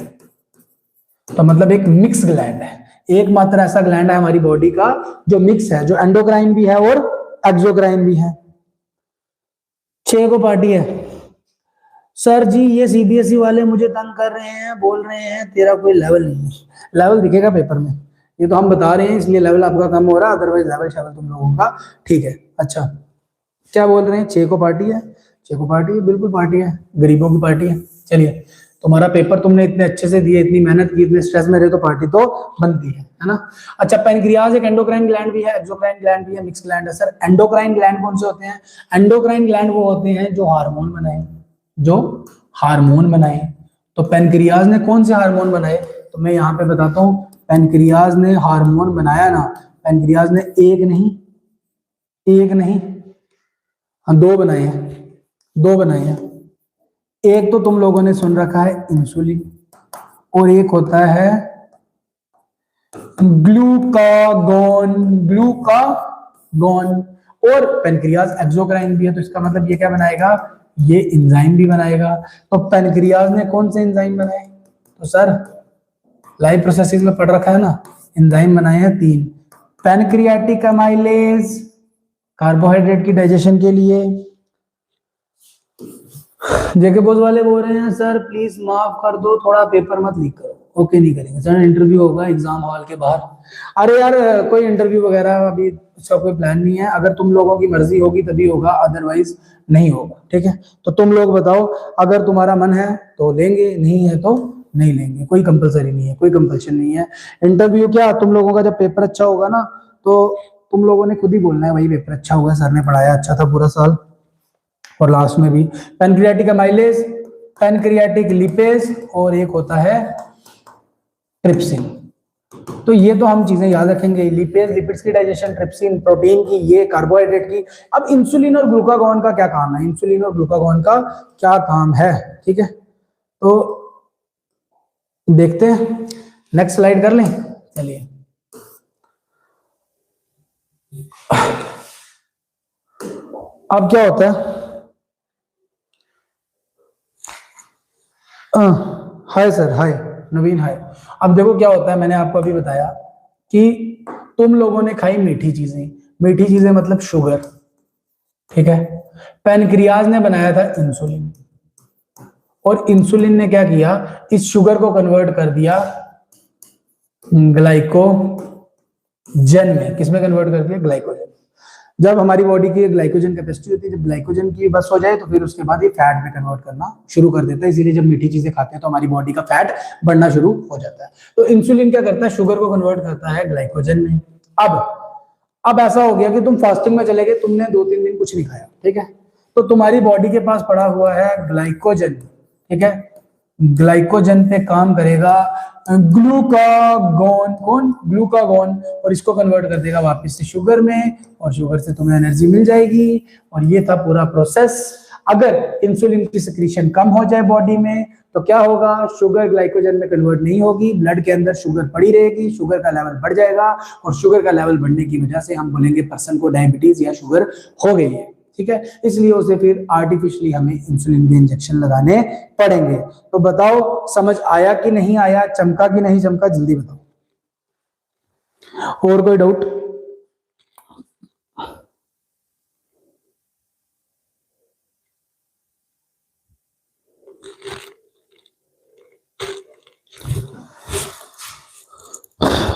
S1: तो मतलब एक मिक्स ग्लैंड है। एकमात्र ऐसा ग्लैंड है हमारी बॉडी का जो मिक्स है, जो एंडोक्राइन भी है और एक्सोक्राइन भी है। 6 को पार्टी है। सर जी ये सीबीएसई वाले मुझे तंग कर रहे हैं, बोल रहे हैं तेरा कोई लेवल नहीं है। लेवल दिखेगा पेपर में, ये तो हम बता रहे हैं इसलिए लेवल आपका कम हो रहा है, अदरवाइज लेवल शेवल तुम लोगों का ठीक है। अच्छा क्या बोल रहे हैं, 6 को पार्टी है, 6 को पार्टी है, बिल्कुल पार्टी है, गरीबों की पार्टी है। चलिए तुम्हारा पेपर तुमने इतने अच्छे से दिए, इतनी मेहनत की, इतने स्ट्रेस में रहे, तो पार्टी तो बनती है ना। अच्छा पेनक्रियाज एक एंडोक्राइन ग्लैंड भी है, एक्सोक्राइन ग्लैंड भी है, मिक्स ग्लैंड है। सर एंडोक्राइन ग्लैंड कौन से होते हैं, एंडोक्राइन ग्लैंड वो होते हैं जो हार्मोन बनाए, जो हार्मोन बनाए। तो पेनक्रियाज ने कौन से हार्मोन बनाए, तो मैं यहाँ पे बताता हूँ। पेनक्रियाज ने हार्मोन बनाया ना, पेनक्रियाज ने एक नहीं हाँ 2 बनाए हैं, 2 बनाए हैं। एक तो तुम लोगों ने सुन रखा है इंसुलिन, और एक होता है ग्लूकागॉन, ग्लूकागॉन। और पेनक्रियाज एक्सोक्राइन भी है, तो इसका मतलब ये क्या बनाएगा, ये एंजाइम भी बनाएगा। तो पेनक्रियाज ने कौन से एंजाइम बनाए, तो सर लाइव प्रोसेसेस में पढ़ रखा है ना, एंजाइम बनाए हैं 3। पैनक्रियाटिक अमाइलेज कार्बोहाइड्रेट की डाइजेशन के लिए। जेके बोझ वाले बोल रहे हैं सर प्लीज माफ कर दो, थोड़ा पेपर मत लीक करो। ओके नहीं करेंगे सर, इंटरव्यू होगा एग्जाम हॉल के बाहर। अरे यार कोई इंटरव्यू वगैरह अभी उसका कोई प्लान नहीं है, अगर तुम लोगों की मर्जी होगी तभी होगा, अदरवाइज नहीं होगा। ठीक है तो तुम लोग बताओ, अगर तुम्हारा मन है तो लेंगे, नहीं है तो नहीं लेंगे, कोई कंपलसरी नहीं है, कोई कंपल्शन नहीं है। इंटरव्यू क्या, तुम लोगों का जब पेपर अच्छा होगा ना तो तुम लोगों ने खुद ही बोलना है भाई पेपर अच्छा हुआ, सर ने पढ़ाया अच्छा था पूरा साल। और लास्ट में भी पैनक्रियाटिक अमाइलेज, पैनक्रियाटिक लिपेज, और एक होता है ट्रिप्सिन। तो ये तो हम चीजें याद रखेंगे, लिपेज लिपिड्स की डाइजेशन, ट्रिप्सिन प्रोटीन की, ये कार्बोहाइड्रेट की। अब इंसुलिन और ग्लूकागॉन का क्या काम है, इंसुलिन और ग्लूकागॉन का क्या काम है, ठीक है तो देखते हैं। नेक्स्ट स्लाइड कर लें, चलिए। अब क्या होता है, हाय सर, हाय नवीन, हाय। अब देखो क्या होता है, मैंने आपको अभी बताया कि तुम लोगों ने खाई मीठी चीजें, मीठी चीजें मतलब शुगर, ठीक है। पैनक्रियाज ने बनाया था इंसुलिन, और इंसुलिन ने क्या किया, इस शुगर को कन्वर्ट कर दिया ग्लाइकोजन में। किसमें कन्वर्ट कर दिया, ग्लाइकोजन। जब हमारी बॉडी की ग्लाइकोजन कैपेसिटी होती है, जब ग्लाइकोजन की बस हो जाए तो फिर उसके बाद ये फैट में कन्वर्ट करना शुरू कर देता है। इसीलिए जब मीठी चीजें खाते हैं तो हमारी बॉडी का फैट बढ़ना शुरू हो जाता है। तो इंसुलिन क्या करता है, शुगर को कन्वर्ट करता है ग्लाइकोजन में। अब ऐसा हो गया कि तुम फास्टिंग में चले गए, तुमने 2-3 दिन कुछ नहीं खाया, ठीक है, तो तुम्हारी बॉडी के पास पड़ा हुआ है ग्लाइकोजन, ठीक है। ग्लाइकोजन पे काम करेगा ग्लूकागॉन, कौन, ग्लूकागॉन, और इसको कन्वर्ट कर देगा वापस से शुगर में, और शुगर से तुम्हें एनर्जी मिल जाएगी। और ये था पूरा प्रोसेस। अगर इंसुलिन की सिक्रीशन कम हो जाए बॉडी में तो क्या होगा, शुगर ग्लाइकोजन में कन्वर्ट नहीं होगी, ब्लड के अंदर शुगर पड़ी रहेगी, शुगर का लेवल बढ़ जाएगा, और शुगर का लेवल बढ़ने की वजह से हम बोलेंगे पर्सन को डायबिटीज या शुगर हो गई है, ठीक है। इसलिए उसे फिर आर्टिफिशियली हमें इंसुलिन के इंजेक्शन लगाने पड़ेंगे। तो बताओ समझ आया कि नहीं आया, चमका कि नहीं चमका, जल्दी बताओ। और कोई डाउट?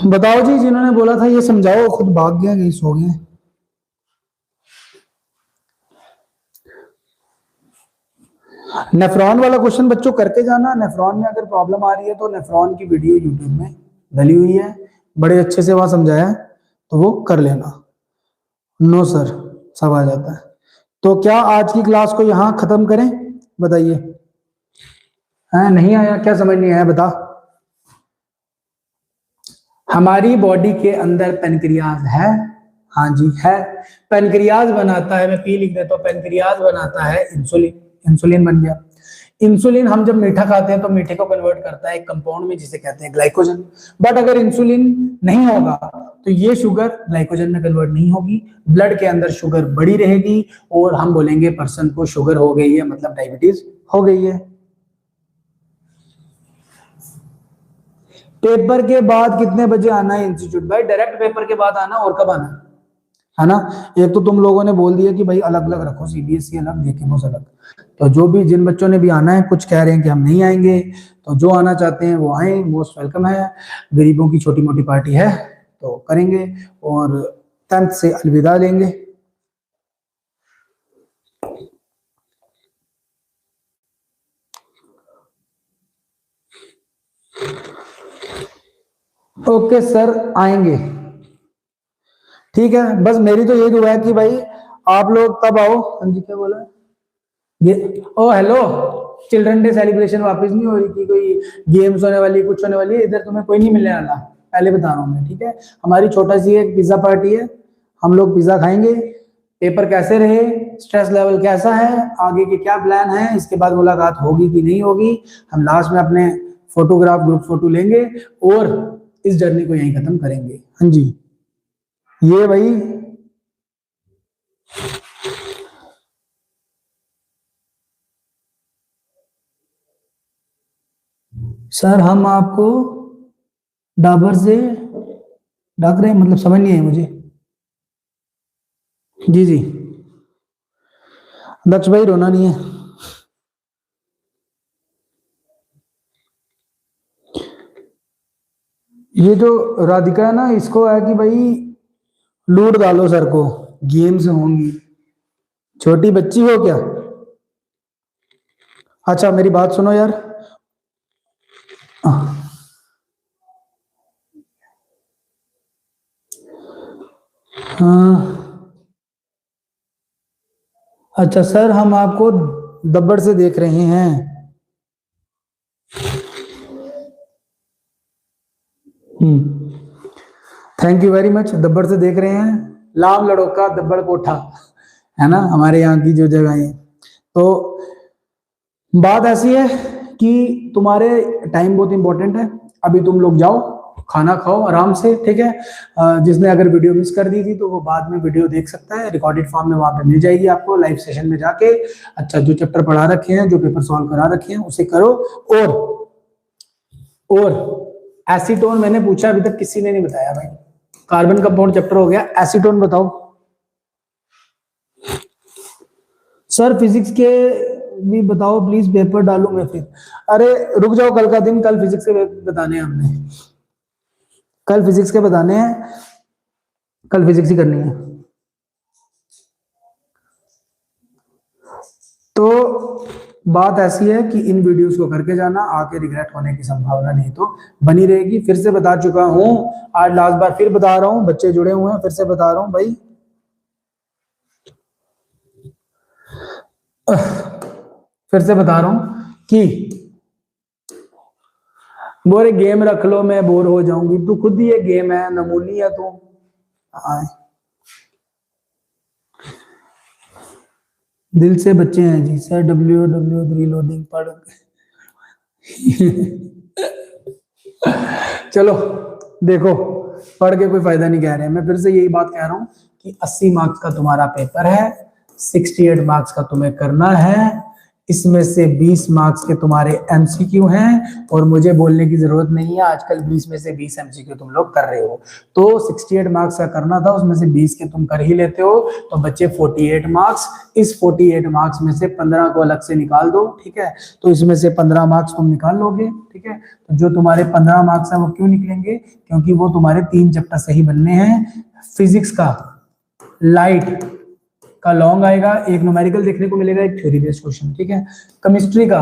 S1: बताओ जी, जिन्होंने बोला था ये समझाओ, खुद भाग गया, कहीं सो गए। नेफ्रॉन वाला क्वेश्चन बच्चों करके जाना। नेफ्रॉन में अगर प्रॉब्लम आ रही है तो नेफ्रॉन की वीडियो यूट्यूब में डली हुई है, बड़े अच्छे से वहां समझाया है, तो वो कर लेना। नो सर, सब आ जाता है। तो क्या आज की क्लास को यहाँ खत्म करें, बताइए। है नहीं आया, क्या समझ नहीं आया बता। हमारी बॉडी के अंदर पेनक्रियाज है, हाँ जी है। पेनक्रियाज बनाता है, मैं पी लिख देता हूँ, पेनक्रियाज बनाता है इंसुलिन, इंसुलिन बन गया। इंसुलिन हम जब मीठा खाते हैं तो मीठे को कन्वर्ट करता है एक कंपाउंड में जिसे कहते हैं ग्लाइकोजन। बट अगर इंसुलिन नहीं होगा तो ये शुगर ग्लाइकोजन में कन्वर्ट नहीं होगी, ब्लड के अंदर शुगर बड़ी रहेगी और हम बोलेंगे पर्सन को शुगर हो गई है, मतलब डायबिटीज हो गई है। पेपर के बाद कितने बजे आना है इंस्टीट्यूट? भाई डायरेक्ट पेपर के बाद आना, और कब आना है ना। एक तो तुम लोगों ने बोल दिया कि भाई अलग अलग रखो, सीबीएसई अलग, जेके बोस अलग। तो जो भी जिन बच्चों ने भी आना है, कुछ कह रहे हैं कि हम नहीं आएंगे, तो जो आना चाहते हैं वो आए, मोस्ट वेलकम है। गरीबों की छोटी मोटी पार्टी है तो करेंगे, और 10th से अलविदा लेंगे। ओके सर आएंगे, ठीक है। बस मेरी तो यही दुआ है कि भाई आप लोग तब आओ। हाँ जी क्या बोला ये? ओ हेलो, चिल्ड्रन डे सेलिब्रेशन वापस नहीं हो रही थी, कोई गेम्स होने वाली, कुछ होने वाली है इधर, तुम्हें कोई नहीं मिलने वाला, पहले बता रहा हूँ मैं, ठीक है। हमारी छोटा सी एक पिज्जा पार्टी है, हम लोग पिज्जा खाएंगे। पेपर कैसे रहे, स्ट्रेस लेवल कैसा है, आगे के क्या प्लान है, इसके बाद मुलाकात होगी कि नहीं होगी, हम लास्ट में अपने फोटोग्राफ ग्रुप फोटो लेंगे और इस जर्नी को यहीं खत्म करेंगे। हाँ जी ये भाई सर हम आपको डाबर से डाक रहे हैं, मतलब समझ नहीं है मुझे। जी जी दक्ष भाई रोना नहीं है। ये जो राधिका है ना, इसको है कि भाई लूट डालो सर को, गेम्स होंगी। छोटी बच्ची हो क्या? अच्छा मेरी बात सुनो यार। हाँ अच्छा सर हम आपको दब्बड़ से देख रहे हैं। थैंक यू वेरी मच, दब्बड़ से देख रहे हैं। लाम लड़ोका दब्बड़ कोठा है ना हमारे यहाँ की जो जगह है। तो बात ऐसी है कि तुम्हारे टाइम बहुत इंपॉर्टेंट है, अभी तुम लोग जाओ खाना खाओ आराम से, ठीक है। जिसने अगर वीडियो मिस कर दी थी तो वो बाद में वीडियो देख सकता है, रिकॉर्डेड फॉर्म में वहां पे मिल जाएगी आपको लाइव सेशन में जाके। अच्छा जो चैप्टर पढ़ा रखे हैं, जो पेपर सॉल्व करा रखे हैं उसे करो। और एसीटोन मैंने पूछा, अभी तक किसी ने नहीं बताया भाई। कार्बन कंपाउंड चैप्टर हो गया, एसीटोन बताओ। सर फिजिक्स के भी बताओ प्लीज, पेपर डालू मैं फिर। अरे रुक जाओ, कल का दिन, कल फिजिक्स के बताने हैं हमने, कल फिजिक्स के बताने हैं, कल फिजिक्स ही करनी है। तो बात ऐसी है कि इन वीडियोस को करके जाना, आके रिग्रेट होने की संभावना नहीं तो बनी रहेगी। फिर से बता चुका हूं, आज लास्ट बार फिर बता रहा हूं, बच्चे जुड़े हुए हैं, फिर से बता रहा हूं भाई, फिर से बता रहा हूं कि बोरे गेम रख लो, मैं बोर हो जाऊंगी। तू खुद ही एक गेम है, नमूनी है तू। दिल से बच्चे हैं जी सर, WW रीलोडिंग पढ़ चलो देखो, पढ़ के कोई फायदा नहीं कह रहे हैं, मैं फिर से यही बात कह रहा हूं कि 80 मार्क्स का तुम्हारा पेपर है, 68 मार्क्स का तुम्हें करना है, इसमें से 20 मार्क्स के तुम्हारे एमसीक्यू हैं, और मुझे बोलने की जरूरत नहीं है, आजकल 20 में से 20 एमसीक्यू तुम लोग कर रहे हो। तो 68 मार्क्स का करना था, उसमें से 20 के तुम कर ही लेते हो, तो बच्चे 48 मार्क्स। इस 48 मार्क्स में से 15 को अलग से निकाल दो, ठीक है। तो इसमें से 15 मार्क्स तुम निकाल लोगे, ठीक है। तो जो तुम्हारे 15 मार्क्स है वो क्यों निकलेंगे? क्योंकि वो तुम्हारे 3 चैप्टर सही बनने हैं। फिजिक्स का लाइट का लॉन्ग आएगा, एक न्यूमेरिकल देखने को मिलेगा, एक थ्योरी बेस्ड क्वेश्चन, ठीक है। केमिस्ट्री का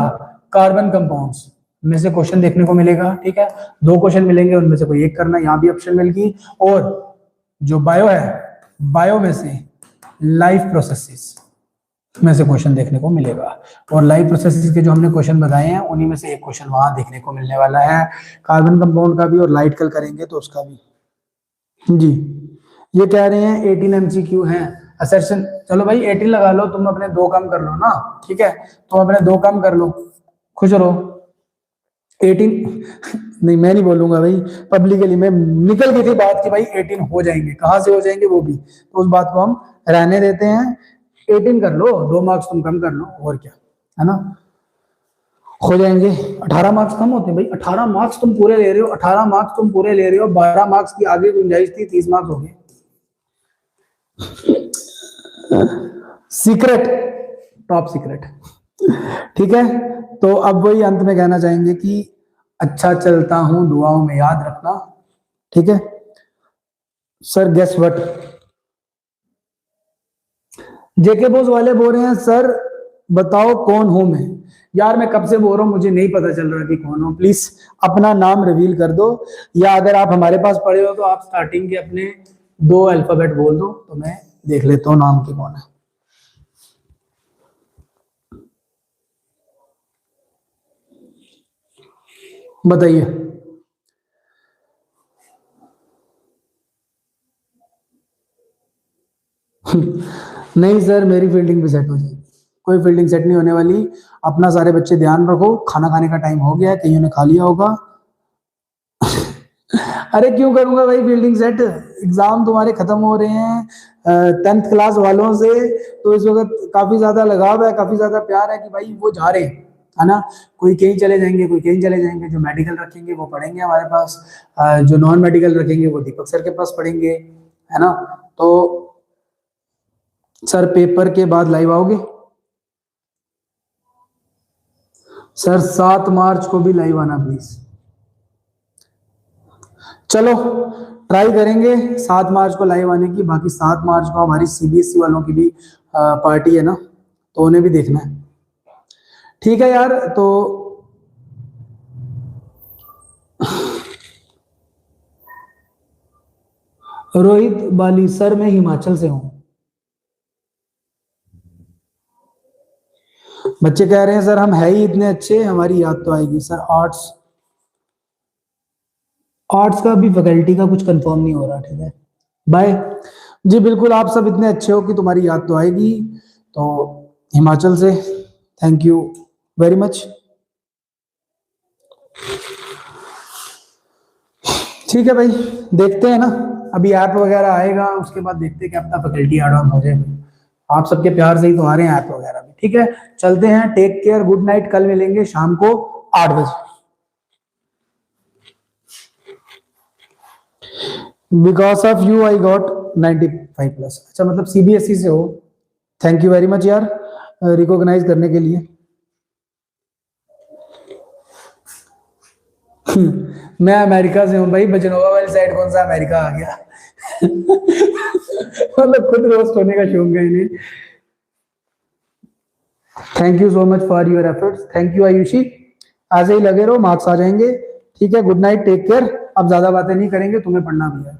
S1: कार्बन कंपाउंड्स में से क्वेश्चन देखने को मिलेगा, ठीक है। 2 क्वेश्चन मिलेंगे, उनमें से कोई एक करना, यहाँ भी ऑप्शन मिल गई। और जो बायो है, बायो में से लाइफ प्रोसेसेस में से क्वेश्चन देखने को मिलेगा, और लाइफ प्रोसेसेस के जो हमने क्वेश्चन बताए हैं उन्हीं में से एक क्वेश्चन वहां देखने को मिलने वाला है। कार्बन कंपाउंड का भी और लाइट कल करेंगे तो उसका भी। जी ये कह रहे हैं 18 MCQ हैं असर्शन। चलो भाई 18 लगा लो, तुम अपने 2 काम कर लो ना, ठीक है, तुम अपने 2 काम कर लो, खुश रहो। 18 नहीं मैं नहीं बोलूंगा भाई पब्लिकली, मैं निकल गई थी बात कि भाई 18 हो जाएंगे, कहां से हो जाएंगे वो भी, तो उस बात को हम रहने देते हैं। 18 कर लो, 2 मार्क्स तुम कम कर लो, और क्या है ना, हो जाएंगे। 18 मार्क्स कम होते हैं भाई, 18 मार्क्स तुम पूरे ले रहे हो, 18 मार्क्स तुम पूरे ले रहे हो, 12 मार्क्स की आगे गुंजाइश थी, 30 मार्क्स हो गए। सीक्रेट, टॉप सीक्रेट, ठीक है। तो अब वही अंत में कहना चाहेंगे कि अच्छा चलता हूं, दुआओं में याद रखना, ठीक है। सर गेस व्हाट, जेके बोस वाले बोल रहे हैं सर बताओ कौन हूं मैं। यार मैं कब से बोल रहा हूं, मुझे नहीं पता चल रहा कि कौन हो, प्लीज अपना नाम रिवील कर दो, या अगर आप हमारे पास पढ़े हो तो आप स्टार्टिंग के अपने 2 अल्फाबेट बोल दो, तो मैं देख लेता हूँ नाम की कौन है। बताइए। नहीं सर मेरी फील्डिंग भी सेट हो जाएगी, कोई फील्डिंग सेट नहीं होने वाली, अपना सारे बच्चे ध्यान रखो, खाना खाने का टाइम हो गया है, कईयों ने खा लिया होगा। अरे क्यों करूंगा भाई फील्डिंग सेट, एग्जाम तुम्हारे खत्म हो रहे हैं 10th क्लास वालों से, तो इस वक्त काफी ज्यादा लगाव है, काफी ज्यादा प्यार है कि भाई वो जा रहे हैं, है ना, कोई कहीं चले जाएंगे, कोई कहीं चले जाएंगे, जो मेडिकल रखेंगे वो पढ़ेंगे हमारे पास, जो नॉन मेडिकल रखेंगे वो दीपक सर के पास पढ़ेंगे, है ना। तो सर पेपर के बाद लाइव आओगे? सर 7 मार्च को भी लाइव आना प्लीज। चलो ट्राई करेंगे 7 मार्च को लाइव आने की, बाकी 7 मार्च को हमारी सीबीएसई वालों की भी पार्टी है ना, तो उन्हें भी देखना है, ठीक है यार। तो रोहित बाली सर मैं हिमाचल से हूं। बच्चे कह रहे हैं सर हम है ही इतने अच्छे, हमारी याद तो आएगी। सर आर्ट्स, आर्ट्स का भी फैकल्टी का कुछ कंफर्म नहीं हो रहा, ठीक है बाय। जी बिल्कुल, आप सब इतने अच्छे हो कि तुम्हारी याद तो आएगी, तो हिमाचल से थैंक यू वेरी मच, ठीक है भाई। देखते हैं ना, अभी ऐप वगैरह आएगा, उसके बाद देखते हैं कि अपना फैकल्टी ऐड ऑन हो जाए, आप सबके प्यार से ही तो आ रहे हैं ऐप वगैरह भी, ठीक है। चलते हैं, टेक केयर, गुड नाइट, कल मिलेंगे शाम को 8 बजे। Because of you I got 95 plus. अच्छा मतलब सीबीएसई से हो, थैंक यू वेरी मच यार रिकॉग्नाइज करने के लिए। मैं अमेरिका से हूँ भाई, बजनोवा वाली साइड कौन सा अमेरिका आ गया। मतलब खुद रोस्ट होने का शौक है इन्हें। Thank you so much for your efforts, thank you Ayushi, ऐसे ही लगे रहो, मार्क्स आ जाएंगे, ठीक है। गुड नाइट, टेक केयर, अब ज्यादा बातें नहीं करेंगे, तुम्हें पढ़ना भी है।